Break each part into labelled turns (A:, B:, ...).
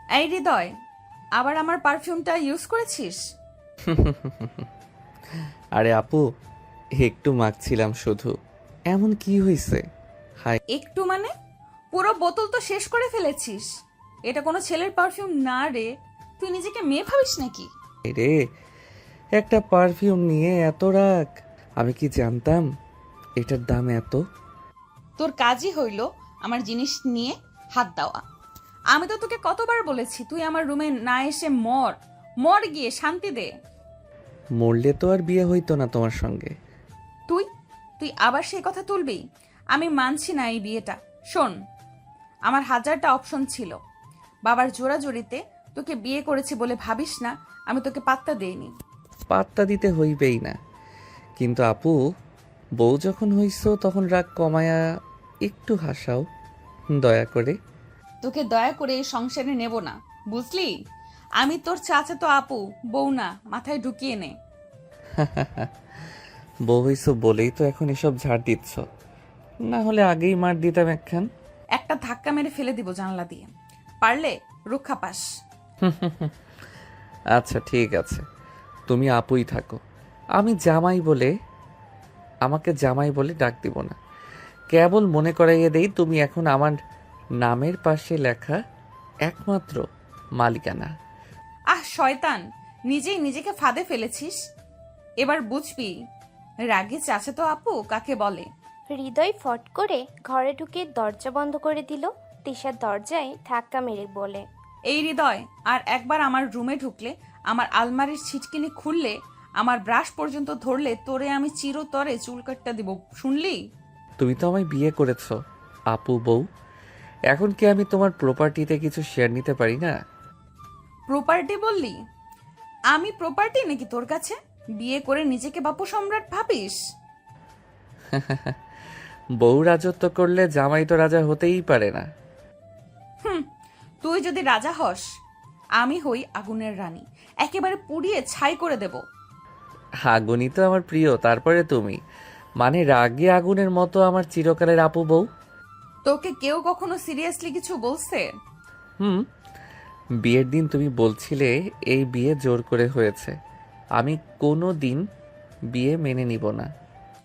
A: এই হৃদয়, আবার আমার পারফিউমটা ইউজ করেছিস?
B: আরে আপু, একটু মাখছিলাম শুধু। এমন কি হয়েছে? হাই
A: একটু মানে? পুরো বোতল তো শেষ করে ফেলেছিস। এটা কোনো ছেলের পারফিউম না রে। তুই নিজেকে মেয়ে ভাবিস নাকি?
B: রে, একটা পারফিউম নিয়ে এত রাগ! আমি কি জানতাম এটার দাম এত?
A: তোর কাজই হইল আমার জিনিস নিয়ে হাত দেওয়া। আমি তো তোকে কতবার বলেছি তুই আমার রুমে না এসে মর। মর গিয়ে শান্তি দে।
B: মরলে তো আর বিয়ে হইতো না তোমার সঙ্গে।
A: তুই তুই আবার সেই কথা তুলবি? আমি মানছি না এই বিয়েটা। শোন, আমার হাজারটা অপশন ছিল। বাবার জোরাজোরিতে তোকে বিয়ে করেছি বলে ভাবিস না আমি তোকে পাত্তা দেইনি।
B: পাত্তা দিতে হইবেই না, কিন্তু আপু, বউ যখন হইছো তখন রাগ কমায়া একটু হাসাও, দয়া করে।
A: তোকে দয়া করে এই সংসারে নেব না, বুঝলি? আমি তোর চাচাতো আপু, বউ না, মাথায় ঢুকিয়ে নে।
B: বউ হইছো বলেই তো এখন এসব ঝাড় দিচ্ছ, না হলে আগেই মার দিতাম একখান।
A: একটা ধাক্কা মেরে ফেলে দিব জানলা দিয়ে, পারলে রক্ষা পাস।
B: আচ্ছা ঠিক আছে, তুমি আপুই থাকো। আমি জামাই বলে, আমাকে জামাই বলে ডাক দিব না। কেবল মনে করাইয়ে দেই তুমি এখন আমার নামের পাশে লেখা একমাত্র মালিকানা।
A: আহ শয়তান, নিজেই নিজেকে ফাঁদে ফেলেছিস। এবার বুঝবি রাগে চাচাতো আপু কাকে বলে।
C: হৃদয় ফট করে ঘরে ঢুকে দরজা বন্ধ করে দিল। তিশার দরজায় ধাক্কা মেরে বলে,
A: এই হৃদয়, আর একবার আমার রুমে ঢুকলে, আমার আলমারির ছিটকিনি খুললে, আমার ব্রাশ পর্যন্ত ধরলে তোরে আমি চিরতরে চুল কাটটা দিব, শুনলি?
B: তুমি তো আমায় বিয়ে করেছো আপু বউ, এখন কি আমি তোমার প্রপার্টিতে কিছু শেয়ার নিতে পারি না?
A: প্রপার্টি বললি? আমি প্রপার্টি নাকি তোর কাছে? বিয়ে করে নিজেকে বাপু সম্রাট ভাবিস?
B: বউ রাজত্ব করলে জামাই তো রাজা হতেই পারে না।
A: হুম, তুই যদি রাজা হস, আমি হই আগুনের রানী, একেবারে পুড়িয়ে ছাই করে দেব।
B: আগুনই তো আমার প্রিয়, তারপরে তুমি, মানে রাগে আগুনের মতো আমার চিরকালের আপু বউ।
A: তোকে কেউ কখনো সিরিয়াসলি কিছু বলছে?
B: হুম, বিয়ের দিন তুমি বলছিলে এই বিয়ে জোর করে হয়েছে, আমি কোনো দিন বিয়ে মেনে নিব না।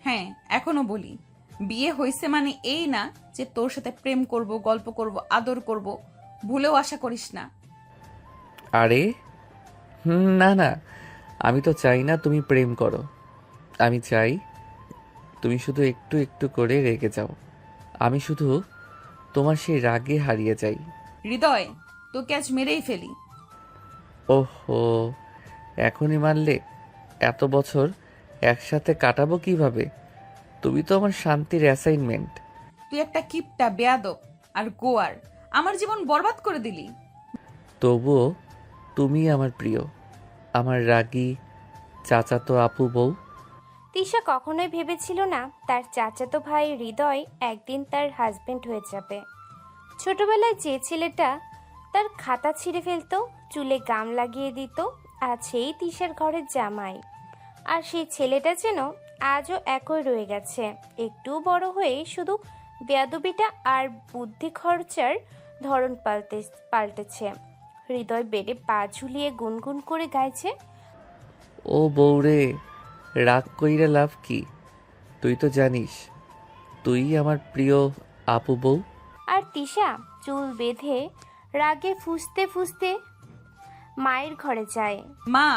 A: হ্যাঁ, এখনো বলি, বিয়ে হইছে মানে এই না যে তোর সাথে প্রেম করব, গল্প করব, আদর করব। ভুলেও আশা করিস না।
B: আরে না না, আমি তো চাই না তুমি প্রেম করো। আমি চাই তুমি শুধু একটু একটু করে রেগে যাও, আমি শুধু তোমার সেই রাগে হারিয়ে যাই।
A: হৃদয়, তোকে আজ মেরেই ফেলি।
B: ওহো, এখনই মারলে? এত বছর একসাথে কাটাবো কিভাবে? তুমি তো আমার শান্তির অ্যাসাইনমেন্ট।
A: তুই একটা কিপটা, বেয়াদব আর গোয়ার। আমার জীবন বরবাদ করে দিলি।
B: তবুও তুমি আমার প্রিয়, আমার রাগী চাচাতো আপু বউ।
C: তিশা কখনোই ভেবেছিল না তার চাচাতো ভাই হৃদয় একদিন তার হাজবেন্ড হয়ে যাবে। ছোটবেলায় যে ছেলেটা তার খাতা ছিঁড়ে ফেলতো, চুলে গাম লাগিয়ে দিত, আজ সেই তিশার ঘরের জামাই। আর সেই ছেলেটা যেন আজও একই রয়ে গেছে, একটু বড় হয়ে শুধু বেয়াদবিটা আর বুদ্ধি খরচার ধরন পাল্টেছে। হৃদয় বেডে পা ঝুলিয়ে গুনগুন করে গাইছে,
B: ও বউ রে, রাগ কইরা লাভ কি? তুই তো জানিস তুই আমার প্রিয় আপু বউ।
C: আর তিশা চুল বেঁধে রাগে ফুঁসতে ফুঁসতে মায়ের ঘরে যায়।
A: মা,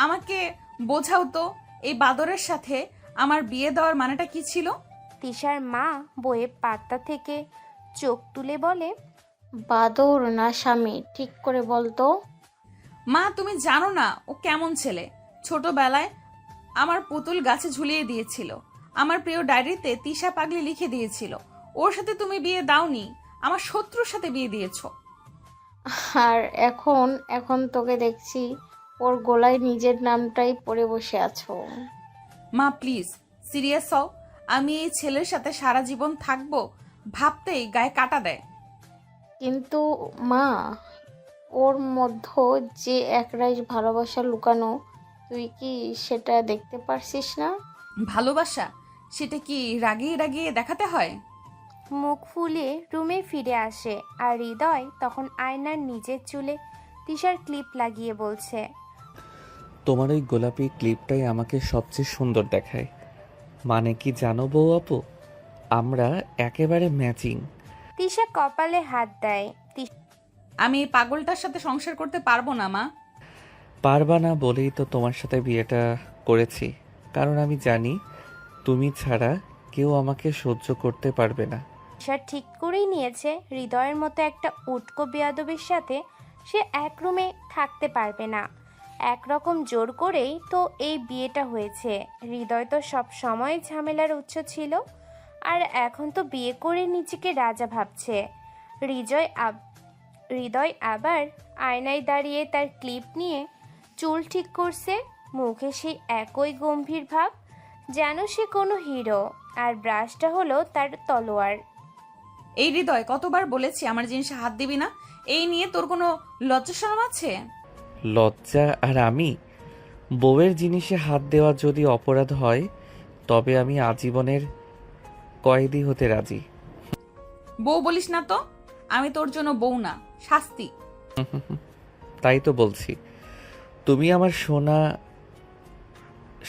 A: আমাকে বোঝাও তো, এই বাদরের সাথে আমার বিয়ে দেওয়ার মানেটা কি ছিল?
C: তিশার মা বইয়ের পাতা থেকে চোখ তুলে বলে,
D: বাদর না স্বামী, ঠিক করে বলতো।
A: মা, তুমি জানো না ও কেমন ছেলে। ছোটবেলায় আমার পুতুল গাছে ঝুলিয়ে দিয়েছিল, আমার প্রিয় ডায়েরিতে তিশা পাগলি লিখে দিয়েছিল। ওর সাথে তুমি বিয়ে দাওনি, আমার শত্রুর সাথে বিয়ে দিয়েছো।
D: আর এখন এখন তোকে দেখছি ওর গলায় নিজের নামটাই পড়ে বসে আছো।
A: মা প্লিজ, সিরিয়াস হও। আমি এই ছেলের সাথে সারা জীবন থাকবো ভাবতেই গায়ে কাটা দেয়।
D: কিন্তু মা, ওর মধ্যে যে একরাশ ভালোবাসা লুকানো, তুই কি সেটা দেখতে পারছিস না?
A: ভালোবাসা, সেটা কি রাগিয়ে রাগিয়ে দেখাতে হয়?
C: মুখ ফুলিয়ে রুমে ফিরে আসে আর হৃদয় তখন আয়নার নিজের চুলে তিশার ক্লিপ লাগিয়ে বলছে,
B: তোমার ওই গোলাপি ক্লিপটাই আমাকে সবচেয়ে সুন্দর দেখায়। মানে কি জানো বউ আপু, আমরা একেবারে ম্যাচিং।
C: তিশা কপালে হাত দেয়।
A: আমি এই পাগলটার সাথে সংসার করতে পারবো না মা।
B: পারবা না বলেই তো তোমার সাথে বিয়েটা করেছি, কারণ আমি জানি তুমি ছাড়া কেউ আমাকে সহ্য করতে পারবে না।
C: তিশা ঠিক করেই নিয়েছে হৃদয়ের মতো একটা উটকো বেয়াদবের সাথে সে এক রুমে থাকতে পারবে না। একরকম জোর করেই তো এই বিয়েটা হয়েছে। হৃদয় তো সব সময় ঝামেলার উৎস ছিল, আর এখন তো বিয়ে করে নিজেকে রাজা ভাবছে। হৃদয় আবার আয়নায় দাঁড়িয়ে তার ক্লিপ নিয়ে চুল ঠিক করছে, মুখে সেই একই গম্ভীর ভাব, যেন সে কোনো হিরো, আর ব্রাশটা হলো তার তলোয়ার।
A: এই হৃদয়, কতবার বলেছি আমার জিনিসে হাত দিবি না। এই নিয়ে তোর কোনো লজ্জা শরম আছে?
B: লজ্জা? আর আমি? বউয়ের জিনিসে হাত দেওয়া যদি অপরাধ হয় তবে আমি আজীবনের কয়েদি হতে রাজি।
A: বউ বলিস না তো, আমি তোর জন্য বউ না, শাস্তি।
B: তাই তো বলছি, তুমি আমার সোনা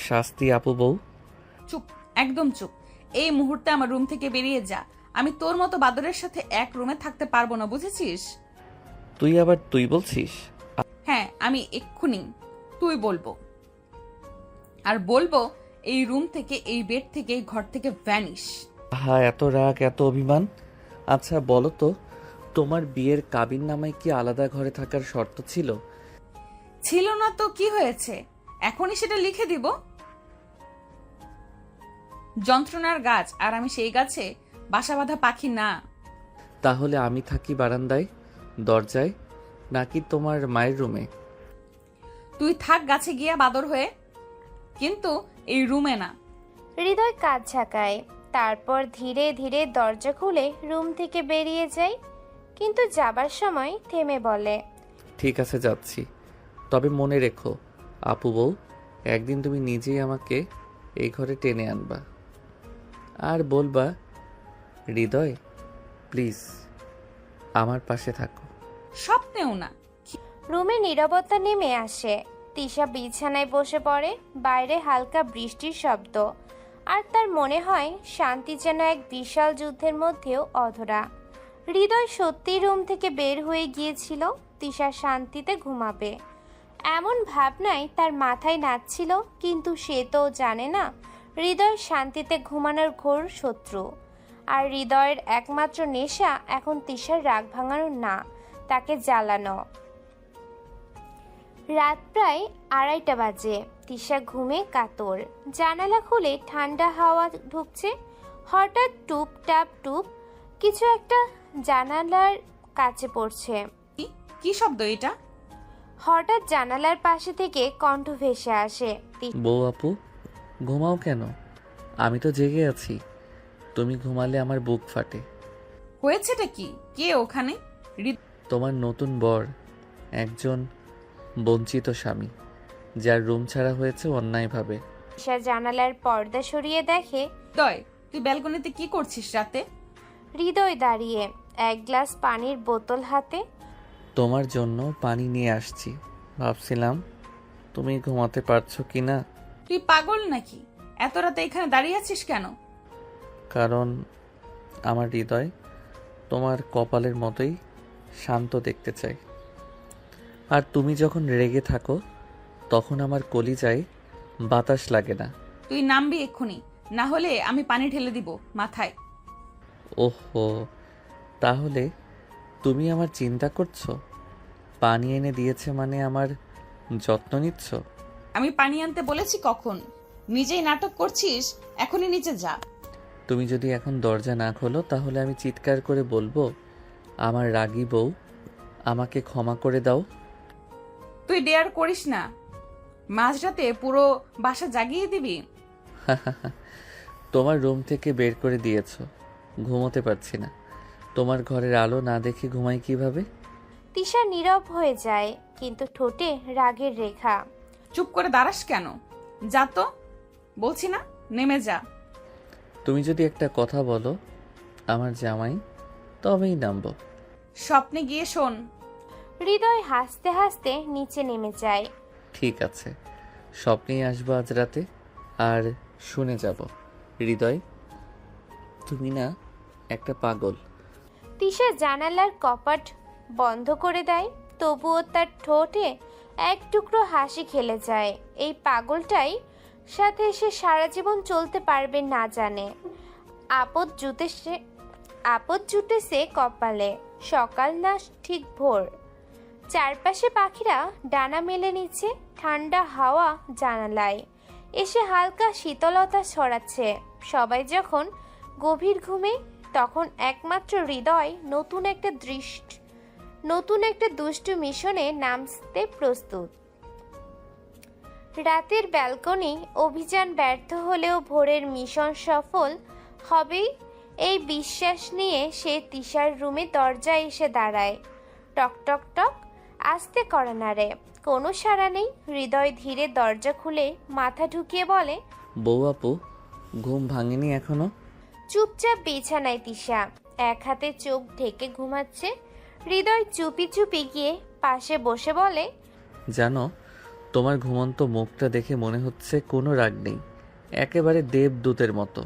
B: শাস্তি আপু বউ।
A: চুপ, একদম চুপ। এই মুহূর্তে আমার রুম থেকে বেরিয়ে যা। আমি তোর মতো বাদরের সাথে এক রুমে থাকতে পারবো না, বুঝেছিস?
B: তুই আবার তুই বলছিস?
A: হ্যাঁ, আমি এক্ষুনি তুই বলবো, আর বলবো এই রুম থেকে, এই বেড থেকে, এই ঘর থেকে ভ্যানিশ।
B: হ্যাঁ, এত রাগ, এত অভিমান। আচ্ছা বলো তো, তোমার বিয়ের কাবিন নামায় কি আলাদা ঘরে থাকার শর্ত ছিল?
A: ছিল না তো কি হয়েছে, এখনই সেটা লিখে দিব। যন্ত্রণার গাছ, আর আমি সেই গাছে বাসা বাঁধা পাখি না।
B: তাহলে আমি থাকি বারান্দায়, দরজায়, নাকি তোমার মায়ের রুমে?
A: তুই থাক গাছে গিয়া বাদর হয়ে, কিন্তু এই রুমে না।
C: হৃদয় কাজ ঝাঁকায়, তারপর ধীরে ধীরে দরজা খুলে রুম থেকে বেরিয়ে যায়, কিন্তু যাবার সময় থেমে বলে,
B: ঠিক আছে যাচ্ছি, তবে মনে রেখো আপু বউ, একদিন তুমি নিজেই আমাকে এই ঘরে টেনে আনবা আর বলবা, হৃদয় প্লিজ আমার পাশে থাকো।
A: স্বপ্নেও না।
C: রুমে নীরবতা নেমে আসে। তিশা বিছানায় বসে পড়ে, বাইরে হালকা বৃষ্টির শব্দ, আর তার মনে হয় শান্তি যেন এক বিশাল যুদ্ধের মধ্যেও অধরা। হৃদয় সত্যিই রুম থেকে বের হয়ে গিয়েছিল তিশা শান্তিতে ঘুমাবে, এমন ভাবনাই তার মাথায় নাচছিল, কিন্তু সে তো জানে না হৃদয় শান্তিতে ঘুমানোর ঘোর শত্রু। আর হৃদয়ের একমাত্র নেশা এখন তিশার রাগ ভাঙানো না, তাকে জ্বালানো। রাত প্রায় 2:30 বাজে। তিশা ঘুমে কাতর, জানালা খুলে ঠান্ডা হাওয়া ঢুকছে। হঠাৎ টুপ টাপ টুপ কিছু একটা জানালার কাছে পড়ছে।
A: কি শব্দ এটা?
C: হঠাৎ জানালার পাশে থেকে কণ্ঠ ভেসে আসে।
B: বউ আপু ঘুমাও কেন? আমি তো জেগে আছি, তুমি ঘুমালে আমার বুক ফাটে।
A: হয়েছেটা কি? কে ওখানে?
B: তোমার নতুন বর, একজন বঞ্চিত স্বামী, যার রুম ছাড়া হয়েছে অন্যায়ভাবে।
C: তিশা জানালার পর্দা সরিয়ে দেখে
A: হৃদয়, তুই ব্যালকনিতে কি করছিস রাতে?
C: হৃদয় দাঁড়িয়ে, এক গ্লাস পানির বোতল হাতে।
B: তোমার জন্য পানি নিয়ে আসছি, ভাবছিলাম তুমি ঘুমাতে পারছো কি না।
A: তুই পাগল নাকি? এত রাতে এখানে দাঁড়িয়ে আছিস কেন?
B: কারণ আমার হৃদয় তোমার কপালের মতোই শান্ত দেখতে চাই, আর তুমি যখন রেগে থাকো তখন আমার কলিজায় বাতাস লাগে না।
A: তুই নামবি এক্ষুনি, না হলে আমি পানি ঢেলে দিব মাথায়।
B: ওহো, তাহলে তুমি আমার চিন্তা করছো? পানি এনে দিয়েছে মানে আমার যত্ন নিচ্ছ?
A: আমি পানি আনতে বলেছি কখন? নিজেই নাটক করছিস, এখনই নিচে যা।
B: তুমি যদি এখন দরজা না খোলো তাহলে আমি চিৎকার করে বলবো, আমার রাগী বউ আমাকে ক্ষমা করে দাও।
A: তুই ডেয়ার করিস না। মাঝরাতে পুরো বাসা জাগিয়ে দিবি।
B: তোমার রুম থেকে বের করে দিয়েছো, ঘুমোতে পারছি না। তোমার ঘরের আলো না দেখে ঘুমাই কিভাবে?
C: তিশা নীরব হয়ে যায়, কিন্তু ঠোঁটে রাগের রেখা।
A: চুপ করে দাঁড়াস কেন? যা তো, বলছি না, নেমে যা।
B: তুমি যদি একটা কথা বলো আমার জামাই, তবেই নামবো।
A: স্বপ্নে গিয়ে শোন।
C: হৃদয় হাসতে হাসতে নিচে নেমে যায়।
B: ঠিক আছে, স্বপ্নেই আসবো আজ রাতে, আর শুনে যাব। হৃদয়, তুমি না একটা পাগল।
C: তিশা জানালার কপাট বন্ধ করে দেয়, তবুও তার ঠোঁটে এক টুকরো হাসি খেলে যায়। এই পাগলটাই সাথে সে সারা জীবন চলতে পারবে না জানে। আপদ জুটেছে কপালে, সকাল না ঠিক ভোর। চারপাশে পাখিরা ডানা মেলে নিচ্ছে, ঠান্ডা হাওয়া জানালায় এসে হালকা শীতলতা ছড়াচ্ছে। সবাই যখন গভীর ঘুমে, তখন একমাত্র হৃদয় নতুন একটা দুষ্টু মিশনে নামতে প্রস্তুত। রাতের ব্যালকনি অভিযান ব্যর্থ হলেও ভোরের মিশন সফল হবেই, এই বিশ্বাস নিয়ে সে তিশার রুমে দরজায় এসে দাঁড়ায়। টক টক টক, আস্তে করা নাড়ে, কোনো সাড়া নেই। হৃদয় ধীরে দরজা খুলে মাথা ঢুকিয়ে বলে,
B: বউ আপু, ঘুম ভাঙেনি এখনো?
C: চুপচাপ বিছানায় তিশা, এক হাতে চোখ ঢেকে ঘুমাচ্ছে। হৃদয় চুপি চুপি গিয়ে পাশে বসে বলে,
B: জানো, তোমার ঘুমন্ত মুখটা দেখে মনে হচ্ছে কোনো রাগ নেই, একেবারে দেবদূতের মতো।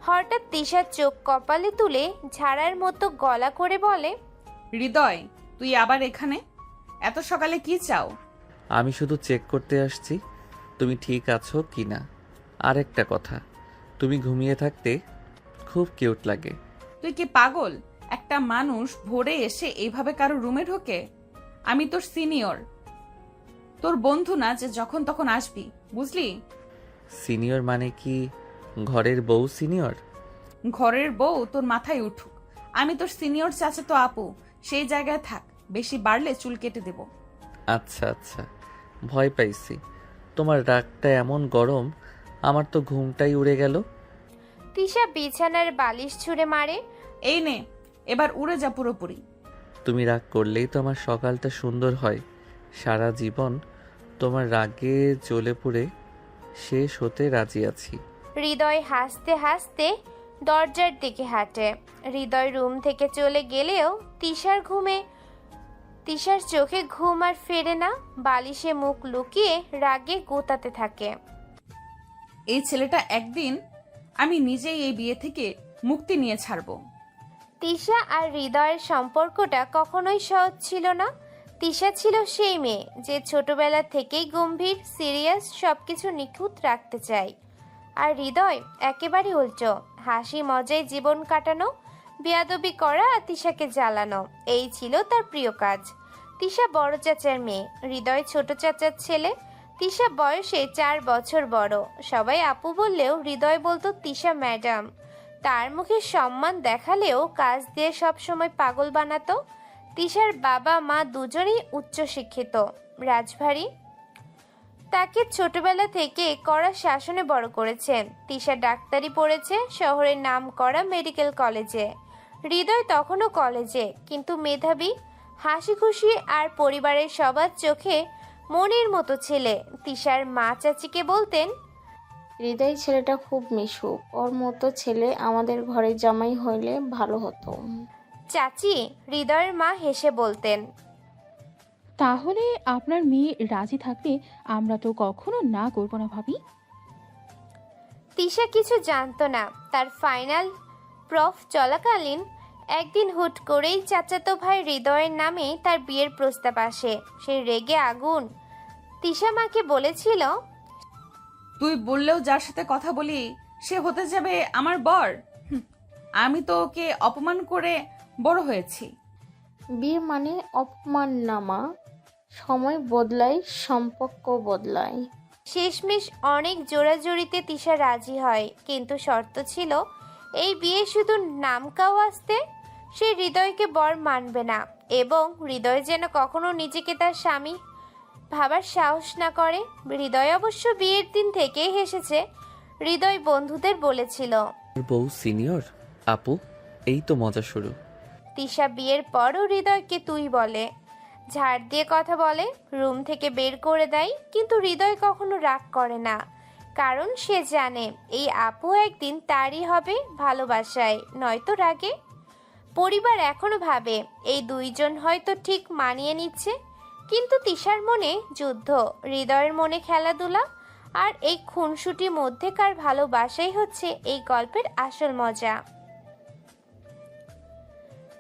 C: হঠাৎ তিশার চোখ কপালে তুলে ঝাড়ার মতো গলা করে বলে,
A: হৃদয়, তুই আবার এখানে এত সকালে কি চাও?
B: আমি শুধু চেক করতে আসছি তুমি ঠিক আছো কি না। আরেকটা কথা, তুমি ঘুমিয়ে থাকতে খুব কিউট লাগে।
A: তুই কি পাগল? একটা মানুষ ভোরে এসে এইভাবে কারো রুমে ঢোকে? আমি তোর সিনিয়র, তোর বন্ধু না যে যখন তখন আসবি, বুঝলি?
B: সিনিয়র মানে কি ঘরের বউ সিনিয়র?
A: ঘরের বউ তোর মাথায় উঠুক, আমি তোর সিনিয়র চাচাতো আপু, সেই জায়গায় থাক, বেশি বাড়লে চুল কেটে দেব।
B: আচ্ছা আচ্ছা, ভয় পাইছি। তোমার রাগটা এমন গরম, আমার তো ঘুমটাই উড়ে গেল।
C: তিশা বিছানার বালিশ ছুঁড়ে মারে।
A: এই নে, এবার উড়ে যা পুরোপুরি।
B: তুমি রাগ করলেই তো আমার সকালটা সুন্দর হয়। সারা জীবন তোমার রাগে জ্বলে পুড়ে শেষ হতে রাজি আছি।
C: হৃদয় হাসতে হাসতে দরজার দিকে হাঁটে। হৃদয় রুম থেকে চলে গেলেও তিশার চোখে ঘুম আর ফেরে না। বালিশে মুখ লুকিয়ে রাগে গোতাতে থাকে।
A: এই ছেলেটা একদিন আমি নিজেই এই বিয়ে থেকে মুক্তি নিয়ে ছাড়বো।
C: তিশা আর হৃদয়ের সম্পর্কটা কখনোই সহজ ছিল না। তিশা ছিল সেই মেয়ে যে ছোটবেলা থেকেই গম্ভীর, সিরিয়াস, সবকিছু নিখুঁত রাখতে চায়। আর হৃদয় একেবারে উল্টো, হাসি মজায় জীবন কাটানো, বেয়াদবি করা আর তিশাকে জ্বালানো, এই ছিল তার প্রিয় কাজ। তিশা বড় চাচার মেয়ে, হৃদয় ছোট চাচার ছেলে। তিশা বয়সে 4 বছর বড়। সবাই আপু বললেও হৃদয় বলতো তিশা ম্যাডাম। তার মুখে সম্মান দেখালেও কাজ দিয়ে সবসময় পাগল বানাতো। তিশার বাবা মা দুজনেই উচ্চশিক্ষিত, রাজভারী। তাকে ছোটবেলা থেকে কড়া শাসনে বড় করেছেন। তিশা ডাক্তারি পড়েছে শহরের নাম করা মেডিকেল কলেজে। হৃদয় তখনও কলেজে, কিন্তু মেধাবী, হাসি খুশি আর পরিবারের সবার চোখে মনির মতো ছেলে। তিশার মা চাচিকে বলতেন,
D: হৃদয় ছেলেটা খুব মিশুক, ওর মতো ছেলে আমাদের ঘরে জামাই হইলে ভালো হতো।
C: চাচি হৃদয়ের মা হেসে বলতেন,
E: তাহলে আপনার মেয়ে রাজি থাকলে আমরা তো কখনো না করবো না ভাবি।
C: তিশা কিছু জানতো না। তার ফাইনাল প্রফ চলাকালীন একদিন হুট করেই চাচাতো ভাই হৃদয়ের নামে তার বিয়ের প্রস্তাব আসে। সে রেগে আগুন। তিশা মাকে বলেছিল,
A: তুই বললেও যার সাথে কথা বলি সে হতে যাবে আমার বর? আমি তো ওকে অপমান করে বড় হয়েছি।
D: বিয়ে মানে অপমান না মা, সময় বদলায়, সম্পর্ক বদলায়।
C: শেষমেশ অনেক জোরাজুরিতে তিশা রাজি হয়, কিন্তু শর্ত ছিল এই বিয়ে শুধু নামকাও আসতে। সে হৃদয়কে বর মানবে না, এবং হৃদয় যেন কখনো নিজেকে তার স্বামী ভাবার সাহস না করে। হৃদয় অবশ্য বিয়ের দিন থেকেই হেসেছে। হৃদয় বন্ধুদের বলেছিল,
B: বউ সিনিয়র আপু, এই তো মজা শুরু।
C: তিশা বিয়ের পরও হৃদয়কে তুই বলে, ঝাড় দিয়ে কথা বলে, রুম থেকে বের করে দেয়। কিন্তু হৃদয় কখনো রাগ করে না। কারণ সে জানে এই আপু একদিন তারই হবে, ভালোবাসায় নয়তো রাগে। পরিবার এখনো ভাবে এই দুইজন হয়তো ঠিক মানিয়ে নিচ্ছে, কিন্তু তিশার মনে যুদ্ধ, হৃদয়ের মনে খেলাধুলা, আর এই খুনসুটি মধ্যেকার ভালোবাসাই হচ্ছে এই গল্পের আসল মজা।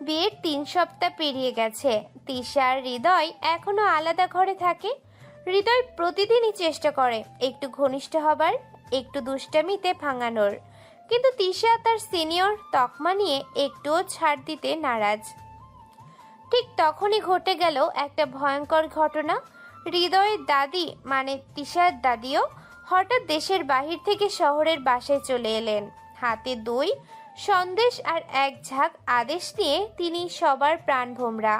C: বিয়ের 3 সপ্তাহ পেরিয়ে গেছে। তিশা আর হৃদয় এখনো আলাদা ঘরে থাকে। হৃদয় প্রতিদিনই চেষ্টা করে একটু ঘনিষ্ঠ হবার, একটু দুষ্টামিতে ভাঙানোর, কিন্তু তিশা তার সিনিয়র তকমা নিয়ে একটুও ছাড় দিতে নারাজ। ঠিক তখনই ঘটে গেল একটা ভয়ঙ্কর ঘটনা। হৃদয়ের দাদি মানে তিশার দাদিও হঠাৎ দেশের বাহির থেকে শহরের বাসায় চলে এলেন। হাতে 2 সন্দেশ আর 1 ঝাঁক আদেশ নিয়ে তিনি সবার প্রাণভোমরা।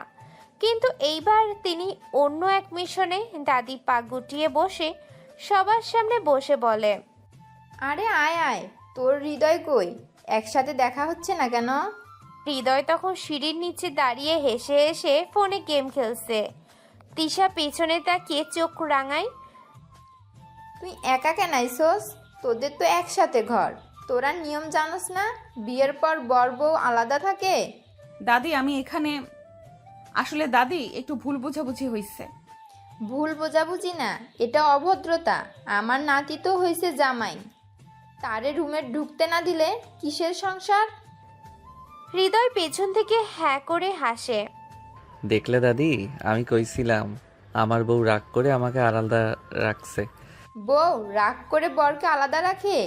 C: কিন্তু এইবার তিনি অন্য এক মিশনে। দাদি পা গুটিয়ে বসে সবার সামনে বসে বলে,
F: আরে আয় আয়, তোর হৃদয় কই? একসাথে দেখা হচ্ছে না কেন?
C: হৃদয় তখন সিঁড়ির নিচে দাঁড়িয়ে হেসে হেসে ফোনে গেম খেলছে। তিশা পেছনে তাকিয়ে চোখ রাঙায়।
F: তুই একা কেন আইসোস? তোদের তো একসাথে ঘর। তোরা নিয়ম জানোস না? বিয়ের পর বর বউ আলাদা থাকে।
A: দাদি আমি এখানে আসলে দাদি একটু ভুল বোঝাবুঝি হয়েছে।
F: ভুল বোঝাবুঝি না, এটা অভদ্রতা। আমার নাতি তো হয়েছে জামাই, তারে রুমে ঢুকতে না দিলে কিসের সংসার?
C: হৃদয় পেছন থেকে হ্যাঁ করে হাসে।
B: দেখলে দাদি, আমি কইছিলাম আমার বউ রাগ করে আমাকে আলাদা রাখছে।
F: বউ রাগ করে বরকে আলাদা রাখে?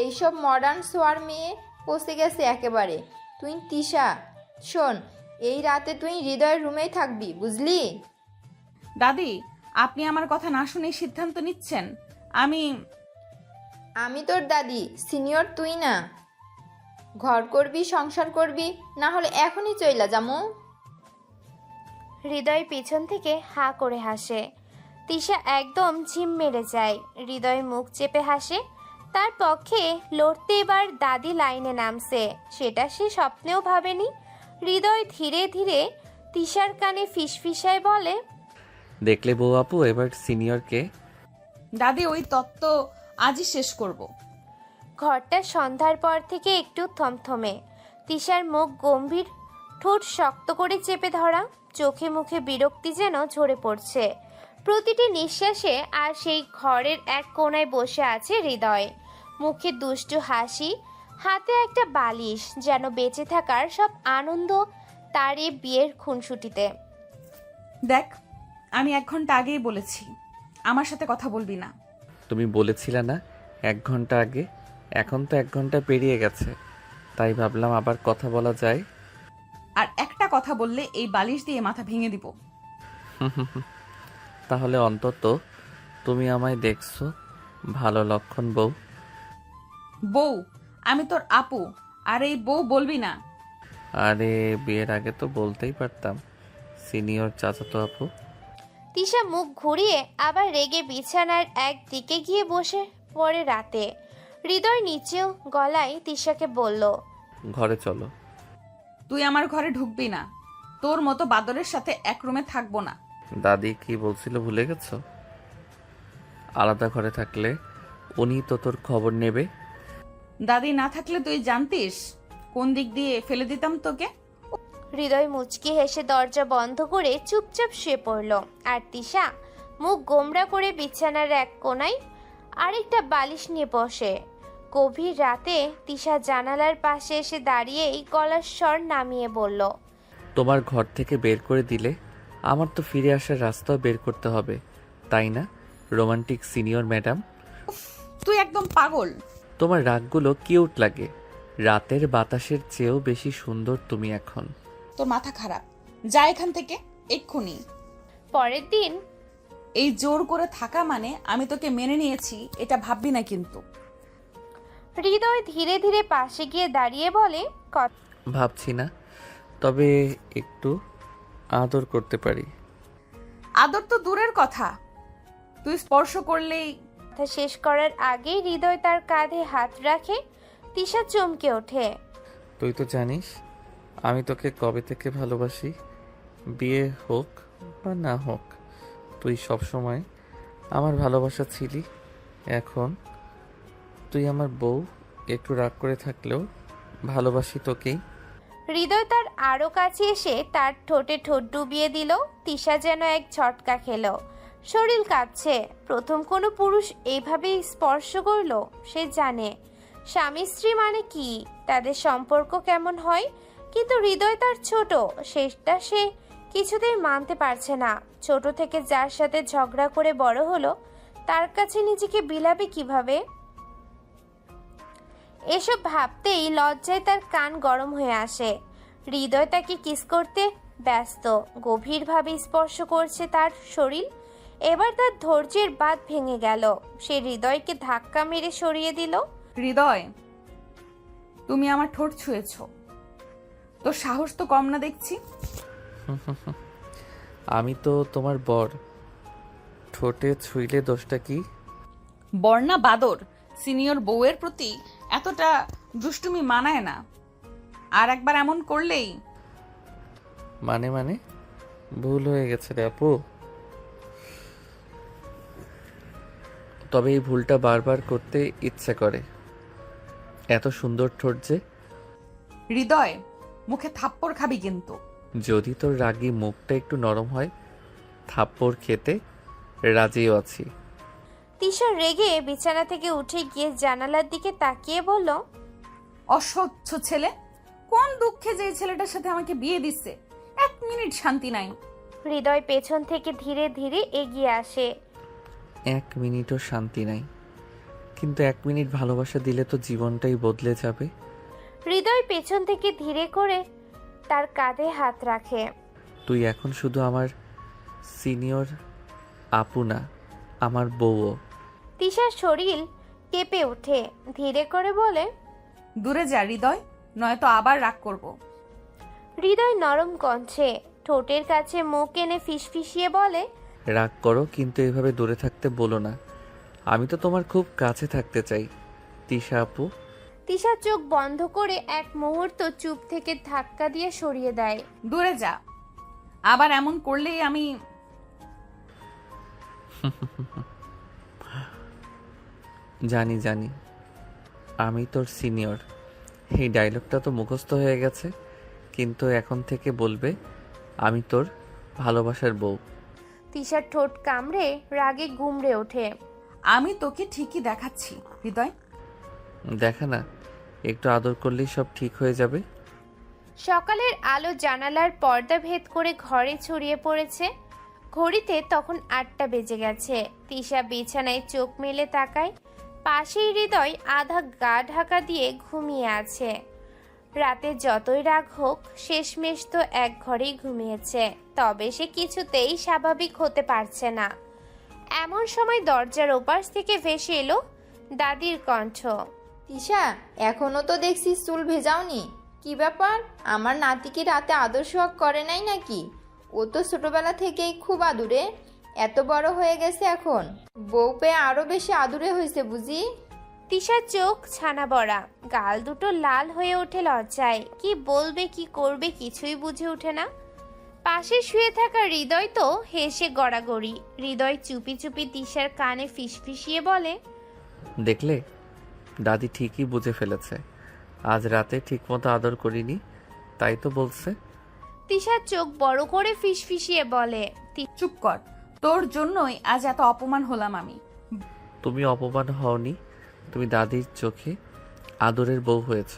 F: এইসব মডার্ন সোয়ার মেয়ে পচে গেছে একেবারে। তুই তিশা, শোন, এই রাতে তুই হৃদয়ের রুমেই থাকবি, বুঝলি?
A: দাদি আপনি আমার কথা না শুনে সিদ্ধান্ত নিচ্ছেন?
F: আমি তোর দাদি, সিনিয়র তুই না। ঘর করবি, সংসার করবি, না হলে এখনই চইলা যামু।
C: হৃদয় পেছন থেকে হা করে হাসে। তিশা একদম ঝিম মেরে যায়। হৃদয় মুখ চেপে হাসে। তার পক্ষে লড়তে এবার দাদি লাইনে নামছে, সেটা সে স্বপ্নেও ভাবেনি। হৃদয় ধীরে ধীরে তিশার কানে ফিসফিসায় বলে,
B: দেখলে বউ আপু, এবার সিনিয়রকে।
A: দাদি ওই তত্ত্ব আজই শেষ করব।
C: ঘরটা সন্ধ্যার পর থেকে একটু থমথমে। তিশার মুখ গম্ভীর, ঠোঁট শক্ত করে চেপে ধরা, চোখে মুখে বিরক্তি যেন ঝরে পড়ছে প্রতিটি নিঃশ্বাসে। আর সেই ঘরের এক কোণায় বসে আছে হৃদয়, মুখে দুষ্টু হাসি, হাতে একটা বালিশ, যেন বেঁচে থাকার সব আনন্দ তার এই বিয়ের খুনসুটিতে।
A: দেখ আমি 1 ঘন্টা আগেই বলেছি আমার সাথে কথা বলবি না।
B: তুমি বলেছিলে না 1 ঘন্টা আগে? এখন তো 1 ঘন্টা পেরিয়ে গেছে, তাই ভাবলাম আবার কথা বলা যায়।
A: আর একটা কথা বললে এই বালিশ দিয়ে মাথা ভেঙে দিব।
B: তাহলে অন্তত তুমি আমায় দেখছো, ভালো লক্ষণ বউ।
A: বউ? আমি তোর আপু, আর এই বউ বলবি না।
B: আরে বিয়ের আগে তো বলতেই পারতাম, সিনিয়র চাচাতো আপু।
C: তিশা মুখ ঘুরিয়ে আবার রেগে বিছানার এক দিকে গিয়ে বসে পড়ে। রাতে হৃদয় নিচেও গলায় তিশাকে বলল,
B: ঘরে চলো।
A: তুই আমার ঘরে ঢুকবি না। তোর মতো বাদরের সাথে এক রুমে থাকবো না।
B: দাদি কি বলছিল ভুলে গেছো? আলাদা ঘরে থাকলে উনি তো তোর খবর নেবে।
A: দাদি না থাকলে তুই জানতিস কোন দিক দিয়ে ফেলে দিতাম তোকে।
C: হৃদয় মুচকি হেসে দরজা বন্ধ করে চুপচাপ শুয়ে পড়ল। আর তিশা মুখ গোমড়া করে বিছানার এক কোণায় আরেকটা বালিশ নিয়ে বসে। গভীর রাতে তিশা জানালার পাশে এসে দাঁড়িয়েই গলার স্বর নামিয়ে বলল,
B: তোমার ঘর থেকে বের করে দিলে আমার তো ফিরে আসার রাস্তাও বের করতে হবে, তাই না রোমান্টিক সিনিয়র ম্যাডাম?
A: তুই একদম পাগল।
B: তোমার রাগগুলো কিউট লাগে, রাতের বাতাসের চেয়েও বেশি সুন্দর তুমি এখন।
A: তোর মাথা খারাপ, যা এখান থেকে এক্ষুনি।
C: পরের দিন
A: এই জোর করে থাকা মানে আমি তোকে মেনে নিয়েছি এটা ভাববি না কিন্তু।
C: হৃদয় ধীরে ধীরে পাশে গিয়ে দাঁড়িয়ে বলে,
B: ভাবছি না, তবে একটু আদর করতে পারি।
A: আদর তো দূরের কথা, তুই স্পর্শ করলেই।
C: কথা শেষ করার আগেই হৃদয় তার কাঁধে হাত রাখে। তিশা চমকে ওঠে।
B: তুই তো জানিস আমি তোকে কবে থেকে ভালোবাসি, বিয়ে হোক বা না হোক তুই সব সময় আমার ভালোবাসা ছিলি। এখন তুই আমার বউ, একটু রাগ করে থাকলেও ভালোবাসি তোকেই।
C: হৃদয় তার আরো কাছে এসে তার ঠোঁটে ঠোঁট ডুবিয়ে দিল। তিশা যেন এক ঝটকা খেল, শরীর কাঁপছে। প্রথম কোনো পুরুষ এইভাবেই স্পর্শ করলো। সে জানে স্বামী স্ত্রী মানে কি, তাদের সম্পর্ক কেমন হয়, কিন্তু হৃদয় তার ছোট, সেটা সে কিছুতেই মানতে পারছে না। ছোট থেকে যার সাথে ঝগড়া করে বড় হলো, তার কাছে নিজেকে বিলাবে কিভাবে? এসব ভাবতেই লজ্জায় তার কান গরম হয়ে আসে। হৃদয় তাকে কিস করতে ব্যস্ত, গভীরভাবে স্পর্শ করছে তার শরীর। এবার তার ধৈর্যের বাঁধ ভেঙে গেল। সে হৃদয়কে ধাক্কা মেরে সরিয়ে দিল।
A: হৃদয়, তুমি আমার ঠোঁট ছুঁয়েছ, তোর সাহস তো কম না দেখছি।
B: আমি তো তোমার বর, ঠোঁটে ছুঁইলে দোষটা কি?
A: বর্ণা বাদর, সিনিয়র বউয়ের প্রতি এতটা দুষ্টুমি মানায় না। আর একবার এমন করলেই।
B: মানে ভুল হয়ে গেছে রে আপু। তবে এই ভুলটা বারবার করতে ইচ্ছে করে। এত সুন্দর ঠোঁট যে।
A: হৃদয়, মুখে থাপ্পড় খাবি কিন্তু।
B: যদি তোর রাগী মুখটা একটু নরম হয়, থাপ্পড় খেতে রাজিও আছি।
C: তিশা রেগে বিছানা থেকে উঠে গিয়ে জানালার দিকে তাকিয়ে বলল,
A: অসহ্য ছেলে, কোন দুঃখে যে এই ছেলেটার সাথে আমাকে বিয়ে দিচ্ছে, 1 মিনিট শান্তি নাই।
C: হৃদয় পেছন থেকে ধীরে ধীরে এগিয়ে আসে।
B: 1 মিনিটও শান্তি নাই, কিন্তু 1 মিনিট ভালোবাসা দিলে তো জীবনটাই বদলে যাবে।
C: হৃদয় পেছন থেকে ধীরে করে তার কাঁধে হাত রাখে।
B: তুই এখন শুধু আমার সিনিয়র আপু না, আমার বউও।
C: তিশার শরীর কেঁপে ওঠে, ধীরে করে বলে,
A: দূরে যা হৃদয়, নয়তো আবার রাগ করব।
C: হৃদয় নরম কণ্ঠে ঠোঁটের কাছে মুখ এনে ফিসফিসিয়ে বলে,
B: রাগ করো, কিন্তু এভাবে দূরে থাকতে বলো না। আমি তো তোমার খুব কাছে থাকতে চাই তিশা আপু।
C: তিশা চোখ বন্ধ করে এক মুহূর্ত চুপ থেকে ধাক্কা দিয়ে সরিয়ে দেয়।
A: দূরে যা, আবার এমন করলেই আমি।
B: জানি আমি তোর সিনিয়র। এই ডায়লগটা তো মুখস্থ হয়ে গেছে, কিন্তু এখন থেকে বলবে আমি তোর ভালোবাসার বউ।
C: তিশার ঠোঁট কামড়ে রাগে গুমড়ে ওঠে।
A: আমি তোকে ঠিকই দেখাচ্ছি হৃদয়।
B: দেখা না, একটু আদর করলেই সব ঠিক হয়ে যাবে।
C: সকালের আলো জানালার পর্দা ভেদ করে ঘরে ছড়িয়ে পড়েছে। ঘড়িতে তখন 8টা বেজে গেছে। তিশা বিছানায় চোখ মেলে তাকায়। পাশেই হৃদয় আধা গা ঢাকা দিয়ে ঘুমিয়ে আছে। রাতে যতই রাগ হোক, শেষমেশ তো এক ঘরেই ঘুমিয়েছে। তবে সে কিছুতেই স্বাভাবিক হতে পারছে না। এমন সময় দরজার ওপাশ থেকে ভেসে এলো দাদির কণ্ঠ।
F: তিশা, এখনো তো দেখছি চুল ভেজাওনি, কি ব্যাপার? আমার নাতি কি রাতে আদর সোহাগ করে নাই নাকি? ও তো ছোটবেলা থেকেই খুব আদুরে, এত বড় হয়ে গেছে এখন, বউ পেয়ে আরো বেশি আদুরে হয়েছে বুঝি?
C: তিশার চোখ ছানা বড়া, গাল দুটো লাল হয়ে ওঠে লজ্জায়। কি বলবে কি করবে কিছুই বুঝে ওঠে না। পাশে শুয়ে থাকা হৃদয় তো হেসে গড়াগড়ি। হৃদয় চুপি চুপি তিশার কানে ফিসফিসিয়ে বলে,
B: দেখলে, দাদি ঠিকই বুঝে ফেলেছে। আজ রাতে ঠিকমতো আদর করিনি, তাই তো বলছে।
C: তিশার চোখ বড় করে ফিসফিসিয়ে বলে,
A: চুপ কর, তোর জন্যই আজ এত অপমান হলাম আমি।
B: তুমি অপমান হওনি, তুমি দাদির চোখে আদরের বউ হয়েছ।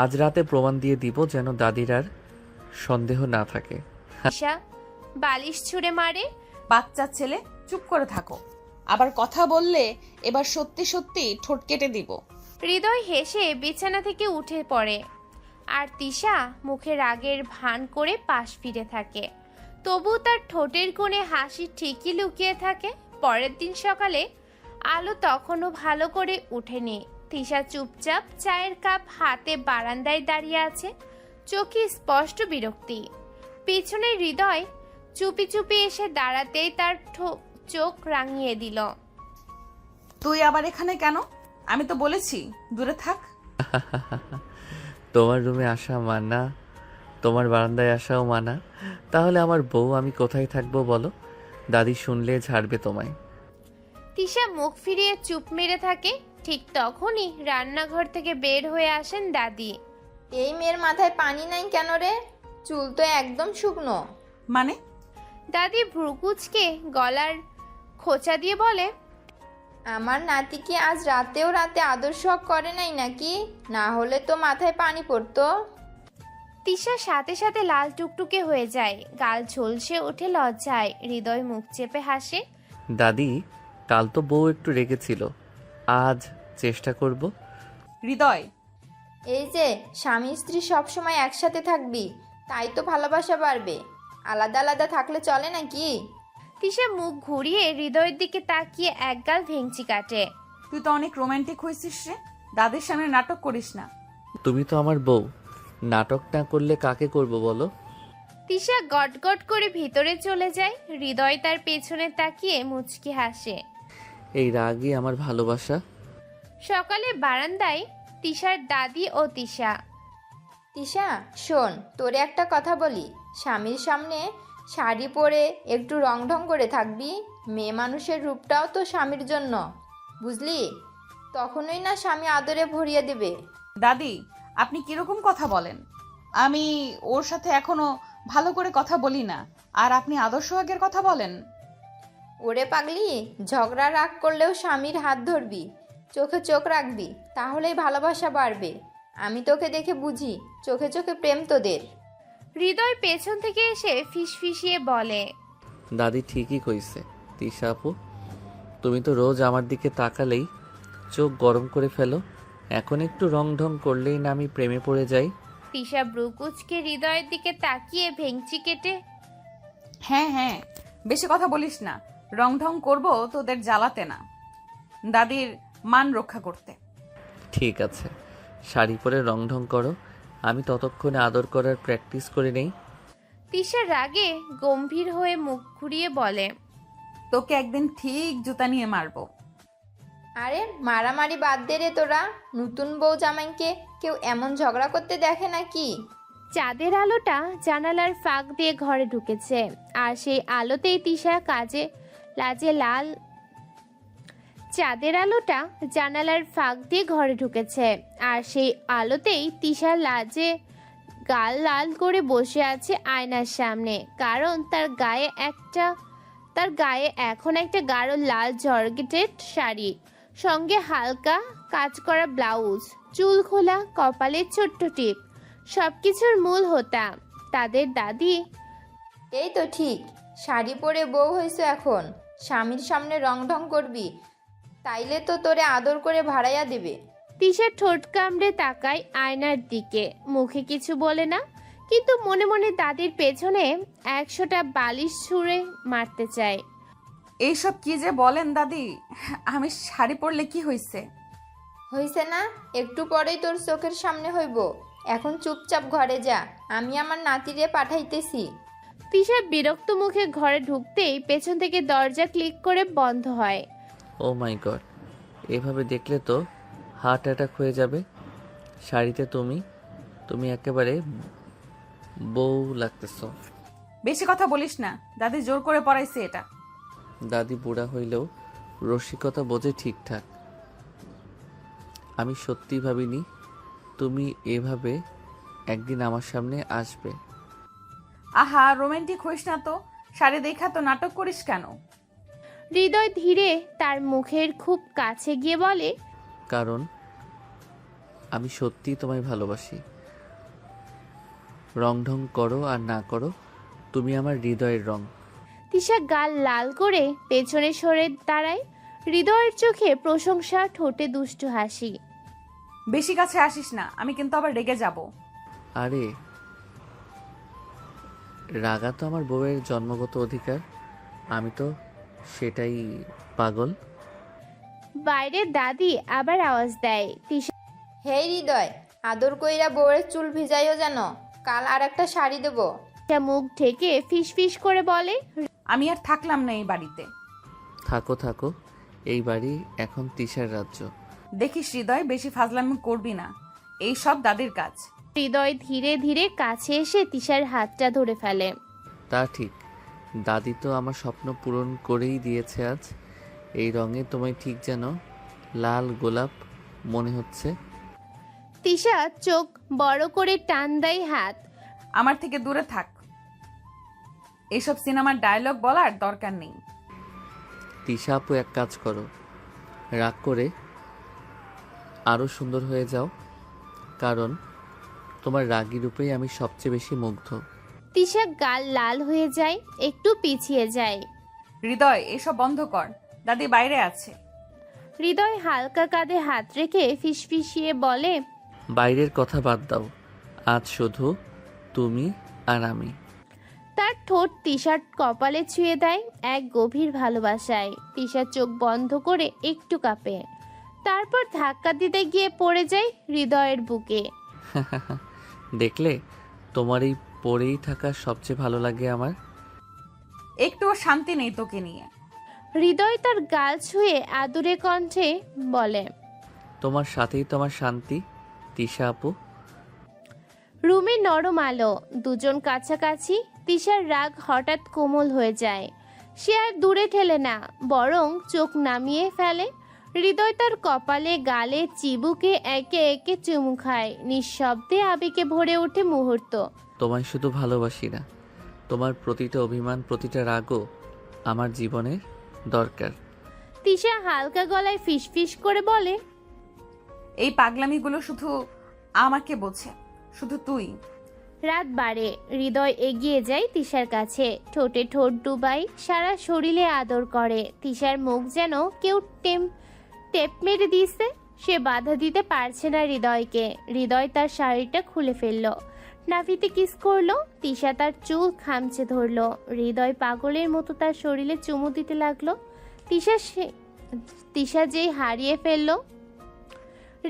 B: আজ রাতে প্রমাণ দিয়ে দিব যেন দাদির আর সন্দেহ না থাকে।
C: তিশা বালিশ ছুঁড়ে মারে।
A: বাচ্চা ছেলে, চুপ করে থাকো, আবার কথা বললে এবার সত্যি সত্যি ঠোঁট কেটে দিব।
C: হৃদয় হেসে বিছানা থেকে উঠে পড়ে। আর তিশা মুখে রাগের ভান করে পাশ ফিরে থাকে। তবু তার ঠোঁটের কোণে হাসি ঠিকই লুকিয়ে থাকে। পরের দিন সকালে আলো তখনও ভালো করে উঠেনি। তিশা চুপচাপ চায়ের কাপ হাতে বারান্দায় দাঁড়িয়ে আছে, চোখে স্পষ্ট বিরক্তি। পিছনে হৃদয় চুপি চুপি এসে দাঁড়াতেই তার চোখ রাঙিয়ে দিল।
A: তুই আবার এখানে কেন? আমি তো বলেছি দূরে থাক।
B: তোমার রুমে আসা মানা, তোমার বারান্দায় আসাও মানা, তাহলে আমার বউ আমি কোথায় থাকবো বলো? দাদি শুনলে ঝাড়বে তোমায়।
C: তিশা মুখ ফিরিয়ে চুপ মেরে থাকে। ঠিক তখনই রান্নাঘর থেকে বের হয়ে আসেন দাদি।
F: এই মেয়ের মাথায় পানি নাই কেন রে? চুল তো একদম শুকনো।
A: মানে?
C: দাদি ভ্রুকুচকে গলার খোঁচা দিয়ে বলে,
F: আমার নাতি কি আজ রাতে আদর শখ করে নাই নাকি? না হলে তো মাথায় পানি পড়তো।
C: তিশা সাথে সাথে লাল টুকটুকে হয়ে যায়, গাল ঝলসে ওঠে লজ্জায়। হৃদয় মুখ চেপে হাসে।
B: দাদি, কাল তো বউ একটু রেগেছিল, আজ চেষ্টা করব।
A: হৃদয়,
F: এই যে স্বামী স্ত্রী সবসময় একসাথে থাকবি, তাই তো ভালোবাসা বাড়বে। আলাদা আলাদা থাকলে চলে নাকি?
C: তিশা মুখ ঘুরিয়ে হৃদয়ের দিকে তাকিয়ে একগাল ভেঙচি কাটে।
A: তুই তো অনেক রোমান্টিক হয়েছিস রে, দাদির সামনে নাটক করিস না।
B: তুমি তো আমার বউ, নাটক না করলে কাকে করব বলো?
C: তিশা গটগট করে ভিতরে চলে যায়। হৃদয় তার পেছনে তাকিয়ে মুচকি হাসে।
B: এই রাগই আমার ভালোবাসা।
C: সকালে বারান্দায় তিশার দাদি ও তিশা।
F: তিশা শোন, তোরে একটা কথা বলি। স্বামীর সামনে শাড়ি পরে একটু রং ঢং করে থাকবি। মেয়ে মানুষের রূপটাও তো স্বামীর জন্য, বুঝলি? তখনই না স্বামী আদরে ভরিয়ে দেবে।
A: দাদি, আপনি কিরকম কথা বলেন? আমি ওর সাথে এখনো ভালো করে কথা বলি না, আর আপনি আদর্শ আগের কথা বলেন?
F: ওরে পাগলি, ঝগড়া রাগ করলেও স্বামীর হাত ধরবি, চোখে চোখ রাখবি, তাহলেই ভালোবাসা বাড়বে। আমি তোকে দেখে বুঝি, চোখে চোখে প্রেম তোদের।
C: হৃদয় পেছন থেকে এসে ফিসফিসিয়ে বলে,
B: দাদি ঠিকই কইছে। তিশা আপু, তুমি তো রোজ আমার দিকে তাকালেই চোখ গরম করে ফেলো, এখন একটু রং ঢং করলেই না আমি প্রেমে পড়ে যাই।
C: তিশা ব্রুকুচকে হৃদয়ের দিকে তাকিয়ে ভেঙচি কেটে,
A: হ্যাঁ হ্যাঁ, বেশি কথা বলিস না। রং ঢং করবো তোদের জ্বালাতে না, দাদির মান রক্ষা করতে।
B: ঠিক আছে, শাড়ি পরে রং ঢং করো, আমি ততক্ষণে আদর করার প্র্যাকটিস করে নেই।
C: তিশা রাগে গম্ভীর হয়ে মুখ ঘুরিয়ে বলে,
A: তোকে একদিন ঠিক জুতা নিয়ে মারবো।
F: আরে মারামারি বাদ দে রে তোরা। নতুন বউ জামাইকে কেউ এমন ঝগড়া করতে দেখে নাকি?
C: চাঁদের আলোটা জানালার ফাঁক দিয়ে ঘরে ঢুকেছে, আর সেই আলোতেই তিশা চাঁদের আলোটা জানালার ফাঁক দিয়ে ঘরে ঢুকেছে, আর সেই আলোতেই তিশা লাজে গাল লাল করে বসে আছে আয়নার সামনে। কারণ তার গায়ে এখন একটা গাঢ় লাল জর্জেটেড শাড়ি, সঙ্গে হালকা কাজ করা ব্লাউজ, চুল খোলা, কপালে ছোট্ট টিপ। সবকিছুর মূল হোতা তাদের দাদি।
F: এই তো ঠিক, শাড়ি পরে বউ হয়েছে এখন, স্বামীর সামনে রং ঢং করবি, তাইলে তো তোরে আদর করে ভাড়াইয়া দেবে।
C: তিশা ঠোঁট কামড়ে তাকায় আয়নার দিকে, মুখে কিছু বলে না, কিন্তু মনে মনে দাদির পেছনে 100টা বালিশ ছুঁড়ে মারতে চায়।
A: এইসব কি যে বলেন দাদি, আমি শাড়ি পরলে কি হয়েছে?
F: হইছে না? একটু পরেই তোর চোখের সামনে হইব। এখন চুপচাপ ঘরে যা, আমি আমার নাতিরে পাঠাইতেছি।
C: তিশা বিরক্ত মুখে ঘরে ঢুকতেই পেছন থেকে দরজা ক্লিক করে বন্ধ হয়।
B: ও মাই গড, এভাবে দেখলে তো হার্ট অ্যাটাক হয়ে যাবে। শাড়িতে তুমি একেবারে বউ লাগতেছ।
A: বেশি কথা বলিস না, দাদি জোর করে পড়াইছে এটা।
B: দাদি বুড়া হইলেও রসিকতা বোঝে ঠিকঠাক। আমি সত্যি ভাবিনি তুমি এভাবে একদিন আমার সামনে আসবে।
A: আহা, রোমান্টিক হইস না তো, শাড়ি দেখা তো নাটক করিস কেন?
C: হৃদয় ধীরে তার মুখের খুব কাছে গিয়ে বলে,
B: কারণ আমি সত্যিই তোমায় ভালোবাসি। রং ঢং করো আর না করো, তুমি আমার হৃদয়ের রং।
C: তিশা গাল লাল করে পেছনে সরে দাঁড়ায়। হৃদয়ের চোখে প্রশংসা, ঠোঁটে দুষ্টু হাসি।
A: বেশি কাছে আসিস না, আমি কিন্তু আবার রেগে যাব।
B: আরে রাগা তো আমার বউয়ের জন্মগত অধিকার, আমি তো সেটাই পাগল।
C: বাইরে দাদি আবার আওয়াজ দেয়। তিশা
F: হে হৃদয়, আদর কইরা বউয়ের চুল ভিজাইও যেন, কাল আর একটা শাড়ি দেবো।
C: মুখ ঢেকে ফিসফিস করে বলে,
A: আমি আর থাকলাম না এই বাড়িতে।
B: থাকো থাকো, এই বাড়ি এখন তিশার রাজ্য।
A: দেখিস হৃদয়, বেশি ফাজলামি করবি না, এই সব দাদির কাজ।
C: হৃদয় ধীরে ধীরে কাছে এসে তিশার হাতটা ধরে ফেলে।
B: তা ঠিক, দাদি তো আমার স্বপ্ন পূরণ করেই দিয়েছে আজ। এই রঙে তোমায় ঠিক যেন লাল গোলাপ মনে হচ্ছে।
C: তিশা চোখ বড় করে টান দেয় হাত।
A: আমার থেকে দূরে থাক, এসব সিনেমার ডায়লগ বলার দরকার নেই।
B: তিশা আপু, এক কাজ করো, রাগ করে আরও সুন্দর হয়ে যাও, কারণ তোমার রাগী রূপেই আমি সবচেয়ে বেশি মুগ্ধ।
C: তিশা গাল লাল হয়ে যায়, একটু পিছিয়ে যায়।
A: হৃদয়, এসব বন্ধ কর, দাদি বাইরে আছে।
C: হৃদয় হালকা কাঁধে হাত রেখে ফিসফিসিয়ে বলে,
B: বাইরের কথা বাদ দাও, আজ শুধু তুমি আর আমি।
C: তার ঠোঁট তিশার কপালে ছুঁয়ে দেয় এক গভীর ভালোবাসায়। তিশা চোখ বন্ধ করে একটু কাঁপে, তারপর ধাক্কা দিতে গিয়ে পড়ে যায় হৃদয়ের বুকে।
B: দেখলে, তোমার এই পড়েই থাকা সবচেয়ে ভালো লাগে আমার।
A: একটুও শান্তি নেই তোকে নিয়ে।
C: হৃদয় তার গাল ছুঁয়ে আদুরে কণ্ঠে বলে,
B: তোমার সাথেই তোমার শান্তি তিশা আপু।
C: রুমে নরম আলো, দুজন কাছাকাছি। তিশার রাগ হঠাৎ কোমল হয়ে যায়। সে আর দূরে ঠেলে না, বরং চোখ নামিয়ে ফেলে। হৃদয় তার কপালে, গালে, চিবুকে একে একে চুমু খায়। নিঃশব্দে আবেগে ভরে ওঠে মুহূর্ত।
B: তোমায় শুধু ভালোবাসি না, তোমার প্রতিটা অভিমান, প্রতিটা রাগও আমার জীবনের দরকার।
C: তিশা হালকা গলায় ফিসফিস করে বলে,
A: এই পাগলামিগুলো শুধু আমাকে বোঝে, শুধু তুই।
C: রাত বাড়ে। হৃদয় এগিয়ে যায় তিশার কাছে, ঠোঁটে ঠোঁট ডুবাই, সারা শরীরে আদর করে। তিশার মুখ যেন কেউ টেপ মেরে দিয়েছে। সে বাধা দিতে পারছে না হৃদয়কে। হৃদয় তার শাড়িটা খুলে ফেললো, নাভিতে কিস করলো। তিশা তার চুল খামচে ধরলো। হৃদয় পাগলের মতো তার শরীরে চুমু দিতে লাগলো। তিশা যেই হারিয়ে ফেললো।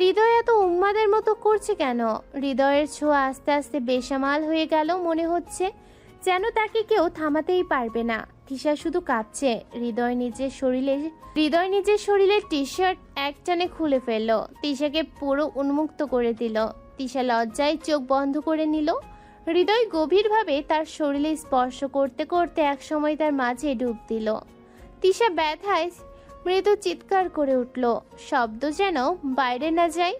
C: হৃদয় এত উন্মাদের মতো করছে কেন? হৃদয়ের ছোঁয়া আস্তে আস্তে বেসামাল হয়ে গেল। মনে হচ্ছে যেন তাকে কেউ থামাতেই পারবে না। তিশা শুধু কাঁপছে। হৃদয় নিজের শরীরে টি শার্ট একটানে খুলে ফেললো, তিশাকে পুরো উন্মুক্ত করে দিল। তিশা লজ্জায় চোখ বন্ধ করে নিল। হৃদয় গভীরভাবে তার শরীরে স্পর্শ করতে করতে একসময় তার মাঝে ডুব দিল। তিশা ব্যথায় মৃদু চিৎকার করে উঠল, শব্দ যেন বাইরে না যায়।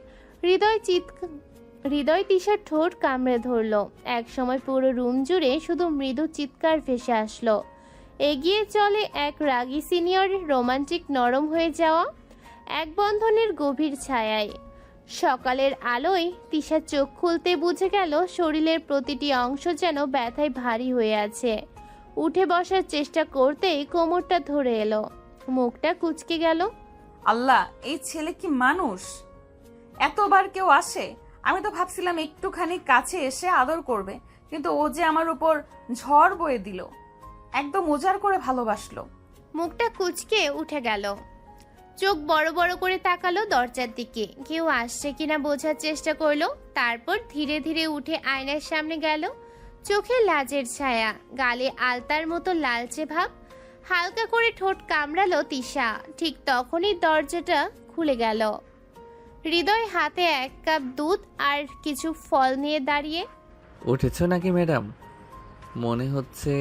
C: হৃদয় তিশার ঠোঁট কামড়ে ধরল। এক সময় পুরো রুম জুড়ে শুধু মৃদু চিৎকার ভেসে আসলো। এগিয়ে চলে এক রাগী সিনিয়র, রোমান্টিক নরম হয়ে যাওয়া এক বন্ধনের গভীর ছায়ায়। সকালের আলোয় তিশা চোখ খুলতে বুঝে গেল শরীরের প্রতিটি অংশ যেন ব্যথায় ভারী হয়ে আছে। উঠে বসার চেষ্টা করতেই কোমরটা ধরে এলো, মুখটা কুঁচকে গেল।
A: আল্লাহ, এই ছেলে কি মানুষ? এতবার কেউ আসে? আমি তো ভাবছিলাম একটুখানি কাছে এসে আদর করবে, কিন্তু ও যে আমার উপর ঝড় বয়ে দিল, একদম উজাড় করে ভালোবাসলো।
C: মুখটা কুঁচকে উঠে গেল, চোখ বড় বড় করে তাকালো দরজার দিকে। কেউ আসছে কিনা বোঝার চেষ্টা করলো। তারপর ধীরে ধীরে উঠে আয়নার সামনে গেল। চোখে লাজের ছায়া, গালে আলতার মতো লালচে ভাব। হালকা করে ঠোঁট কামড়ালো তিশা। ঠিক তখনই দরজাটা খুলে গেল। হৃদয় হাতে এক কাপ দুধ আর কিছু ফল নিয়ে দাঁড়িয়ে।
B: উঠেছ নাকি ম্যাডাম? মনে হচ্ছে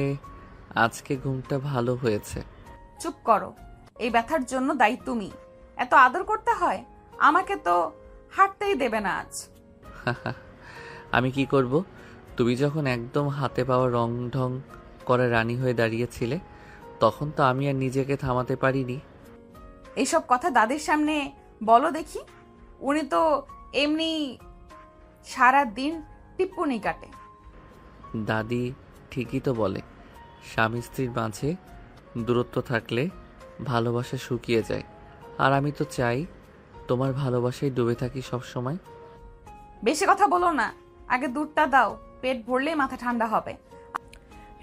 B: আজকে ঘুমটা ভালো হয়েছে।
A: চুপ করো, এই ব্যথার জন্য দায়ী তুমি। এত আদর করতে হয়? আমাকে তো হাঁটতেই দেবে না আজ।
B: আমি কি করব? তুমি যখন একদম হাতে পাওয়া রং ঢং করে রানী হয়ে দাঁড়িয়েছিলে, তখন তো আমি আর নিজেকে থামাতে পারিনি।
A: এইসব কথা দাদির সামনে বলো দেখি। উনি তো এমনি সারা দিন টিপ্পনি কাটে।
B: দাদি ঠিকই তো বলে, স্বামী স্ত্রীর মাঝে দূরত্ব থাকলে ভালোবাসা শুকিয়ে যায়। আর আমি তো চাই তোমার ভালোবাসায় ডুবে থাকি সব সময়।
A: বেশি কথা বলো না, আগে দুধটা দাও, পেট ভরলেই মাথা ঠান্ডা হবে।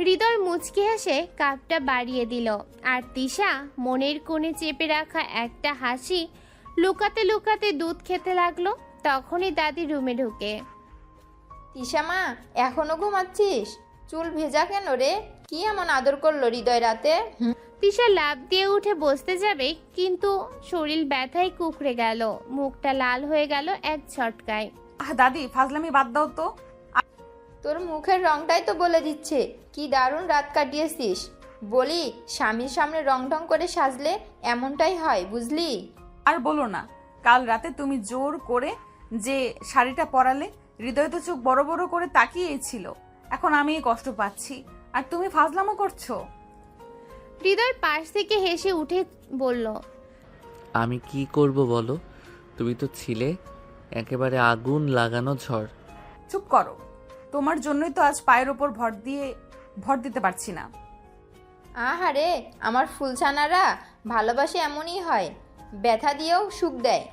C: হৃদয় মুচকি হেসে কাপটা বাড়িয়ে দিল। আর তিশা মনের কোণে চেপে রাখা একটা হাসি লুকাতে লুকাতে দুধ খেতে লাগলো। তখনই দাদি রুমে ঢুকে।
F: তিশা মা, এখনো ঘুমাচ্ছিস? চুল ভেজা কেন রে? কি এমন আদর করলো হৃদয় রাতে?
C: তিশা লাফ দিয়ে উঠে বসতে যাবে, কিন্তু শরীর ব্যথায় কুকড়ে গেল। মুখটা লাল হয়ে গেল এক ঝটকায়।
A: দাদি, ফাজলামি বাদ দাও তো।
F: তোর মুখের রংটাই তো বলে দিচ্ছে কি দারুণ রাত কাটিয়েছিস। বলি, স্বামীর সামনে রং ঢং করে সাজলে এমনটাই হয়, বুঝলি?
A: আর বলো না, কাল রাতে তুমি জোর করে যে শাড়িটা পরালে, হৃদয় তো চোখ বড় বড় করে তাকিয়েই ছিল। এখন আমি কষ্ট পাচ্ছি আর তুমি ফাজলামো করছো।
C: হৃদয় পাশ থেকে হেসে উঠে বলল,
B: আমি কি করব বলো? তুমি তো ছিলে একেবারে আগুন লাগানো ঝড়।
A: চুপ করো, তোমার জন্যই তো আজ পায়ের ওপর ভর দিতে পারছি না।
F: আহারে, আমার ফুলছানারা ভালোবাসে এমনই হয়, ব্যথা দিয়েও সুখ দেয়।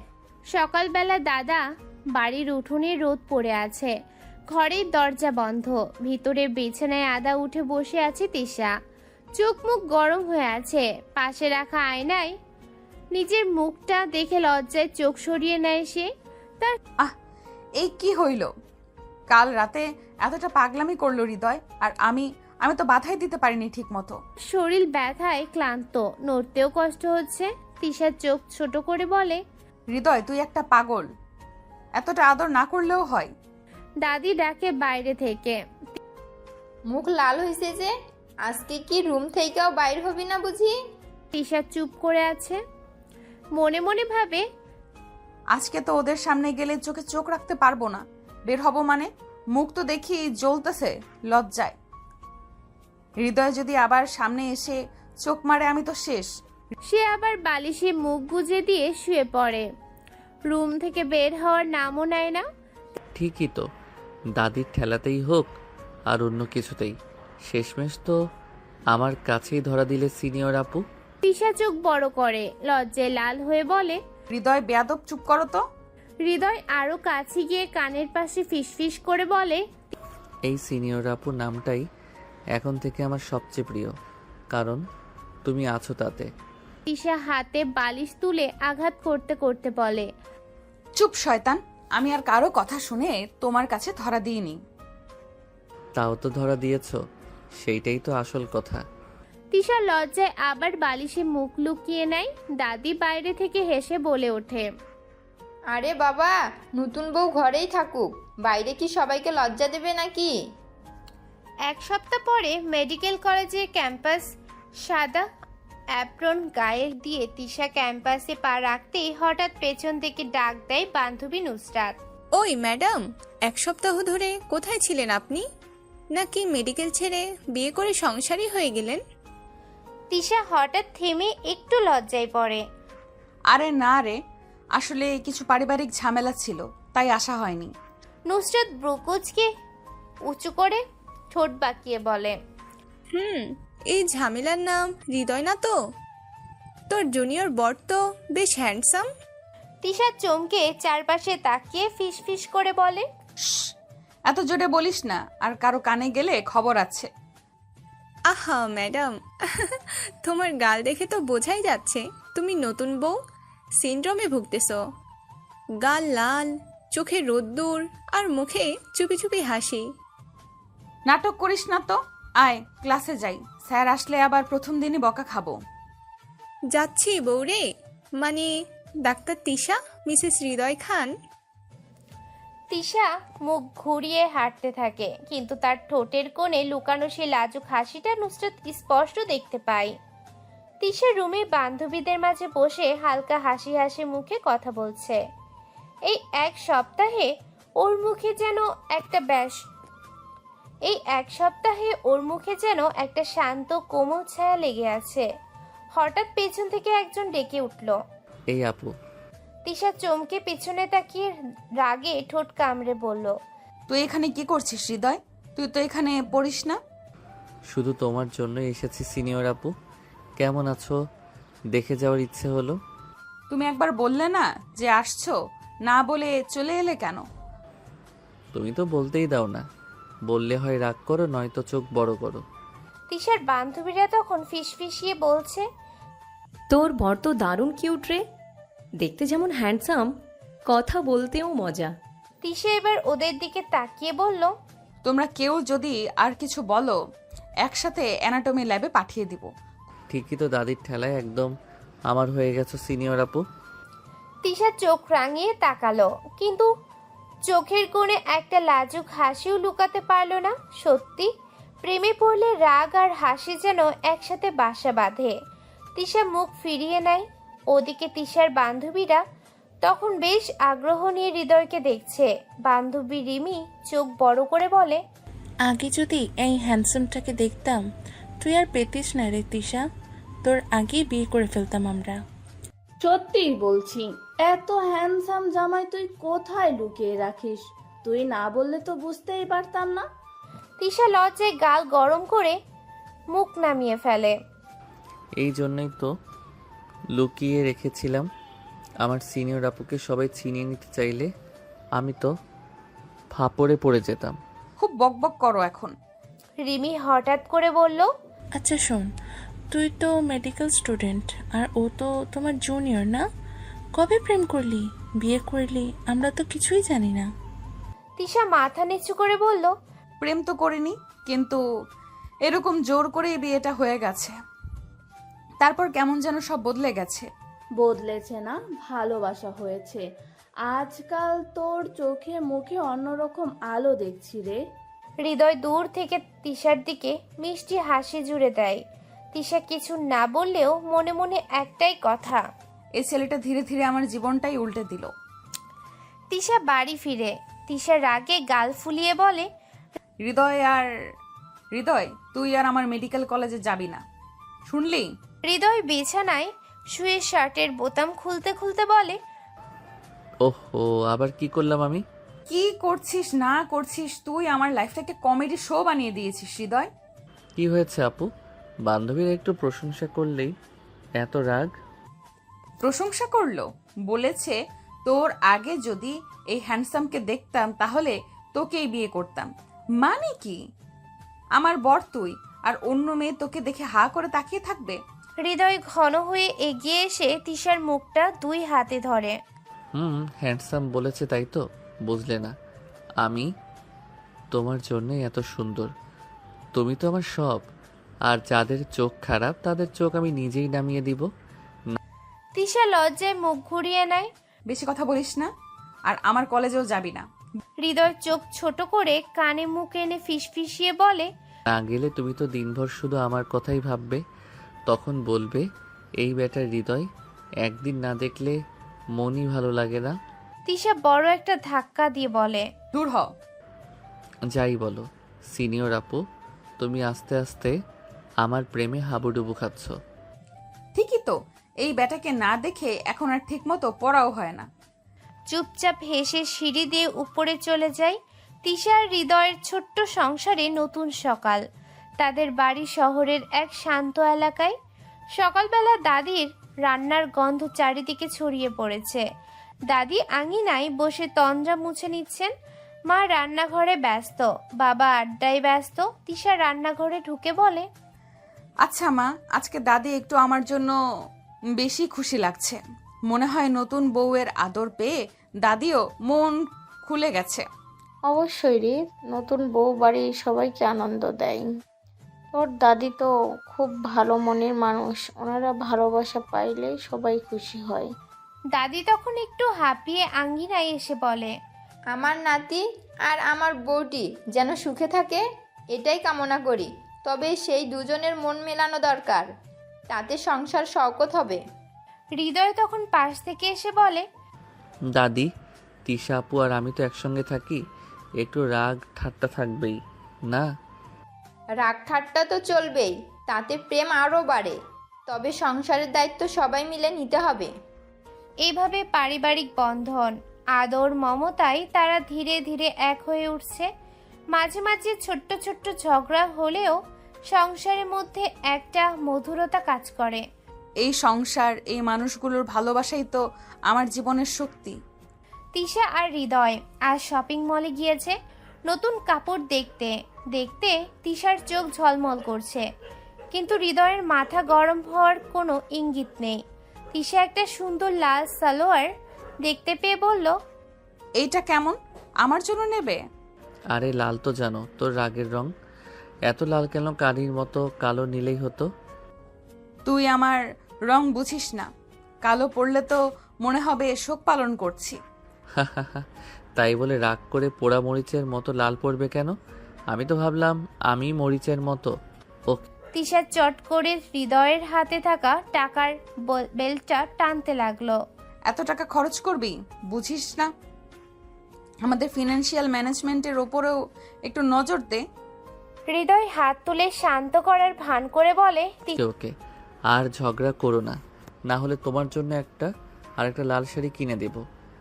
C: সকালবেলা দাদা বাড়ির উঠোনে রোদ পড়ে আছে, ঘরের দরজা বন্ধ। ভিতরে বিছানায় আদা উঠে বসে আছে তিশা, চোখ মুখ গরম হয়ে আছে। পাশে রাখা আয়নায় নিজের মুখটা দেখে লজ্জায় চোখ সরিয়ে নেয় সে।
A: আহ, এই কি হইল? কাল রাতে এতটা পাগলামি করলো হৃদয়, আর আমি তো বাধাই দিতে পারিনি ঠিক মতো।
C: শরীর ব্যথায় ক্লান্ত, নড়তেও কষ্ট হচ্ছে। তিশার চোখ ছোট করে বলে,
A: হৃদয়, তুই একটা পাগল, এতটা আদর না করলেও হয়।
C: দাদি ডাকে বাইরে থেকে।
F: মুখ লাল হয়েছে যে, আজকে কি রুম থেকেও বাইর হবি না বুঝি?
C: তিশা চুপ করে আছে, মনে মনে ভাবে,
A: আজকে তো ওদের সামনে গেলে চোখে চোখ রাখতে পারবো না। বের হব মানে মুখ তো দেখি জ্বলতেছে লজ্জায়। হৃদয় যদি আবার সামনে এসে চোখ মারে আমি তো শেষ।
C: সে আবার বালিশে মুখ গুজে দিয়ে শুয়ে পড়ে। রুম থেকে বের হওয়ার নামও নেয় না।
B: ঠিকই তো, দাদির ঠেলাতেই হোক আর অন্য কিছুতেই, শেষমেশ তো আমার কাছেই ধরা দিলে সিনিয়র আপু।
C: তিশা চোখ বড় করে লজ্জায় লাল হয়ে বলে,
A: হৃদয় বেয়াদব, চুপ করো তো।
C: হৃদয় আরো কাছে গিয়ে কানের পাশে ফিসফিস করে বলে,
B: এই সিনিয়র আপু নামটাই এখন থেকে আমার সবচেয়ে প্রিয়, কারণ তুমি আছো তাতে।
C: তিশা হাতে বালিশ তুলে আঘাত করতে করতে বলে,
A: চুপ শয়তান, আমি আর কারো কথা শুনে তোমার কাছে ধরা দিইনি।
B: তাও তো ধরা দিয়েছো, সেইটাই তো আসল কথা।
C: তিশা লজ্জায় আবার বালিশে মুখ লুকিয়ে নেয়। দাদি বাইরে থেকে হেসে বলে ওঠে,
F: আরে বাবা, নতুন বউ ঘরেই থাকুক, বাইরে কি সবাইকে লজ্জা দেবে নাকি?
C: এক সপ্তাহ পরে মেডিকেল কলেজের ক্যাম্পাস। সাদা অ্যাপ্রন গায়ে দিয়ে তিশা ক্যাম্পাসে পা রাখতেই হঠাৎ পেছন থেকে ডাক দেয় বান্ধবী নুসরাত।
G: ওই ম্যাডাম, এক সপ্তাহ ধরে কোথায় ছিলেন আপনি? নাকি মেডিকেল ছেড়ে বিয়ে করে সংসারী হয়ে গেলেন?
C: তিশা হঠাৎ থেমে একটু লজ্জায় পড়ে।
A: আরে না রে, আসলে কিছু পারিবারিক ঝামেলা ছিল, তাই আসা হয়নি।
C: নুসরাত ব্রুকুচকে উঁচু করে ঠোঁট বাঁকিয়ে বলে,
G: এই ঝামেলার নাম হৃদয় না তো? তোর জুনিয়র বর তো বেশ হ্যান্ডসাম।
C: তিশা চমকে চারপাশে তাকিয়ে ফিসফিস করে বলে,
A: শ্, এত জোরে বলিস না, আর কারো কানে গেলে খবর আছে।
G: আহা ম্যাডাম, তোমার গাল দেখে তো বোঝাই যাচ্ছে তুমি নতুন বউ সিনড্রোমে ভুগতেছ। গাল লাল, চোখে রোদ্দুর, আর মুখে চুপি চুপি হাসি।
A: নাটক করিস না তো, আয় ক্লাসে যাই, স্যার আসলে আবার প্রথম দিনই বকা খাবো।
G: যাচ্ছি বউরে, মানে ডাক্তার তিশা, মিসেস হৃদয় খান।
C: তিশা মুখ ঘুরিয়ে হাঁটতে থাকে, কিন্তু তার ঠোঁটের কোণে লুকানো সেই লাজুক হাসিটা নুসরাত স্পষ্ট দেখতে পায়। তিশা রুমে বান্ধবীদের মাঝে বসে হালকা হাসি হাসি মুখে কথা বলছে। এই এক সপ্তাহে ওর মুখে যেন একটা শান্ত কোমল ছায়া লেগে আছে। হঠাৎ পেছন থেকে একজন ডেকে উঠল।
B: এই আপু।
C: তিশা চমকে পেছনে তাকিয়ে রাগে ঠোঁট কামড়ে বলল,
A: তুই এখানে কি করছিস হৃদয়? তুই তো এখানে পড়িস না।
B: শুধু তোমার জন্য এসেছি সিনিয়র আপু, কেমন আছো দেখে যাওয়ার ইচ্ছে হলো।
A: তুমি একবার বললে না যে আসছো, না বলে চলে এলে কেন?
B: তুমি তো বলতেই দাও না, বললে হয় রাগ করো, নয়তো চোখ বড় করো।
C: তিশার বান্ধবীরা তখন ফিসফিসিয়ে বলছে,
H: তোর বর তো দারুণ কিউট রে, দেখতে যেমন হ্যান্ডসাম, কথা বলতেও মজা।
C: তিশা এবার ওদের দিকে তাকিয়ে বলল,
A: তোমরা কেউ যদি আর কিছু বলো, একসাথে অ্যানাটমি ল্যাবে পাঠিয়ে দিব।
B: ঠিকই তো, দাদির ঠেলায় একদম আমার হয়ে গেছো সিনিয়র আপু।
C: তিশা চোখ রাঙিয়ে তাকালো, কিন্তু চোখের কোণে একটা লাজুক হাসিও লুকাতে পারল না। সত্যি প্রেমে পড়লে রাগ আর হাসি যেন একসাথে বাসা বাঁধে। তিশা মুখ ফিরিয়ে নেয়। ওদিকে তিশার বান্ধবীরা তখন বেশ আগ্রহ নিয়ে হৃদয়কে দেখছে। বান্ধবী রিমি চোখ বড় করে বলে,
I: আগে যদি এই হ্যান্ডসামটাকে দেখতাম, তুই আর পেতিস না রে তিশা, তোর আগেই বিয়ে করে ফেলতাম আমরা।
J: সত্যিই বলছি, এত হ্যান্ডসাম জামাই তুই কোথায় লুকিয়ে রাখিস? তুই না বললে তো বুঝতেই পারতাম না।
C: তিশা লজ্জায় গাল গরম করে মুখ নামিয়ে ফেলে।
B: এই জন্যই তো লুকিয়ে রেখেছিলাম। আমার সিনিয়র আপুকে সবাই ছিনিয়ে নিতে চাইলে আমি তো ফাপড়ে পড়ে যেতাম।
A: খুব বকবক করো এখন।
C: রিমি হঠাৎ করে বলল,
I: আচ্ছা শোন, তুই তো মেডিকেল স্টুডেন্ট আর ও তো তোমার জুনিয়র না? কবে প্রেম করলি, বিয়ে করলি, আমরা তো কিছুই জানি না।
C: তিশা মাথা নিচু করে বলল,
A: প্রেম তো করিনি, কিন্তু এরকম জোর করে এই বিয়েটা হয়ে গেছে। তারপর কেমন যেন সব বদলে গেছে।
J: বদলেছে না, ভালোবাসা হয়েছে। আজকাল তোর চোখে মুখে অন্যরকম আলো দেখছি রে।
C: হৃদয় দূর থেকে তিশার দিকে মিষ্টি হাসি জুড়ে দেয়। তিশা কিছু না বললেও মনে মনে একটাই কথা,
A: এই ছেলেটা ধীরে ধীরে আমার জীবনটাই উল্টে দিল।
C: তিশা বাড়ি ফিরে তিশা রাগে গাল ফুলিয়ে বলে,
A: হৃদয় তুই আর আমার মেডিকেল কলেজে যাবি না, শুনলি?
C: হৃদয় বিছানায় শুয়ে শার্টের বোতাম খুলতে খুলতে বলে,
B: ওহো, আবার কি করলাম আমি?
A: কি করছিস না করছিস, তুই আমার লাইফটাকে কমেডি শো বানিয়ে দিয়েছিস হৃদয়।
B: কি হয়েছে আপু? বান্ধবীর একটু প্রশংসা করলেই এত রাগ?
A: প্রশংসা করলো, বলেছে তোর আগে যদি এই হ্যান্ডসামকে দেখতাম তাহলে তোকেই বিয়ে করতাম। মানে কি? আমার বর তুই, আর অন্য মেয়ে তোকে দেখে হা করে তাকিয়ে থাকবে?
C: হৃদয় ঘন হয়ে এগিয়ে এসে তিশার মুখটা দুই হাতে ধরে।
B: হ্যান্ডসাম বলেছে তাই তো বুঝলে না? আমি তোমার জন্যই এত সুন্দর। তুমি তো আমার সব। আর যাদের চোখ খারাপ তাদের চোখ আমি নিজেই নামিয়ে দিব।
C: তিশা লজ্জায় মুখ ঘুরিয়ে নেয়।
A: বেশি কথা বলিস না, আর আমার কলেজেও যাবি না।
C: হৃদয় চোখ ছোট করে কানে মুখ এনে ফিসফিসিয়ে বলে,
B: না গেলে তুমি তো দিনভর শুধু আমার কথাই ভাববে। তখন বলবে এই বেটার হৃদয় একদিন না দেখলে মনই ভালো লাগে না।
C: তিশা বড় একটা ধাক্কা দিয়ে বলে,
A: দূর হ।
B: যাই বলো সিনিয়র আপু, তুমি আস্তে আস্তে আমার প্রেমে হাবুডুবু খাচ্ছ।
A: ঠিকই তো, এই বেটাকে না দেখে এখন আর ঠিক মতো পড়াও হয় না।
C: চুপচাপ হেসে সিঁড়ি দিয়ে উপরে চলে যায়। তিশার হৃদয়ের ছোট্ট সংসারে নতুন সকাল। তাদের বাড়ি শহরের এক শান্ত এলাকায়। সকালবেলা দাদির রান্নার গন্ধ চারিদিকে ছড়িয়ে পড়েছে। দাদি আঙিনায় বসে তন্দ্রা মুছে নিচ্ছেন। মা রান্নাঘরে ব্যস্ত, বাবা আড্ডায় ব্যস্ত। তিশা রান্নাঘরে ঢুকে বলে,
A: আচ্ছা মা, আজকে দাদি একটু আমার জন্য বেশি খুশি লাগছে। মনে হয় নতুন বউয়ের আদর পেয়ে দাদিও মন খুলে গেছে।
D: অবশ্যই রে, নতুন বউ বাড়ির সবাইকে আনন্দ দেয়। তোর দাদি তো খুব ভালো মনের মানুষ, ওনারা ভালোবাসা পাইলে সবাই খুশি হয়।
C: দাদি তখন একটু হাঁপিয়ে আঙ্গিনায় এসে বলে,
F: আমার নাতি আর আমার বউটি যেন সুখে থাকে, এটাই কামনা করি। তবে সেই দুজনের মন মেলানো দরকার, তাতে সংসার শওকত হবে।
C: হৃদয় তখন পাশ থেকে এসে বলে,
B: দাদি, তিশা আপু আর আমি তো একসঙ্গে থাকি, একটু রাগ ঠাট্টা থাকবেই না?
F: রাগ ঠাট্টা তো চলবেই, তাতে প্রেম আরও বাড়ে। তবে সংসারের দায়িত্ব সবাই মিলে নিতে হবে।
C: এইভাবে পারিবারিক বন্ধন, আদর, মমতায় তারা ধীরে ধীরে এক হয়ে উঠছে। মাঝে মাঝে ছোট্ট ছোট্ট ঝগড়া হলেও সংসারের মধ্যে একটা মধুরতা কাজ করে।
A: এই সংসার, এই মানুষগুলোর ভালোবাসাই তো আমার জীবনের শক্তি।
C: তিশা আর হৃদয় আজ শপিং মলে গিয়েছে নতুন কাপড় দেখতে দেখতে। তিশার চোখ ঝলমল করছে, কিন্তু হৃদয়ের মাথা গরম হওয়ার কোনো ইঙ্গিত নেই। তিশা একটা সুন্দর লাল সালোয়ার দেখতে পেয়ে বলল,
A: এইটা কেমন, আমার জন্য নেবে?
B: আরে লাল তো জানো তোর রাগের রং, এত লাল কেন? কারির মতো কালো নিলেই হতো।
A: তুই আমার রং বুঝিস না, কালো পড়লে তো মনে হবে শোক পালন করছি।
B: তাই বলে রাগ করে পোড়া মরিচের মতো লাল পড়বে কেন? আমি তো ভাবলাম আমি মরিচের মতো। ও
C: তিশা চট করে হৃদয়ের হাতে থাকা টাকার বেলটা টানতে লাগলো।
A: এত টাকা খরচ করবি, বুঝিস না? আমাদের ফিনান্সিয়াল ম্যানেজমেন্টের ওপরেও একটু নজর দে।
C: হৃদয় হাত তুলে শান্ত করার ভান করে বলে,
B: ওকে, আর ঝগড়া করো না, না হলে তোমার জন্য আরেকটা লাল শাড়ি কিনে দেব।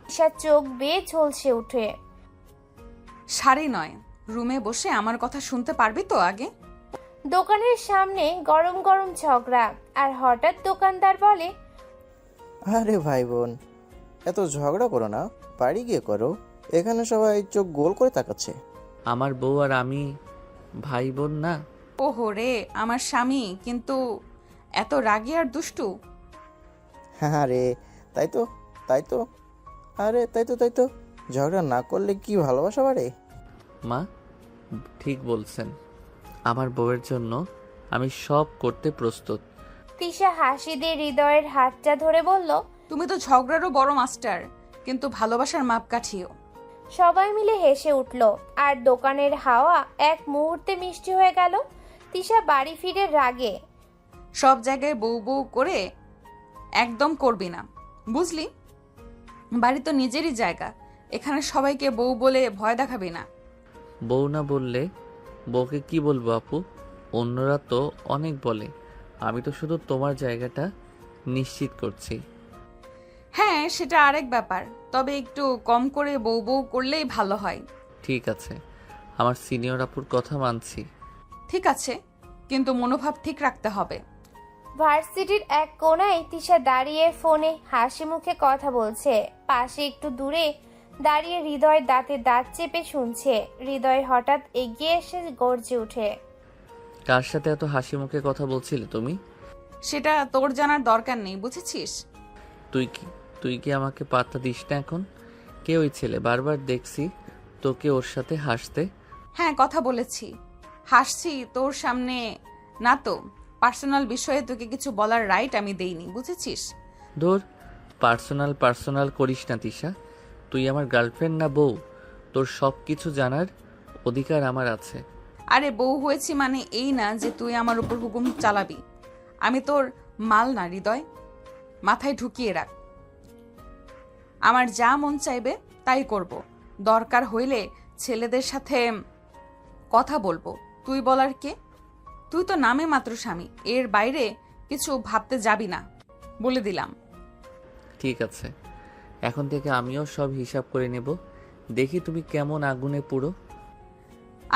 C: তিশা চোখ বেয়ে ঝলসে উঠে।
A: শাড়ি নয়, রুমে বসে আমার কথা শুনতে পারবি তো আগে?
C: দোকানের সামনে গরম গরম ঝগড়া, আর হঠাৎ দোকানদার বলে,
K: আরে ভাই বোন, এত ঝগড়া করো না, বাড়ি গিয়ে করো। এখানে সবাই চোখ গোল করে তাকাচ্ছে।
B: আমার বউ আর আমি ভাই বোন না?
A: ওহো রে, আমার স্বামী কিন্তু এত রাগী আর দুষ্টু।
K: হ্যাঁ রে, তাই তো তাই তো আরে তাই তো ঝগড়া না করলে কি ভালোবাসা বাড়ে?
B: মা ঠিক বলছেন, আমার বউয়ের জন্য আমি সব করতে প্রস্তুত।
C: তিশা হাসি দিয়ে হৃদয়ের হাতটা ধরে বলল,
A: তুমি তো ঝগড়ারও বড় মাস্টার, কিন্তু ভালোবাসার মাপকাঠিও।
C: সবাই মিলে হেসে উঠল, আর দোকানের হাওয়া এক মুহূর্তে মিষ্টি হয়ে গেল। তিশা বাড়ি ফিরে রাগে,
A: সব জায়গায় বউ বউ করে একদম করবি না, বুঝলি? বাড়ি তো নিজেরই জায়গা, এখানে সবাইকে বউ বলে ভয় দেখাবি না।
B: বউ না বললে বউকে কি বলবো আপু? অন্যরা তো অনেক বলে, আমি তো শুধু তোমার জায়গাটা নিশ্চিত করছি।
A: হ্যাঁ, সেটা আরেক ব্যাপার, তবে একটু কম করে বউ বউ করলেই ভালো হয়।
B: ঠিক আছে, আমার সিনিয়র আপুর কথা মানছি।
A: ঠিক আছে, কিন্তু মনোভাব ঠিক রাখতে হবে।
C: ভার্সিটির এক কোণায় তিশা দাঁড়িয়ে ফোনে হাসি মুখে কথা বলছে। পাশে একটু দূরে দাঁড়িয়ে হৃদয় দাঁতে দাঁত চেপে শুনছে। হৃদয় হঠাৎ এগিয়ে এসে গর্জে উঠে,
B: কার সাথে এত হাসি মুখে কথা বলছিলে তুমি?
A: সেটা তোর জানার দরকার নেই, বুঝেছিস?
B: তুই কি আমাকে পাত্তা দিস না এখন? কে ওই ছেলে? বারবার দেখছি তোকে ওর সাথে হাসতে।
A: হ্যাঁ, কথা বলেছি, হাসছি তোর সামনে না তো। পার্সোনাল বিষয়ে তোকে কিছু বলার রাইট আমি দেইনি, বুঝেছিস?
B: ধুর, পার্সোনাল করিস না তিশা। তুই আমার গার্লফ্রেন্ড না বউ? তোর সব কিছু জানার অধিকার আমার আছে।
A: আরে বউ হয়েছি মানে এই না যে তুই আমার উপর হুকুম চালাবি। আমি তোর মাল না হৃদয়, মাথায় ঢুকিয়ে রাখ। আমার যা মন চাইবে তাই করব, দরকার হইলে ছেলেদের সাথে কথা বলবো। তুই বলার কে? তুই তো নামে মাত্র স্বামী, এর বাইরে কিছু ভাবতে যাবি না, বলে দিলাম।
B: ঠিক আছে, এখন থেকে আমিও সব হিসাব করে নেব। দেখি তুমি কেমন আগুনে পুরো।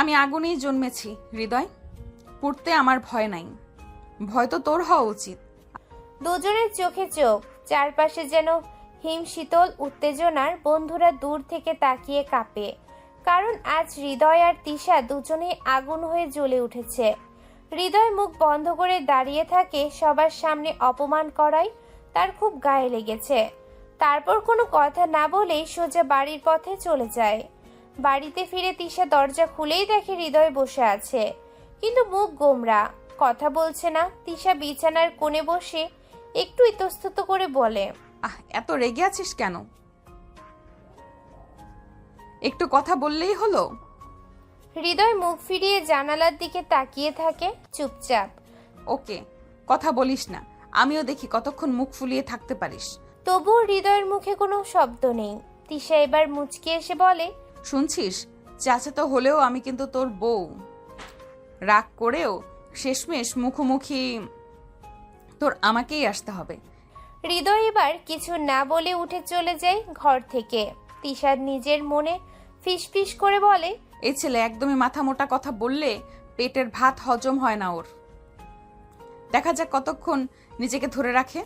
A: আমি আগুনেই জন্মেছি হৃদয়, পুড়তে আমার ভয় নাই। ভয় তো তোর হওয়া উচিত।
C: দুজনের চোখে চোখ, চারপাশে যেন হিম শীতল উত্তেজনার। বন্ধুরা দূর থেকে তাকিয়ে কাঁপে, কারণ আজ হৃদয় আর তিশা দুজনেই আগুন হয়ে জ্বলে উঠেছে। হৃদয় মুখ বন্ধ করে দাঁড়িয়ে থাকে, সবার সামনে অপমান করাই তার খুব গায়ে লেগেছে। তারপর কোনো কথা না বলেই সোজা বাড়ির পথে চলে যায়। বাড়িতে ফিরে তিশা দরজা খুলেই দেখে হৃদয় বসে আছে, কিন্তু মুখ গোমরা, কথা বলছে না। তিশা বিছানার কোণে বসে একটু ইতস্তত করে বলে,
A: এত রেগে আছিস কেন? একটু কথা বললেই হলো।
C: হৃদয় মুখ ফিরিয়ে জানালার দিকে তাকিয়ে থাকে চুপচাপ।
A: ওকে, কথা বলিস না, আমিও দেখি কতক্ষণ মুখ ফুলিয়ে থাকতে পারিস।
C: তবুও হৃদয়ের মুখে কোনো শব্দ নেই। তিশা এবার মুচকে এসে বলে,
A: শুনছিস, চাচাতো হলেও আমি কিন্তু তোর বউ। রাগ করেও শেষমেশ মুখোমুখি তোর আমাকেই আসতে হবে।
C: হৃদয় এবার কিছু না বলে উঠে চলে যায় ঘর থেকে। তিশার নিজের মনে ফিসফিস করে বলে,
A: এই ছেলে একদমই মাথা মোটা কথা বললে পেটের ভাত হজম হয় না ওর। দেখা যাক কতক্ষণ নিজেকে ধরে রাখে।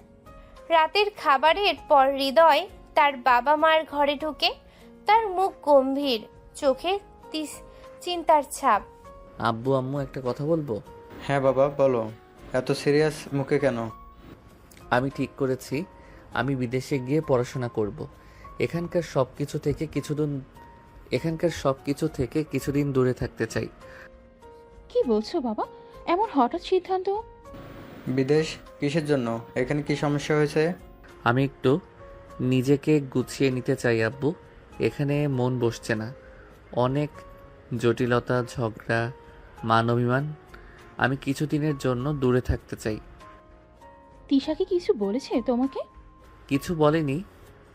C: রাতের খাবারের পর হৃদয় তার বাবা মার ঘরে ঢুকে। তার মুখ গম্ভীর, চোখে চিন্তার ছাপ।
B: আব্বু আম্মু একটা কথা বলবো?
L: হ্যাঁ বাবা বলো, এত সিরিয়াস মুখে কেন?
B: আমি ঠিক করেছি আমি বিদেশে গিয়ে পড়াশোনা করব। এখানকার সব কিছু থেকে কিছুদিন দূরে থাকতে চাই।
E: কি বলছো বাবা, এমন হঠাৎ সিদ্ধান্ত?
L: বিদেশ কিসের জন্য? এখানে কি সমস্যা হয়েছে?
B: আমি একটু নিজেকে গুছিয়ে নিতে চাই আব্বু। এখানে মন বসছে না, অনেক জটিলতা, ঝগড়া, মান অভিমান। আমি কিছুদিনের জন্য দূরে থাকতে চাই।
E: তিশা কি কিছু বলেছে তোমাকে?
B: কিছু বলেনি,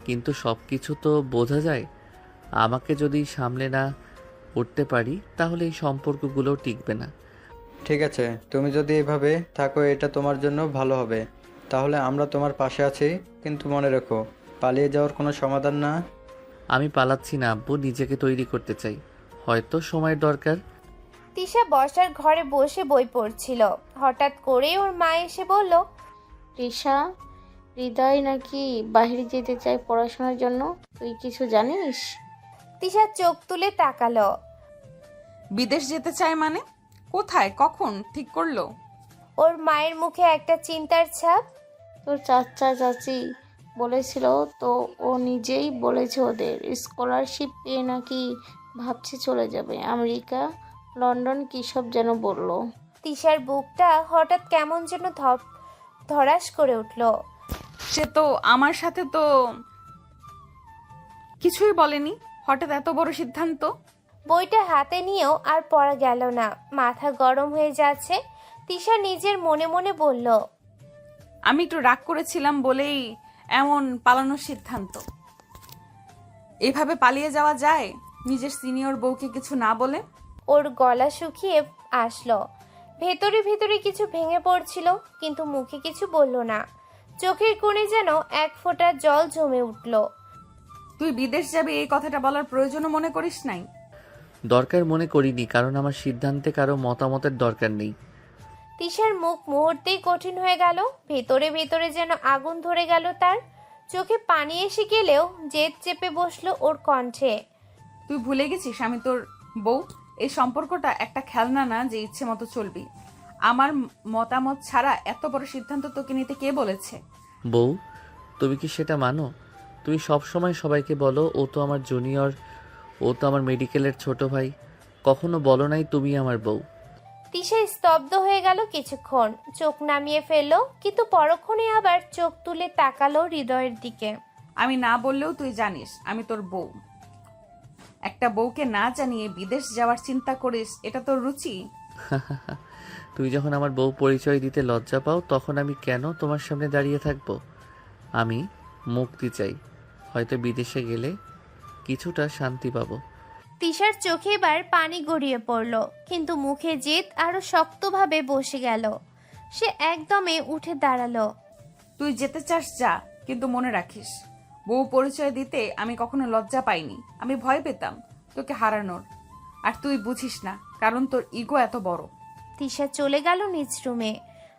B: কিন্তু সব কিছু তো বোঝা যায়। আমাকে যদি সামলে না উঠতে পারি তাহলে এই সম্পর্কগুলো টিকবে না।
L: ঠিক আছে, তুমি যদি এভাবে থাকো এটা তোমার জন্য ভালো হবে। তাহলে আমরা তোমার পাশে আছি, কিন্তু মনে রেখো পালিয়ে যাওয়ার কোনো সমাধান না।
B: আমি পালাচ্ছি না আব্বু, নিজেকে তৈরি করতে চাই, হয়তো সময়ের দরকার।
C: তিশা বসার ঘরে বসে বই পড়ছিল। হঠাৎ করেই ওর মা এসে বলল,
D: তৃষা, হৃদয় নাকি বাইরে যেতে চায় পড়াশোনার জন্য, তুই কিছু জানিস?
C: তিশা চোখ তুলে তাকালো।
A: বিদেশ যেতে চায় মানে? কোথায়, কখন ঠিক করলো?
C: ওর মায়ের মুখে একটা চিন্তার ছাপ।
D: তোর চাচা চাচি বলেছিল তো, ও নিজেই বলেছে ওদের স্কলারশিপ পেয়ে নাকি ভাবছে চলে যাবে আমেরিকা, লন্ডন, কী সব যেন বললো।
C: তিশার বুকটা হঠাৎ কেমন যেন ধড়াস করে উঠল।
A: সে তো আমার সাথে তো কিছুই বলেনি, হঠাৎ এত বড় সিদ্ধান্ত।
C: বইটা হাতে নিয়েও আর পড়া গেল না, মাথা গরম হয়ে যাচ্ছে। তিশা নিজের মনে মনে বলল,
A: আমি একটু রাগ করেছিলাম বলেই এমন পালানোর সিদ্ধান্ত। এভাবে পালিয়ে যাওয়া যায় নিজের সিনিয়র বউকে কিছু না বলে?
C: ওর গলা শুকিয়ে আসলো, ভেতরে ভেতরে কিছু ভেঙে পড়ছিল, কিন্তু মুখে কিছু বলল না। চোখের কোণে যেন এক ফোঁটা জল জমে উঠল।
A: তুই বিদেশ যাবি এই কথাটা বলার প্রয়োজনও মনে করিস নাই?
B: দরকার মনে করিনি, কারণ আমার সিদ্ধান্তে কারো মতামতের দরকার নেই।
C: তিশার মুখ মুহূর্তেই কঠিন হয়ে গেল, ভেতরে ভেতরে যেন আগুন ধরে গেল তার। চোখে পানি এসে গেলেও জেদ চেপে বসলো ওর কণ্ঠে।
A: তুই ভুলে গেছিস আমি তোর বউ? এই সম্পর্কটা একটা খেলনা না যে ইচ্ছে মতো চলবি। আমার মতামত ছাড়া এত বড় সিদ্ধান্ত তোকে নিতে কে বলেছে?
B: বউ, তুমি কি সেটা মানো? তুমি সব সময় সবাইকে বলো ও তো আমার জুনিয়র, ও তো আমার মেডিকেলের ছোট ভাই, কখনো বলো নাই তুমি আমার বউ।
C: তিশা স্তব্ধ হয়ে গেল কিছুক্ষণ, চোখ নামিয়ে ফেললো, কিন্তু পরক্ষণে আবার চোখ তুলে তাকালো হৃদয়ের দিকে।
A: আমি না বললেও তুই জানিস আমি তোর বউ। একটা বউকে না জানিয়ে বিদেশ যাওয়ার চিন্তা করিস, এটা তোর রুচি?
B: তুমি যখন আমার বউ পরিচয় দিতে লজ্জা পাও তখন আমি কেন তোমার সামনে দাঁড়িয়ে থাকবো? আমি মুক্তি চাই, হয়তো বিদেশে গেলে কিছুটা শান্তি পাবো।
C: তিশার চোখে এবার পানি গড়িয়ে পড়ল, কিন্তু মুখে জেদ আরো শক্তভাবে বসে গেল। সে একদমে উঠে দাঁড়ালো।
A: তুই যেতে চাস যা, কিন্তু মনে রাখিস বউ পরিচয় দিতে আমি কখনো লজ্জা পাইনি। আমি ভয় পেতাম তোকে হারানোর, আর তুই বুঝিস না কারণ তোর ইগো এত বড়।
C: তিশা চলে গেল নিজ রুমে,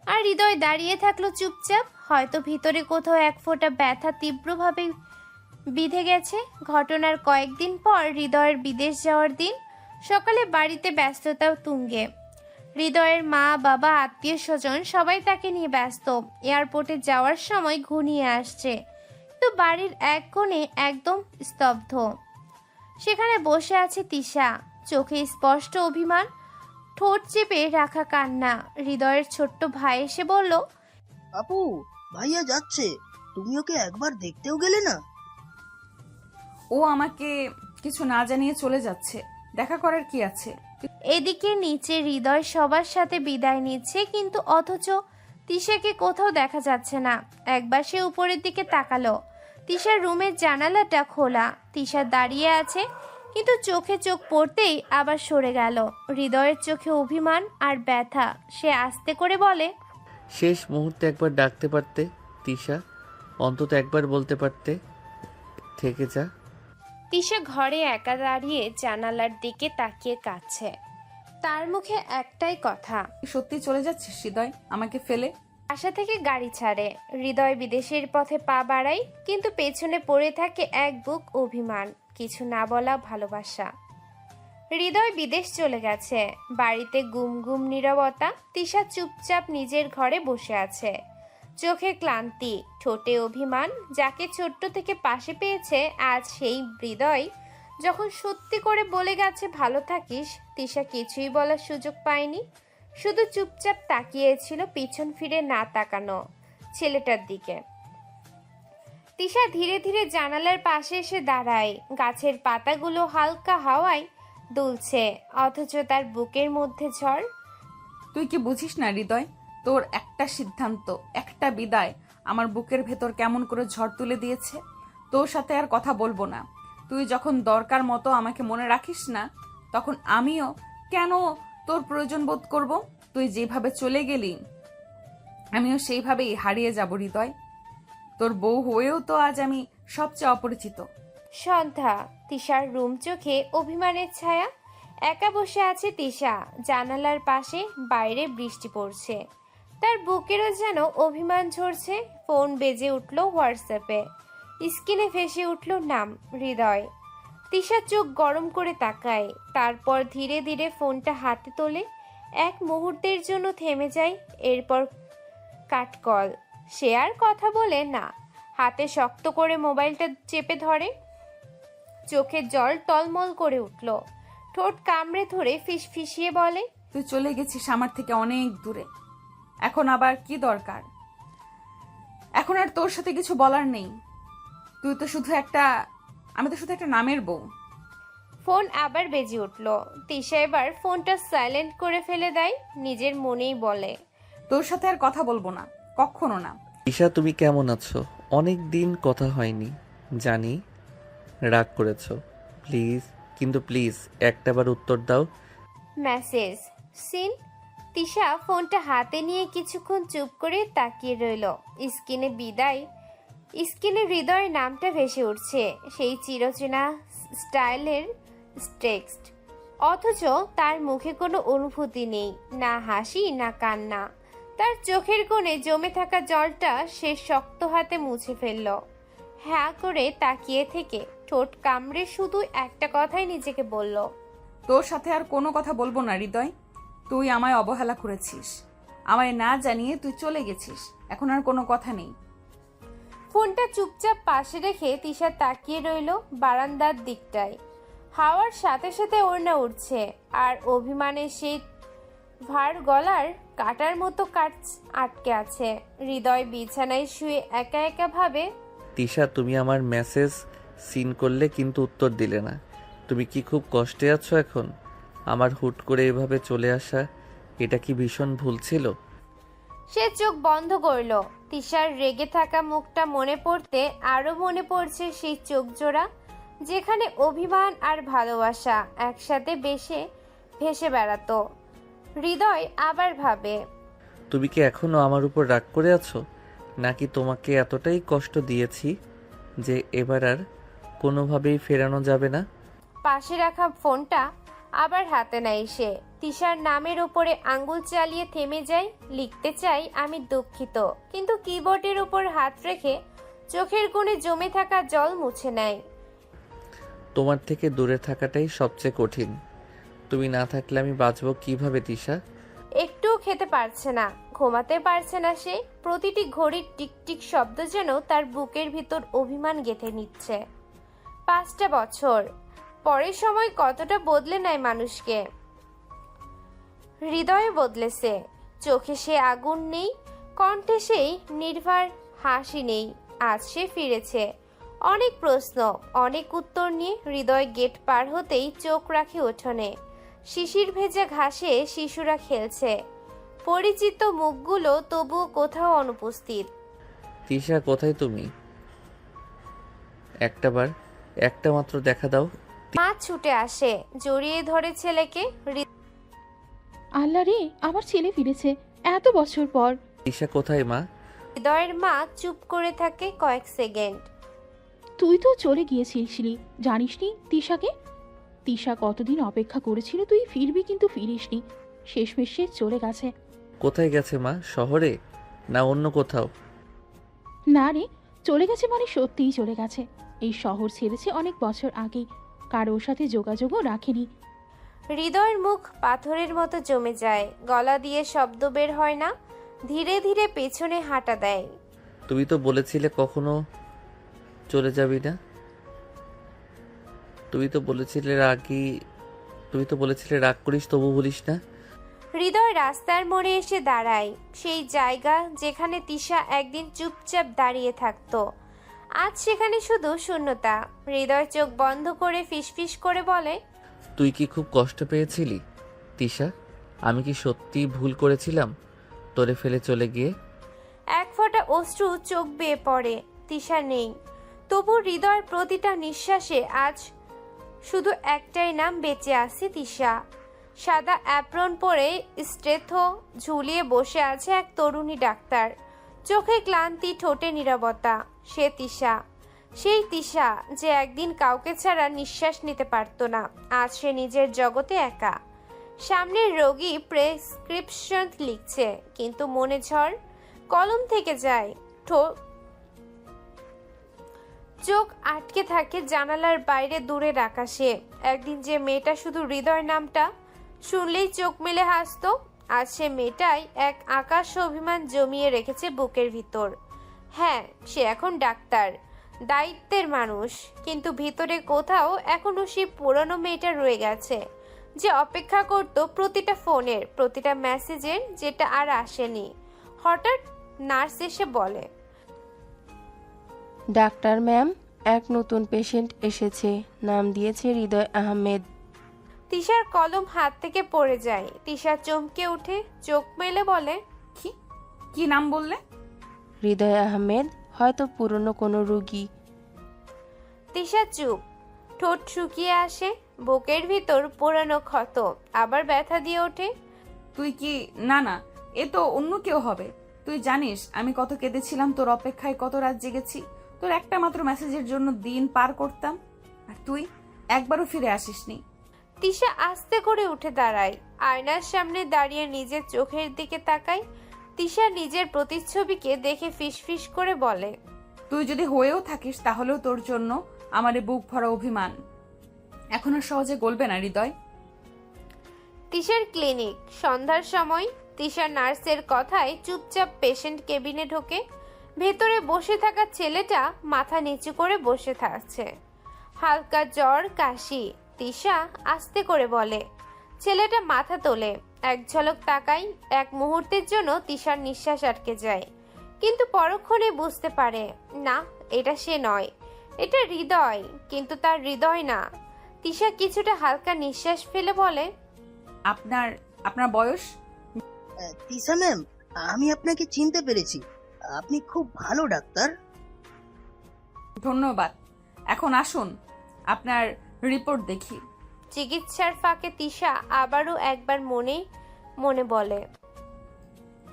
C: আর হৃদয় দাঁড়িয়ে থাকলো চুপচাপ। হয়তো ভিতরে কোথাও এক ফোঁটা ব্যথা তীব্রভাবে বিঁধে গেছে। ঘটনার কয়েকদিন পর হৃদয়ের বিদেশ যাওয়ার দিন। সকালে বাড়িতে ব্যস্ততা তুঙ্গে। হৃদয়ের মা বাবা আত্মীয় স্বজন সবাই তাকে নিয়ে ব্যস্ত। এয়ারপোর্টে যাওয়ার সময় ঘনিয়ে আসছে, তো বাড়ির এক কোণে একদম স্তব্ধ। সেখানে বসে আছে তিশা, চোখে স্পষ্ট অভিমান, ঠোঁট চেপে রাখা কান্না। হৃদয়ের ছোট্ট ভাই এসে বলল,
M: আপু, ভাইয়া যাচ্ছে, তুমি ওকে একবার দেখতেও গেলে না?
A: ও আমাকে কিছু না জানিয়ে চলে যাচ্ছে, দেখা করার কি আছে?
C: এদিকে নিচে হৃদয় সবার সাথে বিদায় নিচ্ছে, কিন্তু অথচ তিশাকে কোথাও দেখা যাচ্ছে না। একবার সে উপরের দিকে তাকালো, তিশার রুমের জানালাটা খোলা। তিশা দাঁড়িয়ে আছে, কিন্তু চোখে চোখ পড়তেই আবার সরে গেল। হৃদয়ের চোখে অভিমান আর ব্যথা। সে আস্তে করে বলে,
B: শেষ মুহূর্তে একবার ডাকতে পারতে তিশা, অন্তত একবার বলতে পারতে থেকে যা।
C: তিশা ঘরে একা দাঁড়িয়ে জানালার দিকে তাকিয়ে কাঁদছে। তার মুখে একটাই কথা,
A: সত্যি চলে যাচ্ছিস হৃদয় আমাকে ফেলে?
C: বাসা থেকে গাড়ি ছাড়ে, হৃদয় বিদেশের পথে পা বাড়ায়, কিন্তু পেছনে পড়ে থাকে এক বুক অভিমান, কিছু না বলা ভালোবাসা। হৃদয় বিদেশ চলে গেছে, বাড়িতে গুম গুম নীরবতা। তিশা চুপচাপ নিজের ঘরে বসে আছে, চোখে ক্লান্তি, ঠোঁটে অভিমান। যাকে ছোট্ট থেকে পাশে পেয়েছে, আজ সেই হৃদয় যখন সত্যি করে বলে গেছে ভালো থাকিস, তিশা কিছুই বলার সুযোগ পায়নি। শুধু চুপচাপ তাকিয়েছিল পিছন ফিরে না তাকানো ছেলেটার দিকে। তিশা ধীরে ধীরে জানালার পাশে এসে দাঁড়ায়। গাছের পাতাগুলো হালকা হাওয়ায় দুলছে, অথচ তার বুকের মধ্যে ঝড়।
A: তুই কি বুঝিস না হৃদয়, তোর একটা সিদ্ধান্ত, একটা বিদায় আমার বুকের ভেতর কেমন করে ঝড় তুলে দিয়েছে। তোর সাথে আর কথা বলবো না। তুই যখন দরকার মতো আমাকে মনে রাখিস না, তখন আমিও কেন তোর প্রয়োজন বোধ করব? তুই যেভাবে চলে গেলি আমিও সেইভাবেই হারিয়ে যাব হৃদয়। তোর বউ হয়েও তো আজ আমি সবচেয়ে অপরিচিত।
C: সন্ধ্যা, তিশার রুম চোখে অভিমানের ছায়া। একা বসে আছে তিশা জানালার পাশে, বাইরে বৃষ্টি পড়ছে। তার বুকেরও যেন অভিমান ঝরছে। ফোন বেজে উঠল হোয়াটসঅ্যাপে, স্ক্রিনে ভেসে উঠল নাম হৃদয়। তিশা চোখ গরম করে তাকায়, তারপর ধীরে ধীরে ফোনটা হাতে তোলে। এক মুহূর্তের জন্য থেমে যায়, এরপর কাট কল। সে আর কথা বলে না, হাতে শক্ত করে মোবাইলটা চেপে ধরে। চোখের জল টলমল করে উঠল, ঠোঁট কামড়ে ধরে ফিসফিসিয়ে বলে,
A: তুই চলে গেছিস আমার থেকে অনেক দূরে। এখন আবার কি দরকার? এখন আর তোর সাথে কিছু বলার নেই। তুই তো শুধু একটা, আমি তো শুধু একটা নামের বউ।
C: ফোন আবার বেজে উঠল। তিশা এবার ফোনটা সাইলেন্ট করে ফেলে দেয়, নিজের মনেই বলে,
A: তোর সাথে আর কথা বলবো না, কখনো না।
B: ঈশা, তুমি কেমন আছো? অনেক দিন কথা হয়নি, জানি রাগ করেছো। প্লিজ, কিন্তু প্লিজ একটাবার উত্তর দাও।
C: Message seen. তিশা ফোনটা হাতে নিয়ে কিছুক্ষণ চুপ করে তাকিয়ে রইল। স্ক্রিনে হৃদয়ের নামটা ভেসে উঠছে, সেই চিরচেনা স্টাইলের টেক্সট। অথচ তার মুখে কোনো অনুভূতি নেই, না হাসি না কান্না। তার চোখের কোণে জমে থাকা জলটা সে শক্ত হাতে মুছে ফেলল। হ্যাঁ করে তাকিয়ে থেকে ঠোঁট কামড়ে শুধু একটা কথাই নিজেকে বলল,
A: তোর সাথে আর কোনো কথা বলবো না হৃদয়। তুই আমায় অবহেলা করেছিস, আমায় না জানিয়ে তুই চলে গেছিস। এখন আর কোনো কথা নেই।
C: ফোনটা চুপচাপ পাশে রেখে তিশা তাকিয়ে রইল বারান্দার দিকটায়। হাওয়ার সাথে সাথে ওড়না উঠছে, আর অভিমানে সেই ভার গলার কাটার মতো আটকে আছে। হৃদয় বিছানায় শুয়ে একা একা ভাবে,
B: তিশা, তুমি আমার মেসেজ সিন করলে কিন্তু উত্তর দিলে না। তুমি কি খুব কষ্টে আছো এখন? আমার হুট করে এভাবে চলে আসা, এটা কি ভীষণ ভুল ছিল?
C: সে চোখ বন্ধ করল। তিশার রেগে থাকা মুখটা মনে পড়তে আরো মনে পড়ছে সেই চোখ জোড়া, যেখানে অভিমান আর ভালোবাসা একসাথে ভেসে বেড়াতো। হৃদয় আবার ভাবে,
B: তুমি কি এখনো আমার উপর রাগ করে আছো, নাকি তোমাকে এতটাই কষ্ট দিয়েছি যে এবার আর কোনোভাবেই ফেরানো যাবে না?
C: পাশে রাখা ফোনটা আবার হাতে নেয় সে। তিশার নামের উপরে আঙ্গুল চালিয়ে থেমে যায়। লিখতে চাই আমি দুঃখিত, কিন্তু কিবোর্ডের উপর হাত রেখে চোখের কোণে জমে থাকা জল মুছে নেয়।
B: তোমার থেকে দূরে থাকাটাই সবচেয়ে কঠিন। তুমি না থাকলে আমি বাঁচবো কিভাবে তিশা?
C: একটুও খেতে পারছে না, ঘুমাতে পারছে না সে। প্রতিটি ঘড়ির টিকটিক শব্দ যেন তার বুকের ভিতর অভিমান গেঁথে নিচ্ছে। 5টা বছর পরের সময় কতটা বদলে নেয় মানুষকে। হৃদয়ে বদলেছে, চোখে সে আগুন নেই, কণ্ঠে সেই নির্ভার হাসি নেই। আজ সে ফিরেছে অনেক প্রশ্ন, অনেক উত্তর নিয়ে। হৃদয় গেট পার হতেই চোখ রাখে উঠোনে। শিশির ভেজা ঘাসে শিশুরা খেলছে, পরিচিত মুখগুলো তবুও কোথাও অনুপস্থিত।
B: তিশা, কোথায় তুমি? একটা মাত্র দেখা দাও।
C: মা ছুটে আসে, জড়িয়ে ধরে ছেলেকে।
E: আল্লাহ রে, আমার ছেলে ফিরেছে এত বছর পর।
B: তিশা কোথায় মা?
C: হৃদয়ের মা চুপ করে থাকে কয়েক সেকেন্ড।
E: তুই তো চলে গিয়েছিলি, জানিসনি তিশাকে? তিশা কতদিন অপেক্ষা করেছিল তুই ফিরবি, কিন্তু ফিরিসনি। শেষমেশ সে চলে গেছে।
B: কোথায় গেছে মা? শহরে না অন্য কোথাও?
E: না রে, চলে গেছে মানে সত্যিই চলে গেছে। এই শহর ছেড়েছে অনেক বছর আগেই, কারোর সাথে যোগাযোগও রাখেনি।
C: হৃদয়ের মুখ পাথরের মতো জমে যায়, গলা দিয়ে শব্দ বের হয় না। ধীরে ধীরে পেছনে হাঁটা দেয়।
B: তুমি তো বলেছিলে কখনো চলে যাবি না। তুমি তো বলেছিলে রাগ করিস তবু বলিস না।
C: হৃদয় রাস্তার মোড়ে এসে দাঁড়ায়, সেই জায়গা যেখানে তিশা একদিন চুপচাপ দাঁড়িয়ে থাকতো। আজ সেখানে শুধু শূন্যতা। হৃদয় চোখ বন্ধ করে ফিসফিস করে বলে,
B: তুই কি খুব কষ্ট পেয়েছিলি তিশা? আমি কি সত্যিই ভুল করেছিলাম তোরে ফেলে চলে গিয়ে?
C: এক ফোঁটা অশ্রু চোখ বেয়ে পড়ে। তিশা নেই, তবু হৃদয়ের প্রতিটা নিঃশ্বাসে আজ শুধু একটাই নাম বেঁচে আছে, তিশা। সাদা অ্যাপ্রন পরে স্ট্রেথো ঝুলিয়ে বসে আছে এক তরুণী ডাক্তার। চোখে ক্লান্তি, ঠোঁটে নীরবতা। সে তিশা, সেই তিশা যে একদিন কাউকে ছাড়া নিঃশ্বাস নিতে পারত না। আজ সে নিজের জগতে একা। সামনের রোগী প্রেসক্রিপশন লিখছে, কিন্তু মনে ঝড়, কলম থেকে যায়। চোখ আটকে থাকে জানালার বাইরে দূরের আকাশে। একদিন যে মেয়েটা শুধু হৃদয় নামটা শুনলেই চোখ মেলে হাসতো, আজ সে মেয়েটাই এক আকাশ অভিমান জমিয়ে রেখেছে বুকের ভিতর। হ্যাঁ, সে এখন ডাক্তার, দায়িত্বের মানুষ, কিন্তু ভিতরে কোথাও এখনো সেই পুরনো মেয়েটা রয়ে গেছে, যে অপেক্ষা করত প্রতিটা ফোনের, প্রতিটা মেসেজের, যেটা আর আসেনি। হঠাৎ নার্স এসে বলে,
N: ডাক্তার ম্যাম, এক নতুন পেশেন্ট এসেছে, নাম দিয়েছে হৃদয় আহমেদ।
C: তিশার কলম হাত থেকে পড়ে যায়। তিশা চমকে উঠে চোখ মেলে বলে,
A: কি নাম বললে?
N: হৃদয় আহমেদ, হয়তো পুরনো কোনো রোগী।
C: তিশা চুপ, ঠোঁট শুকিয়ে আসে, বুকের ভিতর পুরানো ক্ষত আবার ব্যথা দিয়ে ওঠে।
A: তুই কি? না না, এ তো অন্য কেউ হবে। তুই জানিস আমি কত কেঁদেছিলাম, তোর অপেক্ষায় কত রাত জেগেছি, তোর একটা মাত্র মেসেজের জন্য দিন পার করতাম, আর তুই একবারও ফিরে আসিসনি।
C: তিশা আস্তে করে উঠে দাঁড়ায়, আয়নার সামনে দাঁড়িয়ে নিজের চোখের দিকে তাকায়। তিশা নিজের প্রতিচ্ছবিকে দেখে ফিসফিস করে বলে,
A: তুই যদি হয়েও থাকিস তাহলেও তোর জন্য আমার এ বুক ভরা অভিমান এখন আর সহজে গলবে না, হৃদয়।
C: তিশার ক্লিনিক, সন্ধ্যার সময়। তিশা নার্সের কথায় চুপচাপ পেশেন্ট কেবিনে ঢোকে। ভেতরে বসে থাকা ছেলেটা মাথা নিচু করে বসে থাকছে, হালকা জ্বর, কাশি। তিশা আস্তে করে বলে। ছেলেটা মাথা তোলে, এক ঝলক তাকাই। এক মুহূর্তের জন্য তিশার নিঃশ্বাস আটকে যায়, কিন্তু পরক্ষণে বুঝতে পারে, না, এটা সে নয়, এটা হৃদয়, কিন্তু তার হৃদয় না। তিশা কিছুটা হালকা নিঃশ্বাস ফেলে বলে,
A: আপনার বয়স?
M: তিশা ম্যাম, আমি আপনাকে চিনতে পেরেছি, আপনি খুব ভালো ডাক্তার।
A: ধন্যবাদ। এখন আসুন আপনার রিপোর্ট দেখি।
C: চিকিৎসার ফাঁকে তিশা আবারও একবার মনে মনে বলে,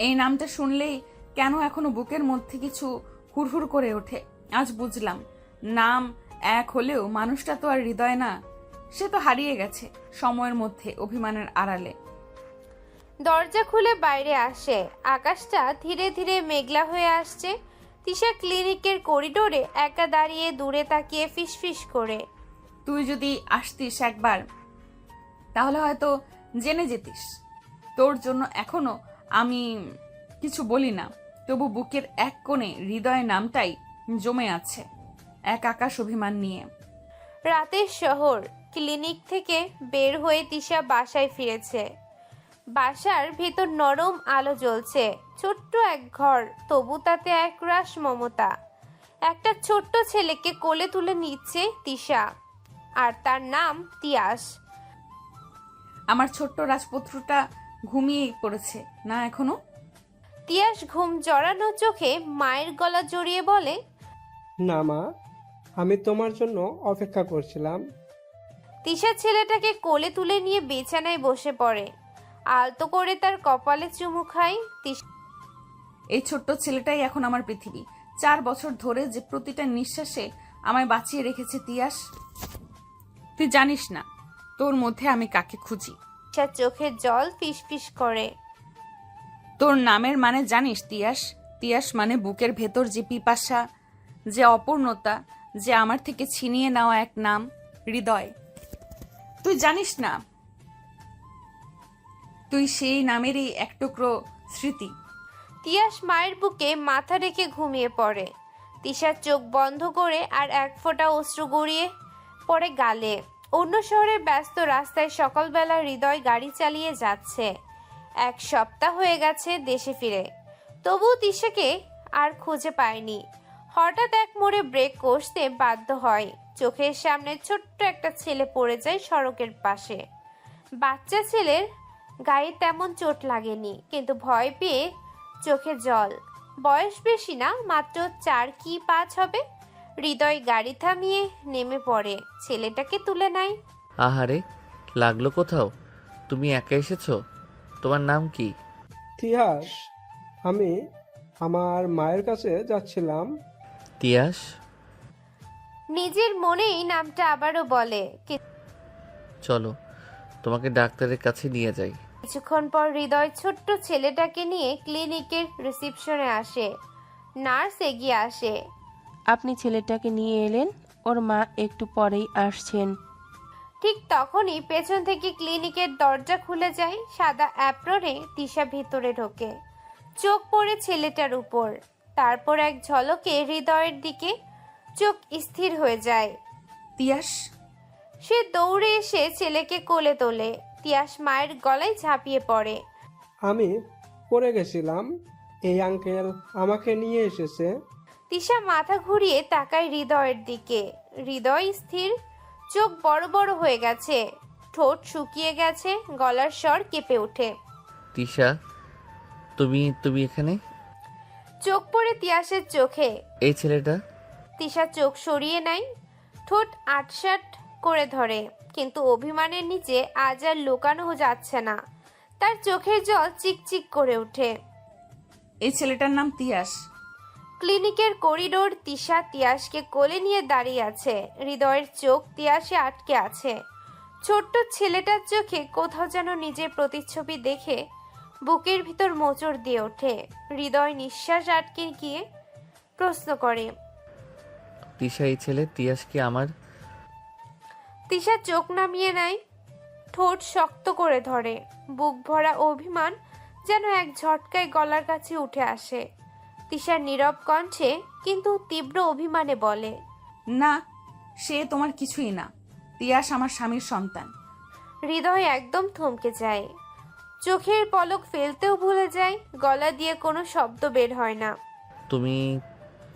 A: এই নামটা শুনলেই কেন এখনো বুকের মধ্যে কিছু হুড়হুড় করে ওঠে। আজ বুঝলাম, নাম এক হলেও মানুষটা তো আর হৃদয় না, সে তো হারিয়ে গেছে সময়ের মধ্যে, অভিমানের আড়ালে।
C: দরজা খুলে বাইরে আসে। আকাশটা ধীরে ধীরে মেঘলা হয়ে আসছে। তিশা ক্লিনিকের করিডোরে একা দাঁড়িয়ে দূরে তাকিয়ে ফিসফিস করে,
A: তুই যদি আসতিস একবার তাহলে হয়তো জেনে যেতিস। তোর জন্য এখনো আমি কিছু বলি না, তবু বুকের এক কোণে হৃদয় নামটাই জমে আছে, এক আকাশ অভিমান নিয়ে।
C: রাতের শহর। ক্লিনিক থেকে বের হয়ে তিশা বাসায় ফিরেছে। বাসার ভেতর নরম আলো জ্বলছে। ছোট্ট এক ঘর, তবু তাতে একরাশ মমতা। একটা ছোট্ট ছেলেকে কোলে তুলে নিচ্ছে তিশা, আর তার নাম তিয়াস।
A: আমার ছোট্ট রাজপুত্রটা ঘুমিয়ে পড়েছে না এখনো?
C: তিয়াস ঘুম জড়ানো চোখে মায়ের গলা জড়িয়ে বলে,
O: না মা, আমি তোমার জন্য অপেক্ষা করছিলাম।
C: তিশা ছেলেটাকে কোলে তুলে নিয়ে বিছানায় বসে পড়ে, আলতো করে তার কপালে চুমু খায়।
A: এই ছোট্ট ছেলেটাই এখন আমার পৃথিবী। 4 বছর ধরে যে প্রতিটা নিঃশ্বাসে আমায় বাঁচিয়ে রেখেছে তিয়াস, তুই জানিস না তোর মধ্যে আমি কাকে খুঁজি।
C: চোখের জল ফিসফিস করে।
A: তোর নামের মানে জানিস তিয়াস? তিয়াস মানে বুকের ভেতর যে পিপাসা, যে অপূর্ণতা, যে আমার থেকে ছিনিয়ে নেওয়া এক নাম, হৃদয়। তুই জানিস না তুই সেই নামেরই এক টুকরো স্মৃতি।
C: তিয়াস মায়ের বুকে মাথা রেখে ঘুমিয়ে পড়ে। তিশার চোখ বন্ধ করে আর এক ফোঁটা অশ্রু গড়িয়ে পড়ে গালে। অন্য শহরের ব্যস্ত রাস্তায় সকালবেলা হৃদয় গাড়ি চালিয়ে যাচ্ছে। 1 সপ্তাহ হয়ে গেছে দেশে ফিরে, তবুও তিশাকে আর খুঁজে পায়নি। হঠাৎ এক মোড়ে ব্রেক কষতে বাধ্য হয়। চোখের সামনে ছোট্ট একটা ছেলে পড়ে যায় সড়কের পাশে। বাচ্চা ছেলের গায়ে তেমন চোট লাগেনি, কিন্তু ভয় পেয়ে চোখে জল। বয়স বেশি না, মাত্র 4 কি 5 হবে। হৃদয় গাড়ি থামিয়ে নেমে পড়ে, ছেলেটাকে তুলে নেয়।
B: আহারে, লাগলো কোথাও? তুমি একা এসেছো? তোমার নাম কি?
O: তিয়াস, আমি আমার মায়ের কাছে যাচ্ছিলাম।
B: তিয়াস?
C: নিজের মনেই নামটা আবারও বলে।
B: চলো, তোমাকে ডাক্তারের কাছে নিয়ে যাই।
C: কিছুক্ষণ পর হৃদয় ছোট্ট ছেলেটাকে নিয়ে ক্লিনিকের রিসেপশনে আসে। নার্স এগিয়ে আসে।
N: আপনি ছেলেটাকে নিয়ে এলেন, ওর মা একটু পরেই আসছেন।
C: ঠিক তখনই পেছন থেকে ক্লিনিকের দরজা খুলে যায়। সাদা অ্যাপ্রনে তিশা ভিতরে ঢোকে। চোখ পড়ে ছেলেটার উপর, তারপর এক ঝলকে হৃদয়ের দিকে। চোখ স্থির হয়ে যায়।
A: তিয়াস?
C: সে দৌড়ে এসে ছেলেকে কোলে তোলে। তিয়াস মায়ের গলায় ঝাঁপিয়ে পড়ে।
O: আমি পড়ে গেছিলাম, এই আঙ্কেল আমাকে নিয়ে এসেছে।
C: তিশা মাথা ঘুরিয়ে তাকায় হৃদয়ের দিকে। হৃদয় স্থির, চোখ বড় বড় হয়ে গেছে, ঠোঁট শুকিয়ে গেছে, গলার স্বর কেঁপে ওঠে।
B: তিশা, তুমি এখানে?
C: চোখ পড়ে তিয়াসের চোখে।
B: এই ছেলেটা?
C: তিশা চোখ সরিয়ে নেয়, ঠোঁট আটসাট করে ধরে, কিন্তু অভিমানের নিচে আজ আর লুকানো যাচ্ছে না। তার চোখের জল চিকচিক করে ওঠে।
A: এই ছেলেটার নাম তিয়াস।
C: ক্লিনিকের করিডোর। তিশা তিয়াসকে কোলে নিয়ে দাঁড়িয়ে আছে। হৃদয়ের চোখ তিয়াসে আটকে আছে। ছোট্ট ছেলেটার চোখে কোথাও যেন নিজের প্রতিচ্ছবি দেখে বুকের ভিতর মোচড় দিয়ে ওঠে। হৃদয় নিঃশ্বাস আটকে গিয়ে প্রশ্ন করে,
B: তিশা, এই ছেলে তিয়াস কি আমার?
C: তিশা চোখ নামিয়ে নেয়, ঠোঁট শক্ত করে ধরে। বুক ভরা অভিমান যেন এক ঝটকায় গলার কাছে উঠে আসে। তিশা নীরব কণ্ঠে কিন্তু তীব্র অভিমানে বলে,
A: না, সে তোমার কিছুই না। তিয়াস আমার স্বামীর সন্তান।
C: হৃদয় একদম থমকে যায়, চোখের পলক ফেলতেও ভুলে যায়, গলা দিয়ে কোনো শব্দ বের হয় না।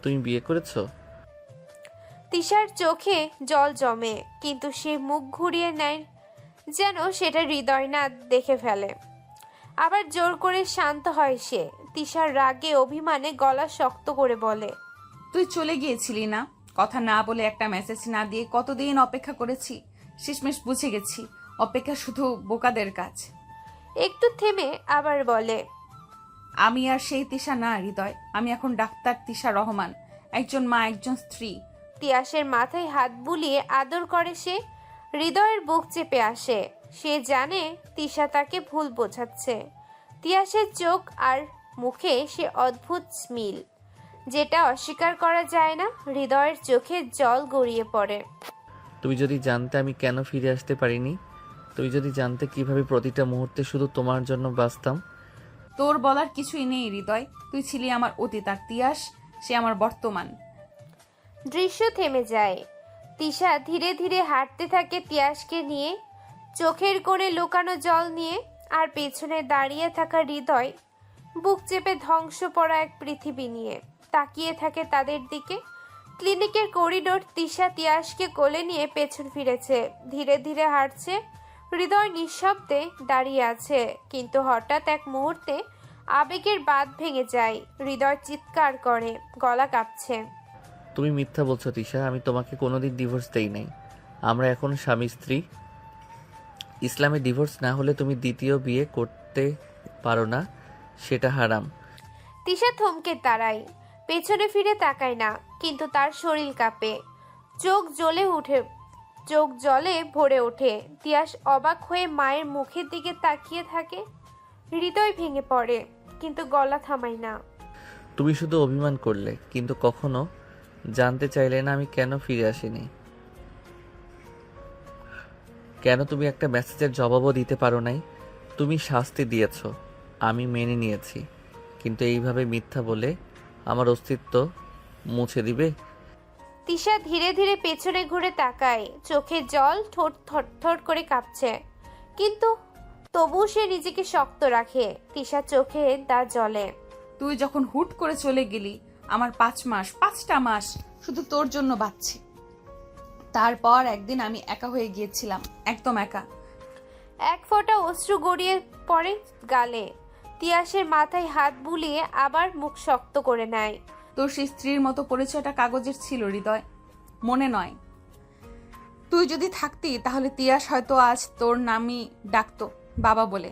B: তুমি বিয়ে করেছো?
C: তিশার চোখে জল জমে, কিন্তু সে মুখ ঘুরিয়ে নেয় যেন সেটা হৃদয় না দেখে ফেলে। আবার জোর করে শান্ত হয় সে। তিশার রাগে অভিমানে গলা শক্ত করে বলে,
A: তুই চলে গিয়েছিলি না? কথা না বলে, একটা মেসেজ না দিয়ে কতদিন অপেক্ষা করেছি। শেষমেশ বুঝে গেছি, অপেক্ষা শুধু বোকাদের কাজ।
C: একটু থেমে আবার বলে,
A: আমি আর সেই তিশা না হৃদয়। আমি এখন ডাক্তার তিশা রহমান, একজন মা, একজন স্ত্রী।
C: তিয়াসের মাথায় হাত বুলিয়ে আদর করে সে। হৃদয়ের বুক চেপে আসে। সে জানে তিশা তাকে ভুল বোঝাচ্ছে। তিয়াসের চোখ আর মুখে সে অদ্ভুত স্মিল, যেটা অস্বীকার করা যায় না। হৃদয়ের চোখে জল গড়িয়ে পড়ে।
B: তুমি যদি জানতে আমি কেন ফিরে আসতে পারিনি, তুমি যদি জানতে কিভাবে প্রতিটা মুহূর্তে শুধু তোমার জন্য বাঁচতাম।
A: তোর বলার কিছুই নেই হৃদয়। তুই ছিলি আমার অতীত, আর তিয়াস সে আমার বর্তমান।
C: দৃশ্য থেমে যায়। তিশা ধীরে ধীরে হাঁটতে থাকে তিয়াসকে নিয়ে, চোখের কোণে লুকানো জল নিয়ে। আর পেছনে দাঁড়িয়ে থাকা হৃদয় বুক চেপে ধ্বংস পড়া এক পৃথিবী নিয়ে তাকিয়ে থাকে তাদের দিকে। ক্লিনিকের করিডোর। তিশা তিয়াসকে কোলে নিয়ে পেছন ফিরেছে, ধীরে ধীরে হাঁটছে। হৃদয় নিঃশব্দে দাঁড়িয়ে আছে, কিন্তু হঠাৎ এক মুহূর্তে আবেগের বাঁধ ভেঙে যায়। হৃদয় চিৎকার করে, গলা কাঁপছে।
B: তুমি মিথ্যা বলছো তিশা, আমি তোমাকে কোনোদিন ডিভোর্স দেই নাই। আমরা এখন স্বামী স্ত্রী। ইসলামে ডিভোর্স না হলে তুমি দ্বিতীয় বিয়ে করতে পারো না, সেটা হারাম।
C: তিশা থমকে দাঁড়ায়, পেছনে ফিরে তাকায় না, কিন্তু তার শরীর কাঁপে, চোখ জলে ভরে ওঠে। তিয়াস অবাক হয়ে মায়ের মুখের দিকে তাকিয়ে থাকে। হৃদয় ভেঙে পড়ে, কিন্তু গলা থামায় না।
B: তুমি শুধু অভিমান করলে, কিন্তু কখনো জানতে চাইলে না আমি কেন ফিরে আসিনি। কেন তুমি একটা মেসেজের জবাবও দিতে পারো নাই? তুমি শাস্তি দিয়েছ, আমি মেনে নিয়েছি, কিন্তু এইভাবে মিথ্যা বলে আমার অস্তিত্ব মুছে দিবে?
C: তিশা ধীরে ধীরে পেছনে ঘুরে তাকায়, চোখে জল, ঠোঁট থরথর করে কাঁপছে, কিন্তু তবু সে নিজেকে শক্ত রাখে। তিশা চোখে দা জ্বলে।
A: তুই যখন হুট করে চলে গেলি, আমার 5টা মাস শুধু তোর জন্য বাঁচছি। তারপর একদিন আমি একা হয়ে গিয়েছিলাম, একদম একা।
C: এক ফোঁটা অশ্রু গড়িয়ে পড়ে গালে। তিয়াসের মাথায় হাত বুলিয়ে আবার মুখ শক্ত করে নেয়।
A: তোর সেই স্ত্রীর মতো পরিচয়টা কাগজের ছিল হৃদয়, মনে নয়। তুই যদি থাকতি তাহলে তিয়াস হয়তো আজ তোর নামই ডাকতো বাবা বলে।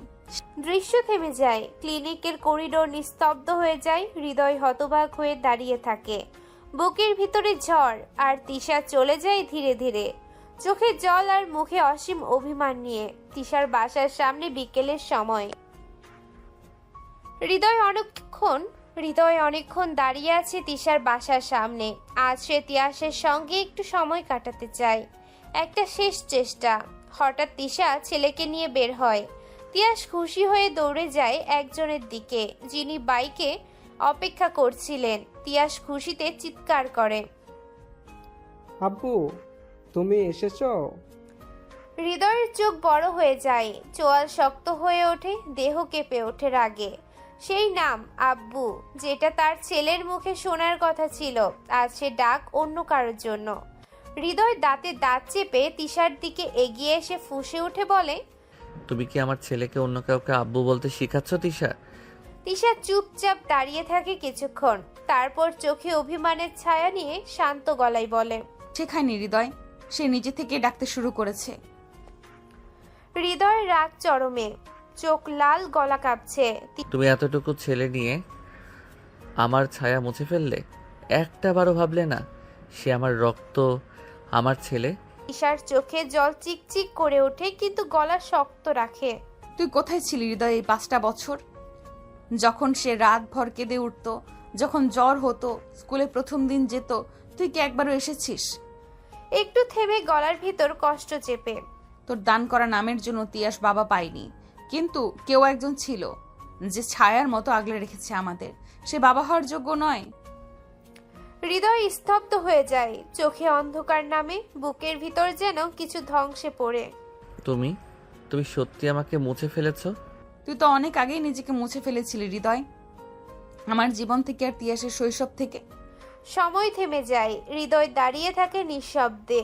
C: দৃশ্য থেমে যায়। ক্লিনিকের করিডোর নিস্তব্ধ হয়ে যায়। হৃদয় হতবাক হয়ে দাঁড়িয়ে থাকে। বুকের ভিতরে ঝড়, আর তিশা চলে যায় ধীরে ধীরে, চোখে জল আর মুখে অসীম অভিমান নিয়ে। তিশার বাসার সামনে বিকেলের সময়। হৃদয় অনেকক্ষণ দাঁড়িয়ে আছে তিশার বাসার সামনে। আজ সে তিয়াসের সঙ্গে একটু সময় কাটাতে চায়, একটা শেষ চেষ্টা। হঠাৎ তিশা ছেলেকে নিয়ে বের হয়। তিয়াস খুশি হয়ে দৌড়ে যায় একজনের দিকে, যিনি বাইকে অপেক্ষা করছিলেন। তিয়াস খুশিতে চিৎকার করে,
O: আব্বু তুমি এসেছো?
C: হৃদয়ের চোখ বড় হয়ে যায়, চোয়াল শক্ত হয়ে ওঠে, দেহ কেঁপে ওঠে রাগে। সেই নাম আব্বু, যেটা তার ছেলের মুখে শোনার কথা ছিল, আজ সে ডাক অন্য কারোর জন্য। হৃদয় দাঁতে দাঁত চেপে তিশার দিকে এগিয়ে এসে ফুঁসে উঠে বলে,
B: তুমি কি আমার ছেলেকে অন্য কাউকে আব্বু বলতে শিখাচ্ছ তিশা?
C: তিশা চুপচাপ দাঁড়িয়ে থাকে কিছুক্ষণ, তারপর চোখে অভিমানের ছায়া নিয়ে শান্ত গলায় বলে,
A: শেখায়নি হৃদয়, সে নিজে থেকে ডাকতে শুরু করেছে।
C: হৃদয়ের রাগ চরমে, চোখ লাল, গলা কাঁপছে।
B: তুমি এতটুকু ছেলে নিয়ে আমার ছায়া মুছে ফেললে? একটা বারও ভাবলে না সে আমার রক্ত, আমার ছেলে?
C: তিশার চোখে জল চিকচিক করে ওঠে, কিন্তু গলা শক্ত রাখে।
A: তুই কোথায় ছিলি হৃদয় এই 5টা বছর? যখন সে রাত ভর কেঁদে উঠত, যখন জ্বর হতো, স্কুলে প্রথম দিন যেত, তুই কি একবারও এসেছিস?
C: একটু থেমে গলার ভিতর কষ্ট চেপে,
A: তোর দান করা নামের জন্য তিয়াস বাবা পাইনি, কিন্তু কেউ একজন ছিল যে ছায়ার মতো আগলে রেখেছে আমাদের। সে বাবা হওয়ার যোগ্য নয়?
C: হৃদয় স্তব্ধ হয়ে যায়, চোখে অন্ধকার নামে, বুকের ভিতর যেন কিছু ধ্বংসে পড়ে।
B: তুমি তুমি সত্যি আমাকে মুছে ফেলেছ?
A: তুই তো অনেক আগেই নিজেকে মুছে ফেলেছিলি হৃদয়, আমার জীবন থেকে আর তিয়াসের শৈশব থেকে।
C: সময় থেমে যায়। হৃদয় দাঁড়িয়ে থাকে নিঃশব্দে।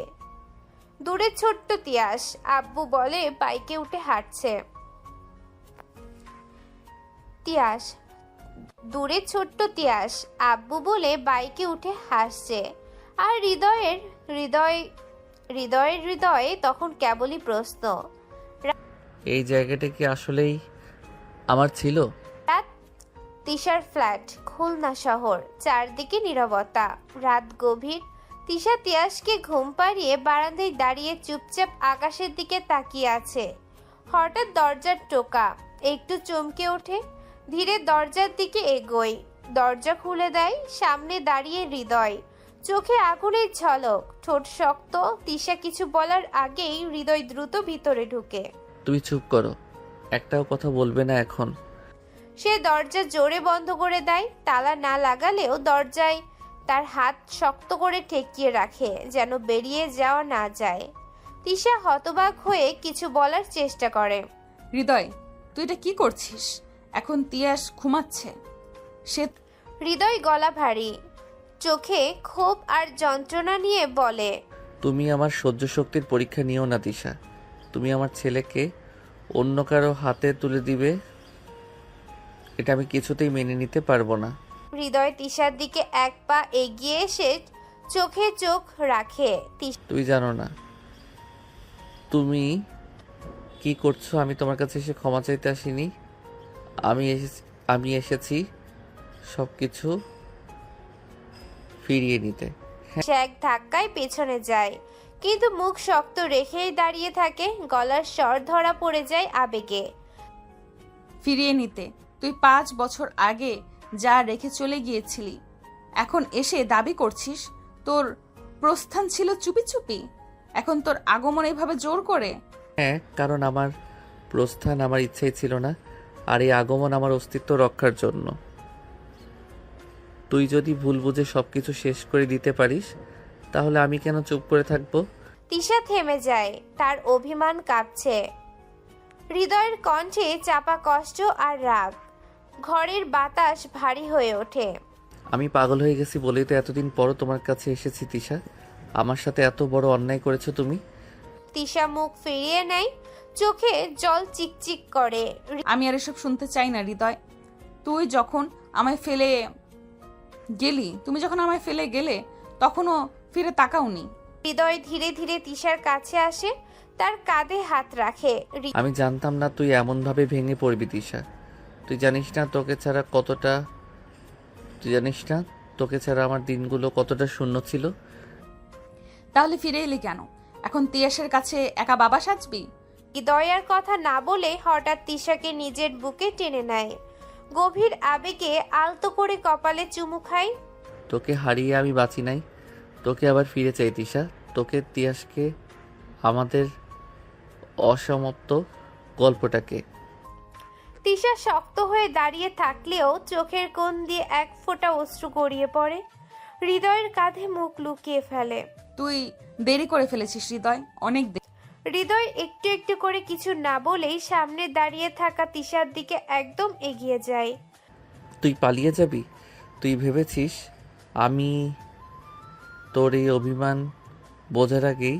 C: দূরে ছোট্ট তিয়াস আব্বু বলে বাইকে উঠে হাঁটছে। দূরে ছোট্ট তিয়াস আব্বু বলে বাইকে উঠে হাসছে। আর হৃদয়ে তখন কেবলই প্রশ্ন,
B: এই জায়গাটা কি আসলেই আমার ছিল?
C: রাত, তিশার ফ্ল্যাট, খুলনা শহর, চারদিকে নীরবতা, রাত গভীর। তিশা তিয়াসকে ঘুম পাড়িয়ে বারান্দায় দাঁড়িয়ে চুপচাপ আকাশের দিকে তাকিয়ে আছে। হঠাৎ দরজার টোকা, একটু চমকে ওঠে, ধীরে দরজার দিকে এগোয়। দরজা খুলে দেয়, সামনে দাঁড়িয়ে হৃদয়, চোখে আগুনের ঝলক, ঠোঁট শক্ত। তিশা কিছু বলার আগেই হৃদয় দ্রুত ভিতরে ঢুকে।
B: তুমি চুপ করো, একটাও কথা বলবে না এখন।
C: সে দরজা জোরে বন্ধ করে দেয়, তালা না লাগালেও দরজায় তার হাত শক্ত করে ঠেকিয়ে রাখে, যেন বেরিয়ে যাওয়া না যায়। তিশা হতবাক হয়ে কিছু বলার চেষ্টা করে।
A: হৃদয়, তুই এটা কি করছিস? এখন তিয়াস ঘুমাচ্ছে। সে
C: হৃদয় গলা ভারী, চোখে ক্ষোভ আর যন্ত্রণা নিয়ে বলে,
B: তুমি আমার সহ্য শক্তির পরীক্ষা নিও না তিশা। তুমি আমার ছেলেকে অন্য কারো হাতে তুলে দিবে, এটা আমি কিছুতেই মেনে নিতে পারবো না।
C: হৃদয় তিশার দিকে এক পা এগিয়ে এসে চোখে চোখ রাখে।
B: তুই জানো না তুমি কি করছো। আমি তোমার কাছে এসে ক্ষমা চাইতে আসিনি, আমি এসেছি সবকিছু ফিরিয়ে নিতে।
C: সে এক ধাক্কায় পেছনে যায়, কিন্তু মুখ শক্ত রেখেই দাঁড়িয়ে থাকে। গলার স্বর ধরা পড়ে যায় আবেগে।
A: ফিরিয়ে নিতে? তুই 5 বছর আগে যা রেখে চলে গিয়েছিলি, এখন এসে দাবি করছিস? তোর প্রস্থান ছিল চুপি চুপি, এখন তোর আগমন এইভাবে জোর করে?
B: হ্যাঁ, কারণ আমার প্রস্থান আমার ইচ্ছাই ছিল না, আর এই আগমন আমার অস্তিত্ব রক্ষার জন্য। তুই যদি ভুল বুঝে সবকিছু শেষ করে দিতে পারিস, তাহলে আমি কেন চুপ করে থাকবো?
C: তিশা থেমে যায়, তার অভিমান কাঁপছে। হৃদয়ের কণ্ঠে চাপা কষ্ট আর রাগ। ঘরের বাতাস ভারী হয়ে ওঠে।
B: আমি পাগল হয়ে গেছি বলেই তো এতদিন পরও তোমার কাছে এসেছি তিশা। আমার সাথে এত বড় অন্যায় করেছো তুমি।
C: তিশা মুখ ফিরিয়ে নেয়, চোখে জল চিকচিক করে।
A: আমি আর এসব শুনতে চাই না হৃদয়। তুমি যখন আমায় ফেলে গেলে তখনও ফিরে তাকাওনি।
C: হৃদয় ধীরে ধীরে তিশার কাছে আসে, তার কাঁধে হাত রাখে।
B: আমি জানতাম না তুই এমনভাবে ভেঙে পড়বি তিশা। তুই জানিস না তোকে ছাড়া আমার দিনগুলো কতটা শূন্য ছিল।
A: তাহলে ফিরে এলি কেন? এখন তিয়াসের কাছে একা বাবা সাজবি?
C: হৃদয় আর কথা না বলে হঠাৎ তিশাকে নিজের বুকে টেনে নেয়। গভীর আবেগে আলতো করে কপালে চুমু খায়।
B: তোকে হারিয়ে আমি বাঁচি নাই, তোকে আবার ফিরে চাই তিশা। তোকে তিয়াসকে, আমাদের অসমাপ্ত গল্পটাকে।
C: তিশা শক্ত হয়ে দাঁড়িয়ে থাকলেও চোখের কোণ দিয়ে এক ফোঁটা অশ্রু গড়িয়ে পড়ে। হৃদয়ের কাঁধে মুখ লুকিয়ে ফেলে।
A: তুই দেরি করে ফেলেছিস হৃদয়, অনেক দেরি।
C: হৃদয় একটু একটু করে কিছু না বলেই সামনে দাঁড়িয়ে থাকা তিশার দিকে একদম এগিয়ে যায়।
B: তুই পালিয়ে যাবি? তুই ভেবেছিস আমি তোর এই অভিমান বোঝার আগেই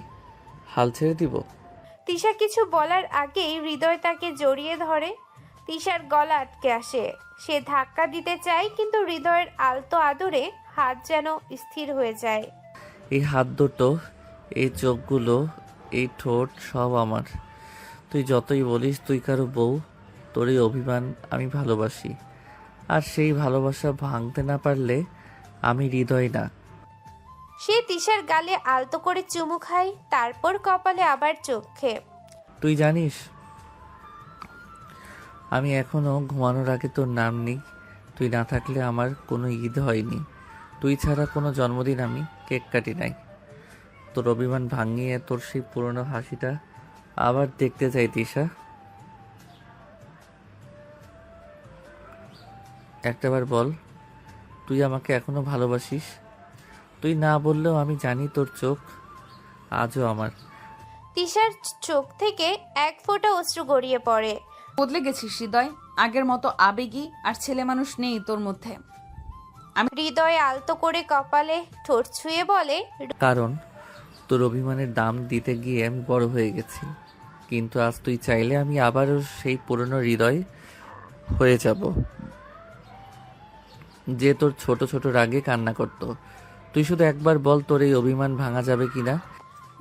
B: হাল ছেড়ে দিব?
C: তিশা কিছু বলার আগেই হৃদয় তাকে জড়িয়ে ধরে। তিশার গলা আটকে আসে। সে ধাক্কা দিতে চায়, কিন্তু হৃদয়ের আলতো আদরে হাত যেন স্থির হয়ে যায়।
B: এই হাত দুটো, এই চোখগুলো, এই ঠোঁট সব আমার। তুই যতই বলিস তুই কারো বউ, তোর এই অভিমান আমি ভালোবাসি। আর সেই ভালোবাসা ভাঙতে না পারলে আমি হৃদয় না।
C: সে তিশার গালে আলতো করে চুমু খায়, তারপর কপালে আবার চোখে।
B: তুই জানিস আমি এখনো ঘুমানোর আগে তোর নাম নিই। তুই না থাকলে আমার কোনো ঈদ হয়নি। তুই ছাড়া কোনো জন্মদিন আমি কেক কাটি নাই। তোর অভিমান ভাঙিয়ে তোর সেই পুরনো হাসিটা আবার দেখতে চাই তিশা। একটাবার বল, তুই আমাকে এখনো ভালোবাসিস? তুই না বললেও আমি জানি তোর চোখ আজও আমার।
C: তিশার চোখ থেকে এক ফোঁটা অশ্রু গড়িয়ে পড়ে।
A: বদলে গেছিস হৃদয়, আগের মতো আবেগী আর ছেলে মানুষ নেই তোর মধ্যে।
C: হৃদয় আলতো করে কপালে ঠোঁট ছুঁয়ে বলে,
B: কারণ তোর অভিমানের দাম দিতে গিয়ে আমি বড় হয়ে গেছি। কিন্তু আজ তুই চাইলে আমি আবারও সেই পুরনো হৃদয় হয়ে যাব, যে তোর ছোট ছোট রাগে কান্না করত। তুই শুধু একবার বল, তোর এই অভিমান ভাঙা যাবে কিনা?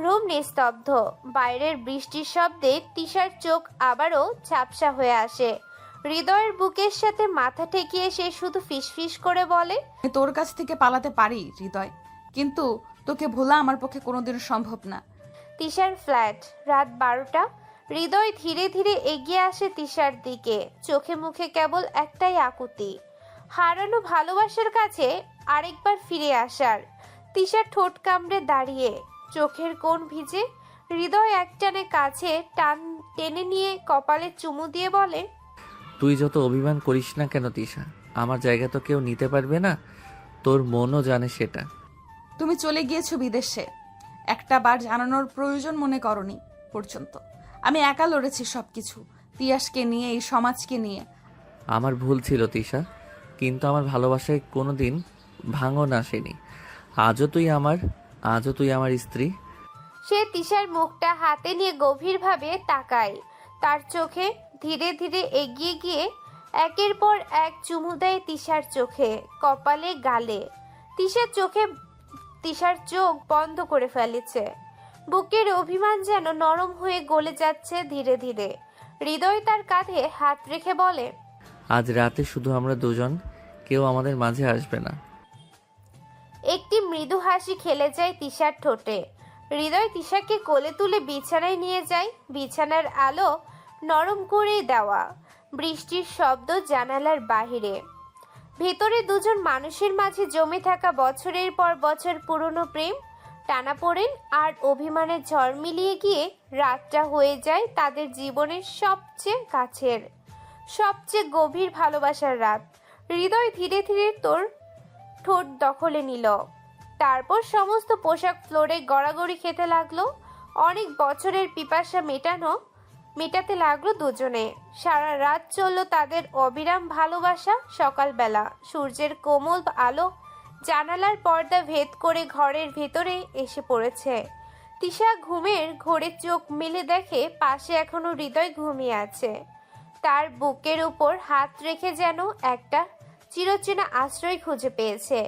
C: রুম নিস্তব্ধ। বাইরের বৃষ্টির শব্দে তিশার চোখ আবারও ঝাপসা হয়ে আসে। হৃদয়ের বুকের সাথে মাথা ঠেকিয়ে সে শুধু ফিসফিস করে বলে,
A: আমি তোর কাছ থেকে পালাতে পারি হৃদয়, কিন্তু তোকে ভোলা আমার পক্ষে কোনোদিনও সম্ভব না।
C: তিশার ফ্ল্যাট, রাত 12টা। হৃদয় ধীরে ধীরে এগিয়ে আসে তিশার দিকে। চোখে মুখে কেবল একটাই আকুতি, হারানো ভালোবাসার কাছে আরেকবার ফিরে আসার। তিশার ঠোঁট কামড়ে দাঁড়িয়ে, চোখের কোণ ভিজে। হৃদয় একটানে কাছে টেনে নিয়ে কপালে চুমু দিয়ে বলে,
B: তুই যত অভিমান করিস না কেন তিশা, আমার জায়গা তো কেউ নিতে পারবে না। তোর মনও জানে সেটা।
A: তুমি চলে গিয়েছো বিদেশে, একটা বার জানানোর প্রয়োজন মনে করনি পর্যন্ত। আমি একা লড়েছি সবকিছু, তিয়াসকে নিয়ে, এই সমাজকে নিয়ে।
B: আমার ভুল ছিল তিশা, কিন্তু আমার ভালোবাসায় কোনোদিন ভাঙন আসেনি। আজও তুই আমার স্ত্রী।
C: সে তিশার মুখটা হাতে নিয়ে গভীরভাবে তাকায়। তার চোখে ধীরে ধীরে এগিয়ে গিয়ে একের পর এক চুমু দেয় তিশার চোখে, কপালে, গালে। তিশার চোখ বন্ধ করে ফেলেছে। বুকের অভিমান যেন নরম হয়ে গলে যাচ্ছে ধীরে ধীরে। হৃদয় তার কাঁধে হাত রেখে বলে,
B: আজ রাতে শুধু আমরা দুজন, কেউ আমাদের মাঝে আসবে না।
C: একটি মৃদু হাসি খেলে যায় তিশার ঠোঁটে। হৃদয় তিশাকে কোলে তুলে বিছানায় নিয়ে যায়। বিছানার আলো নরম করে দেওয়া, বৃষ্টির শব্দ জানালার বাহিরে। ভেতরে দুজন মানুষের মাঝে জমে থাকা বছরের পর বছর পুরনো প্রেম, টানাপোড়েন আর অভিমানের ঝড় মিলিয়ে গিয়ে রাতটা হয়ে যায় তাদের জীবনের সবচেয়ে কাছের, সবচেয়ে গভীর ভালোবাসার রাত। হৃদয় ধীরে ধীরে তোর ঠোঁট দখলে নিল, তারপর সমস্ত পোশাক ফ্লোরে গড়াগড়ি খেতে লাগলো। অনেক বছরের পিপাসা মেটাতে লাগলো দুজনে। সারা রাত চলল তাদের অবিরাম ভালোবাসা। সকালবেলা সূর্যের কোমল আলো জানালার পর্দা ভেদ করে ঘরের ভেতরে এসে পড়েছে। তিশা ঘুমের ঘোরে চোখ মেলে দেখে পাশে এখনো হৃদয় ঘুমিয়ে আছে। তার বুকের উপর হাত রেখে যেন একটা চিরচেনা আশ্রয় খুঁজে পেয়েছে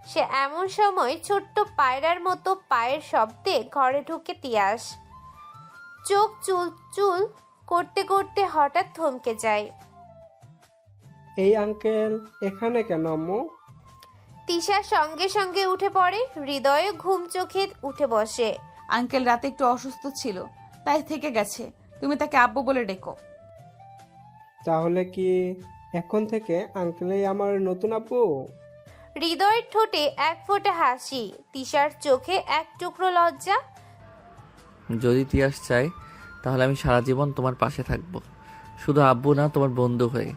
C: সে। এমন সময় ছোট্ট পায়রার মতো পায়ের শব্দে ঘরে ঢুকে তিয়াস। চোখ চুল চুল করতে করতে হঠাৎ থমকে যায়।
O: এই আঙ্কেল এখানে কেন আম্মু?
C: তিশা সঙ্গে সঙ্গে উঠে পড়ে। হৃদয়ে ঘুম চোখে উঠে বসে।
A: আঙ্কেল রাতে একটু অসুস্থ ছিল, তাই থেকে গেছে। তুমি তাকে আব্বু বলে ডেকো।
O: তাহলে কি এখন থেকে আঙ্কেলই আমার নতুন আব্বু?
C: হৃদয়ের ঠোঁটে এক ফোঁটা হাসি, তিশার চোখে এক টুকরো লজ্জা।
B: যদি তিয়াস চাই তাহলে আমি সারা জীবন তোমার পাশে থাকবো, শুধু আব্বু না, তোমার বন্ধু হয়ে।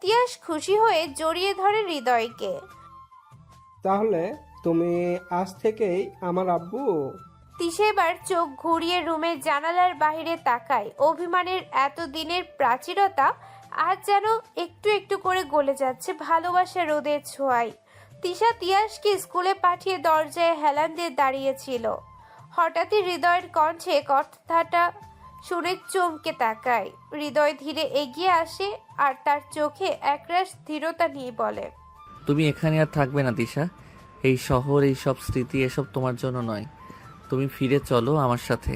C: তিয়াস খুশি হয়ে জড়িয়ে ধরে হৃদয়কে।
O: তাহলে তুমি আজ থেকেই আমার আব্বু?
C: তিশা এবার চোখ ঘুরিয়ে রুমের জানালার বাইরে তাকায়। অভিমানের এতদিনের প্রাচীরতা আজ যেন একটু একটু করে গলে যাচ্ছে ভালোবাসা রোদের ছোঁয়ায়। তিশা তিয়াসকে স্কুলে পাঠিয়ে দরজায় হেলান দিয়ে দাঁড়িয়েছিল। হঠাৎই হৃদয়ের কণ্ঠে কথাটা শুনে চমকে তাকায়। হৃদয় ধীরে এগিয়ে আসে আর তার চোখে একরাশ ধীরতা নিয়ে বলে,
B: তুমি এখানে আর থাকবে না তিশা। এই শহর, এই সব স্মৃতি, এসব তোমার জন্য নয়। তুমি ফিরে চলো আমার সাথে,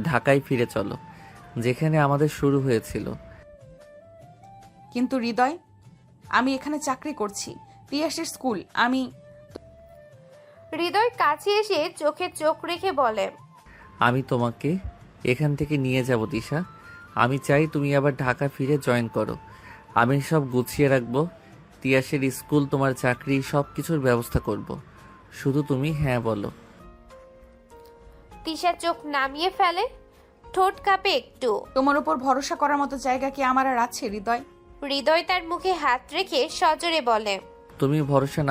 B: ঢাকায় ফিরে চলো, যেখানে আমাদের শুরু হয়েছিল।
A: কিন্তু হৃদয়, আমি এখানে চাকরি করছি, তিয়াসের স্কুল।
C: হৃদয় কাছে এসে চোখে চোখ রেখে বলে,
B: আমি তোমাকে এখান থেকে নিয়ে যাব তিশা। আমি চাই তুমি আবার ঢাকা ফিরে জয়েন করো। আমি সব গুছিয়ে রাখবো, তিয়াসের স্কুল, তোমার চাকরি, সব কিছুর ব্যবস্থা করব। শুধু তুমি হ্যাঁ বলো।
C: তিশা চোখ নামিয়ে ফেলে, ঠোঁট কাঁপে একটু।
A: তোমার উপর ভরসা করার মতো জায়গা কি আমার আর আছে হৃদয়?
C: হৃদয় তার মুখে হাত রেখে সজোরে বলে,
B: তুমি ভরসা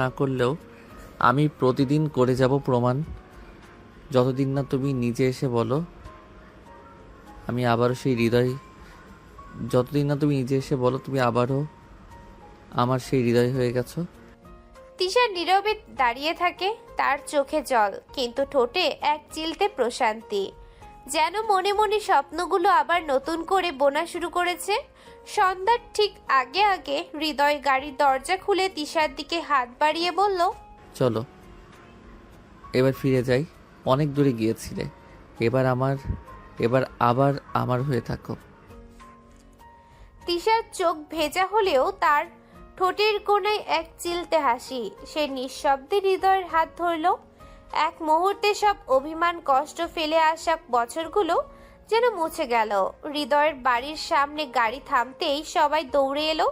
B: না করলেও আমি প্রতিদিন করে যাব প্রমাণ। যতদিন না তুমি নিজে এসে বলো আমি আবারও সেই হৃদয়, যতদিন না তুমি নিজে এসে বলো তুমি আবারও আমার সেই হৃদয় হয়ে গেছো।
C: তিশা নীরবে দাঁড়িয়ে থাকে, তার চোখে জল কিন্তু ঠোঁটে এক চিলতে প্রশান্তি। যেন মনে মনে স্বপ্নগুলো আবার নতুন করে বোনা শুরু করেছে। সন্ধ্যার ঠিক আগে আগে হৃদয় গাড়ির দরজা খুলে তিশার দিকে হাত বাড়িয়ে বলল,
B: চলো এবার ফিরে যাই। অনেক দূরে গিয়েছিলে, এবার আবার আমার হয়ে থাকো।
C: তিশার চোখ ভেজা হলেও তার ঠোঁটের কোণায় এক চিলতে হাসি। সে নিঃশব্দে হৃদয়ের হাত ধরল। এক মুহূর্তে সব অভিমান, কষ্ট ফেলে আসা বছরগুলো যেন মুছে গেল। হৃদয়ের বাড়ির সামনে গাড়ি থামতেই সবাই দৌড়ে এলো।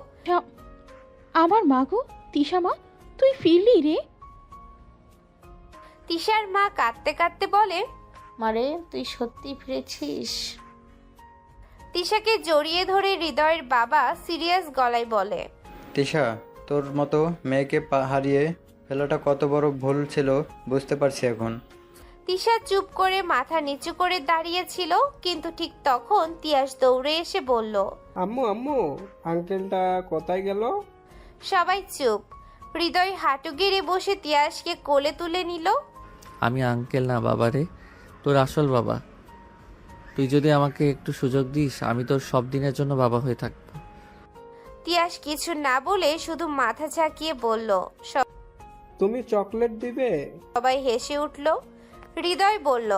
E: আমার মা গো, তিশা মা, তুই ফিরলি রে?
C: তিশার মা কাঁদতে কাঁদতে বলে,
D: মারে তুই সত্যি ফিরেছিস?
C: তিশাকে জড়িয়ে ধরে হৃদয়ের বাবা সিরিয়াস গলায় বলে,
L: তিশা, তোর মতো মেয়েকে হারিয়ে ফেলাটা কত বড় ভুল ছিল বুঝতে পারছি এখন।
C: তিশা চুপ করে মাথা নিচু করে দাঁড়িয়েছিল, কিন্তু ঠিক তখন তিয়াস দৌড়ে এসে বলল,
O: আম্মু আম্মু, আঙ্কেলটা কোথায় গেল?
C: সবাই চুপ। হৃদয় হাঁটু গেড়ে বসে তিয়াসকে কোলে তুলে নিল।
B: আমি আঙ্কেল না বাবা রে, তোর আসল বাবা। তুই যদি আমাকে একটু সুযোগ দিস, আমি তোর সব দিনের জন্য বাবা হয়ে থাকবো।
C: তিয়াস কিছু না বলে শুধু মাথা ঝাঁকিয়ে বলল।
O: তুমি চকলেট দিবে?
C: সবাই হেসে উঠল। হৃদয় বলল,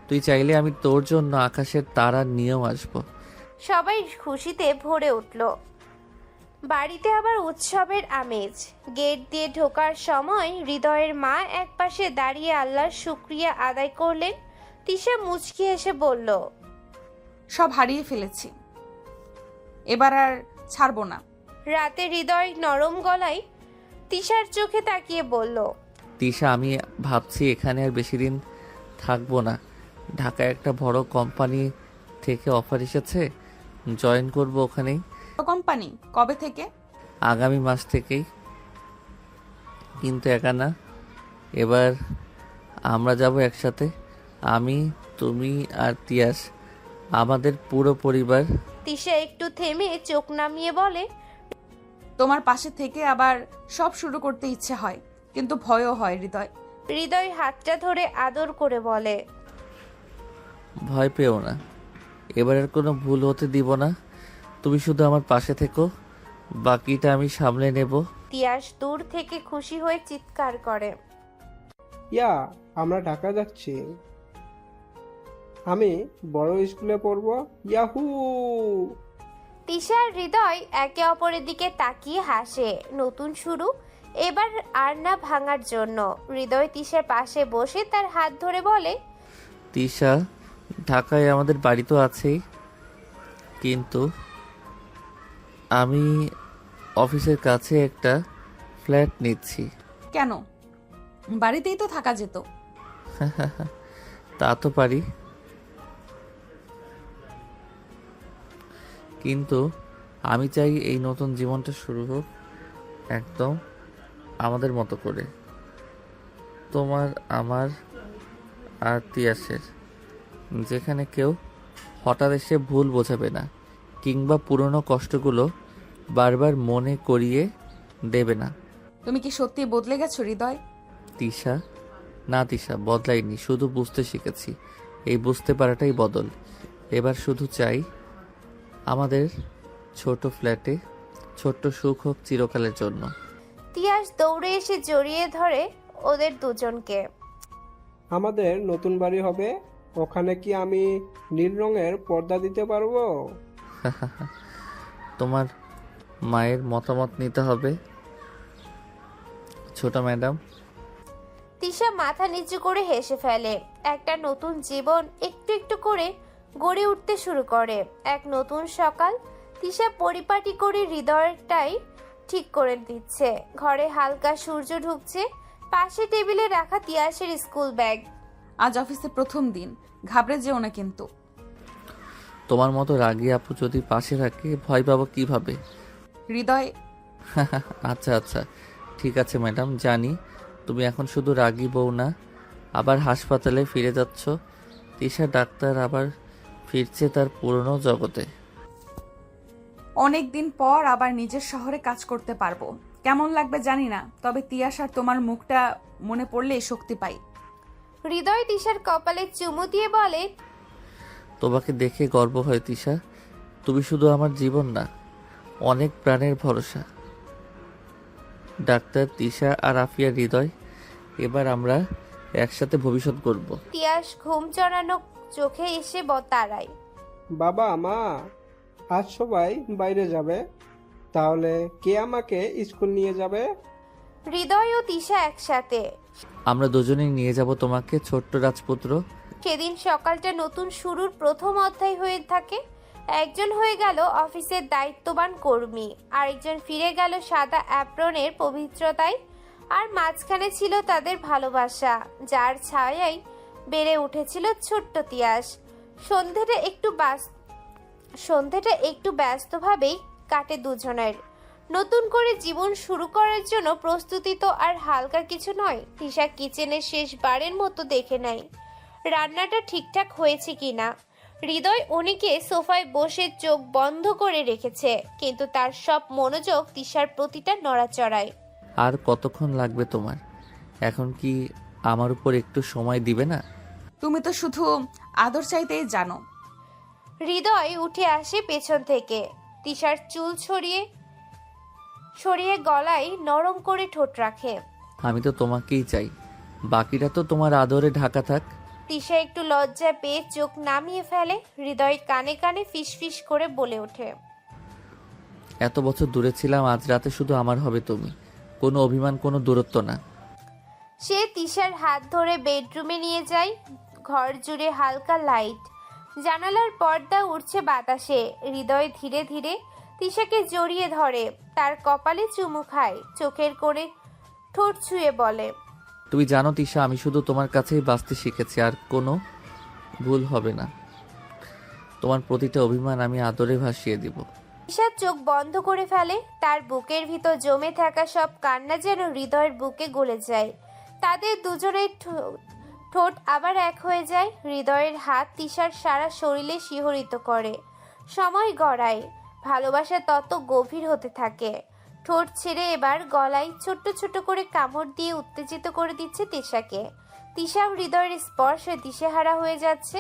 B: তুই চাইলে আমি তোর জন্য আকাশের তারা নিয়েও আসবো।
C: সবাই খুশিতে ভরে উঠল। বাড়িতে আবার উৎসবের আমেজ। গেট দিয়ে ঢোকার সময় হৃদয়ের মা একপাশে দাঁড়িয়ে আল্লাহর শুকরিয়া আদায় করলেন। তিশা মুচকি এসে বলল,
A: সব হারিয়ে ফেলেছি, এবার আর ছাড়বো না।
C: রাতে হৃদয় নরম গলায় তিশার চোখে তাকিয়ে বলল,
B: তিশা, আমি ভাবছি এখানে আর বেশি দিন থাকবো না। ঢাকায় একটা বড় কোম্পানি থেকে অফার এসেছে, জয়েন করবো ওখানেই।
A: কোম্পানি? কবে থেকে?
B: আগামী মাস থেকেই। কিন্তু একা না, এবার আমরা যাব একসাথে, আমি, তুমি আর তিয়াস, আমাদের পুরো পরিবার।
C: তিশা একটু থেমে চোখ নামিয়ে বলে,
A: তোমার পাশে থেকে আবার সব শুরু করতে ইচ্ছে হয়, কিন্তু ভয়ও হয় হৃদয়।
C: হৃদয় হাতটা ধরে আদর করে বলে,
B: ভয় পেও না, এবারের কোনো ভুল হতে দিব না। তুমি শুধু আমার পাশে থেকো, বাকিটা আমি সামলে নেব।
C: তিয়াস দূর থেকে খুশি হয়ে চিৎকার করে।
O: ইয়া, আমরা ঢাকা যাচ্ছি। আমি বড় স্কুলে পড়বো। ইয়াহু!
C: তিশা আর হৃদয় একে অপরের দিকে তাকিয়ে হাসে। নতুন শুরু, এবার আর না ভাঙার জন্য। হৃদয় তিশার পাশে বসে তার হাত ধরে বলে,
B: তিশা, ঢাকায় আমাদের বাড়ি তো আছেই, কিন্তু আমি অফিসের কাছে একটা ফ্ল্যাট নিচ্ছি।
A: কেন? বাড়িতেই তো থাকা যেত।
B: তা তো পারি, কিন্তু আমি চাই এই নতুন জীবনটা শুরু হোক একদম আমাদের মতো করে, তোমার, আমার আর তিয়াসের, যেখানে কেউ হঠাৎ এসে ভুল বোঝাবে না, কিংবা পুরনো কষ্টগুলো বারবার মনে করিয়ে দেবে না।
A: তুমি কি সত্যি বদলে গেছো হৃদয়?
B: তিশা, না তিশা, বদলাইনি, শুধু বুঝতে শিখেছি। এই বুঝতে পারাটাই বদল। এবার শুধু চাই আমাদের ছোট ফ্ল্যাটে ছোট্ট সুখ হোক চিরকালের জন্য।
C: তিয়াস দৌড়ে এসে জড়িয়ে ধরে ওদের দুজনকে।
O: আমাদের নতুন বাড়ি হবে, ওখানে কি আমি নীল রঙের পর্দা দিতে পারবো?
B: তোমার মায়ের মতামত নিতে হবে ছোট ম্যাডাম।
C: তিশা মাথা নিচু করে হেসে ফেলে। একটা নতুন জীবন একটু একটু করে গড়ে উঠতে শুরু করে। এক নতুন সকাল। তিশা পরিপাটি করে হৃদয়টাই ঠিক করে দিচ্ছে। ঘরে হালকা সূর্য ঢুকছে। পাশে টেবিলে রাখা তিয়াসের স্কুল ব্যাগ।
A: আজ অফিসে প্রথম দিন, ঘাবড়ে যেও না কিন্তু।
B: তোমার মতো রাগী আপু যদি পাশে থাকে ভয় পাবো কিভাবে?
A: হৃদয়,
B: আচ্ছা আচ্ছা, ঠিক আছে ম্যাডাম, জানি তুমি এখন শুধু রাগী বউ না, আবার হাসপাতালে ফিরে যাচ্ছ। তিশা ডাক্তার আবার ফিরছে তার পুরনো জগতে।
A: অনেক দিন পর আবার নিজের শহরে কাজ করতে পারবো। কেমন লাগবে জানি না, তবে তিয়াস আর তোমার মুখটা মনে পড়লেই শক্তি পাই।
C: হৃদয় তিশার কপালে চুমু দিয়ে বলে,
B: তোমাকে দেখে গর্ব হয় তিশা, তুমি শুধু আমার জীবন না, অনেক প্রাণের ভরসা। ডাক্তার, তিশা আর আফিয়া, হৃদয়, এবার আমরা একসাথে ভবিষ্যৎ গড়ব।
C: তিয়াস ঘুম চড়ানো চোখে এসে তারায়।
O: বাবা, মা, আজ সবাই বাইরে যাবে, তাহলে কে আমাকে স্কুল নিয়ে যাবে?
C: হৃদয় ও তিশা একসাথে।
B: আমরা দুজনেই নিয়ে যাব তোমাকে, ছোট্ট রাজপুত্র।
C: সেদিন সকালটা নতুন শুরুর প্রথম অধ্যায় হয়ে থাকে। একজন হয়ে গেল অফিসের দায়িত্ববান কর্মী, আরেকজন ফিরে গেল সাদা অ্যাপ্রনের পবিত্রতায়, আর মাঝখানে ছিল তাদের ভালোবাসা, যার ছায়ায় বেড়ে উঠেছিল ছোট্ট তিয়াস। সন্ধেটা একটু ব্যস্তভাবেই কাটে দুজনের। নতুন করে জীবন শুরু করার জন্য প্রস্তুতি তো আর হালকা কিছু নয়। তিশা কিচেনের শেষবারের মতো দেখে নেয় রান্নাটা ঠিকঠাক হয়েছে কিনা। হৃদয় অনেকে সোফায় বসে চোখ বন্ধ করে রেখেছে, কিন্তু তার সব মনোযোগ তিশার প্রতিটা নড়াচড়ায়।
B: আর কতক্ষণ লাগবে তোমার? এখন কি আমার উপর একটু সময় দিবে না?
A: তুমি তো শুধু আদর চাইতেই জানো।
C: হৃদয় উঠে আসে পেছন থেকে। তিশার চুল সরিয়ে গলায় নরম করে ঠোঁট রাখে।
B: আমি তো তোমাকেই চাই, বাকিটা তো তোমার আদরে ঢাকা থাক।
C: তিশা একটু লজ্জা পেয়ে চোখ নামিয়ে ফেলে। হৃদয় কানে কানে ফিসফিস করে বলে ওঠে,
B: এত বছর দূরে ছিলাম, আজ রাতে শুধু আমার হবে তুমি, কোনো অভিমান, কোনো দূরত্ব না।
C: সে তিশার হাত ধরে বেডরুমে নিয়ে যায়। ঘর জুড়ে হালকা লাইট, জানালার পর্দা উঠছে বাতাসে। হৃদয় ধীরে ধীরে তিশাকে জড়িয়ে ধরে, তার কপালে চুমু খায়, চোখের কোণে ঠোঁট ছুঁয়ে বলে,
B: তুমি জানো তিশা, আমি শুধু তোমার কাছেই বাঁচতে শিখেছি, আর কোনো ভুল হবে না। তোমার প্রতিটা অভিমান আমি আদরে ভাসিয়ে দিব।
C: তিশা চোখ বন্ধ করে ফেলে। তার বুকের ভিতর জমে থাকা সব কান্না যেন হৃদয়ের বুকে গলে যায়। তাদের দুজনের ঠোঁট আবার এক হয়ে যায়। হৃদয়ের হাত তিশার সারা শরীরে শিহরিত করে। সময় গড়ায়, ভালোবাসা তত গভীর হতে থাকে। ঠোঁট ছেড়ে এবার গলায় ছোট্ট ছোট করে কামড় দিয়ে উত্তেজিত করে দিচ্ছে তিশাকে। তিশাও হৃদয়ের স্পর্শে দিশেহারা হয়ে যাচ্ছে।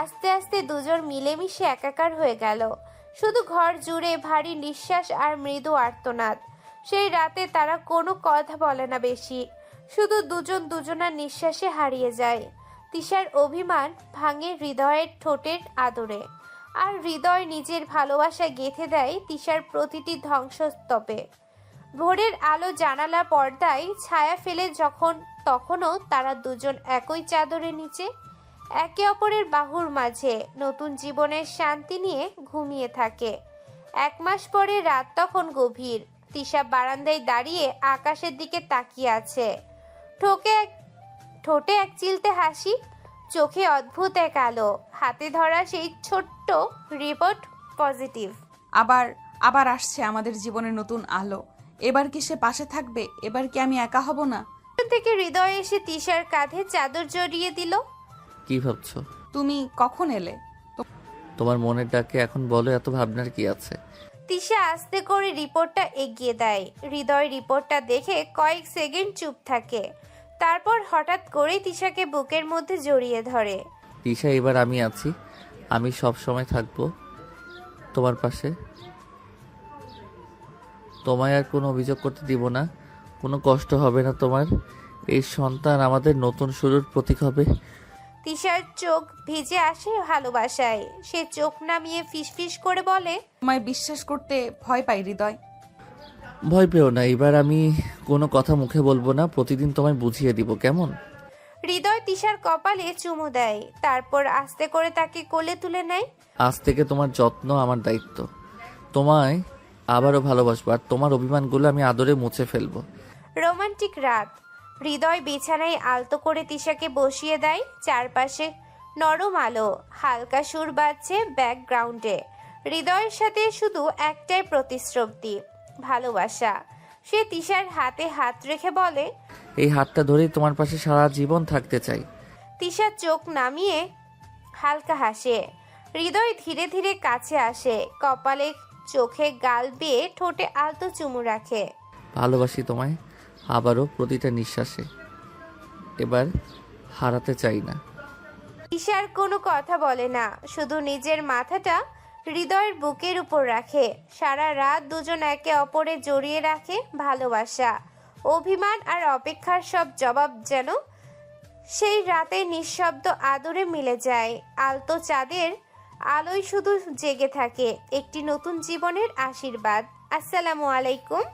C: আস্তে আস্তে দুজন মিলেমিশে একাকার হয়ে গেল। শুধু ঘর জুড়ে ভারী নিঃশ্বাস আর মৃদু আর্তনাদ। সেই রাতে তারা কোনো কথা বলে না বেশি, শুধু দুজন দুজনার নিঃশ্বাসে হারিয়ে যায়। তিশার অভিমান ভাঙে হৃদয়ের ঠোঁটের আদরে, আর হৃদয় নিজের ভালোবাসা গেঁথে দেয় তিশার প্রতিটি ধ্বংসস্তূপে। ভোরের আলো জানালা পর্দায় ছায়া ফেলে তখনও তারা দুজন একই চাদরের নিচে একে অপরের বাহুর মাঝে নতুন জীবনের শান্তি নিয়ে ঘুমিয়ে থাকে। 1 মাস পরে রাত তখন গভীর। তিশা বারান্দায় দাঁড়িয়ে আকাশের দিকে তাকিয়ে আছে। ঠোঁটে এক চিলতে হাসি, চোখে অদ্ভুত এক আলো, হাতে ধরা সেই ছোট্ট রিপোর্ট পজিটিভ।
A: আবার আসছে আমাদের জীবনের নতুন আলো। এবার কি সে পাশে থাকবে? এবার কি আমি একা হব না?
C: থেকে হৃদয় এসে তিশার কাঁধে চাদর জড়িয়ে দিল।
B: কি ভাবছো?
A: তুমি কখন এলে?
B: তোমার মনের ডাকে এখন বলো, এত ভাবনার কি আছে?
C: তিশা আস্তে করে রিপোর্টটা এগিয়ে দেয়। হৃদয় রিপোর্টটা দেখে কয়েক সেকেন্ড চুপ থাকে, তারপর হঠাৎ করে তিশাকে বুকের মধ্যে জড়িয়ে ধরে।
B: তিশা, এবার আমি আছি, আমি সব সময় থাকবো তোমার পাশে। তোমায় আর কোনো অভিযোগ করতে দিব না, কোনো কষ্ট হবে না তোমার। এই সন্তান আমাদের নতুন শুরুর প্রতীক হবে।
C: তিশার চোখ ভিজে আসে ভালোবাসায়। সে চোখ নামিয়ে ফিসফিস করে বলে,
A: তোমায় বিশ্বাস করতে ভয় পাই হৃদয়।
B: ভয় পেও না, এবার আমি কোনো কথা মুখে বলবো না, প্রতিদিন তোমায় বুঝিয়ে দিব, কেমন?
C: হৃদয় তিশার কপালে চুমু দেয়, তারপর আস্তে করে তাকে কোলে তুলে নেয়।
B: আজ থেকে তোমার যত্ন আমার দায়িত্ব। তোমায় আবারও ভালোবাসবো, আর তোমার অভিমানগুলো আমি আদরে মুছে ফেলবো।
C: রোমান্টিক রাত। হৃদয় বিছানায় আলতো করে তিশাকে বসিয়ে দেয়। চারপাশে নরম আলো, হালকা সুর বাজছে ব্যাকগ্রাউন্ডে। হৃদয়ের সাথে শুধু একটাই প্রতিশ্রুতি, ভালোবাসা। সে তিশার হাতে হাত রেখে বলে,
B: এই হাতটা ধরেই তোমার পাশে সারা জীবন থাকতে চাই।
C: তিশা চোখ নামিয়ে হালকা হাসে। হৃদয় ধীরে ধীরে কাছে আসে, কপালে চোখে গাল বেয়ে ঠোঁটে আলতো চুমু রাখে।
B: ভালোবাসি তোমায় আবারও, প্রতিটা নিঃশ্বাসে। এবার হারাতে চাই না।
C: তিশার কোনো কথা বলে না, শুধু নিজের মাথাটা হৃদয়ের বুকের উপর রাখে। সারা রাত দুজন একে অপরে জড়িয়ে রাখে। ভালোবাসা, অভিমান আর অপেক্ষার সব জবাব যেন সেই রাতে নিঃশব্দ আদরে মিলে যায়। আলতো চাঁদের আলোয় শুধু জেগে থাকে একটি নতুন জীবনের আশীর্বাদ। আসসালামু আলাইকুম।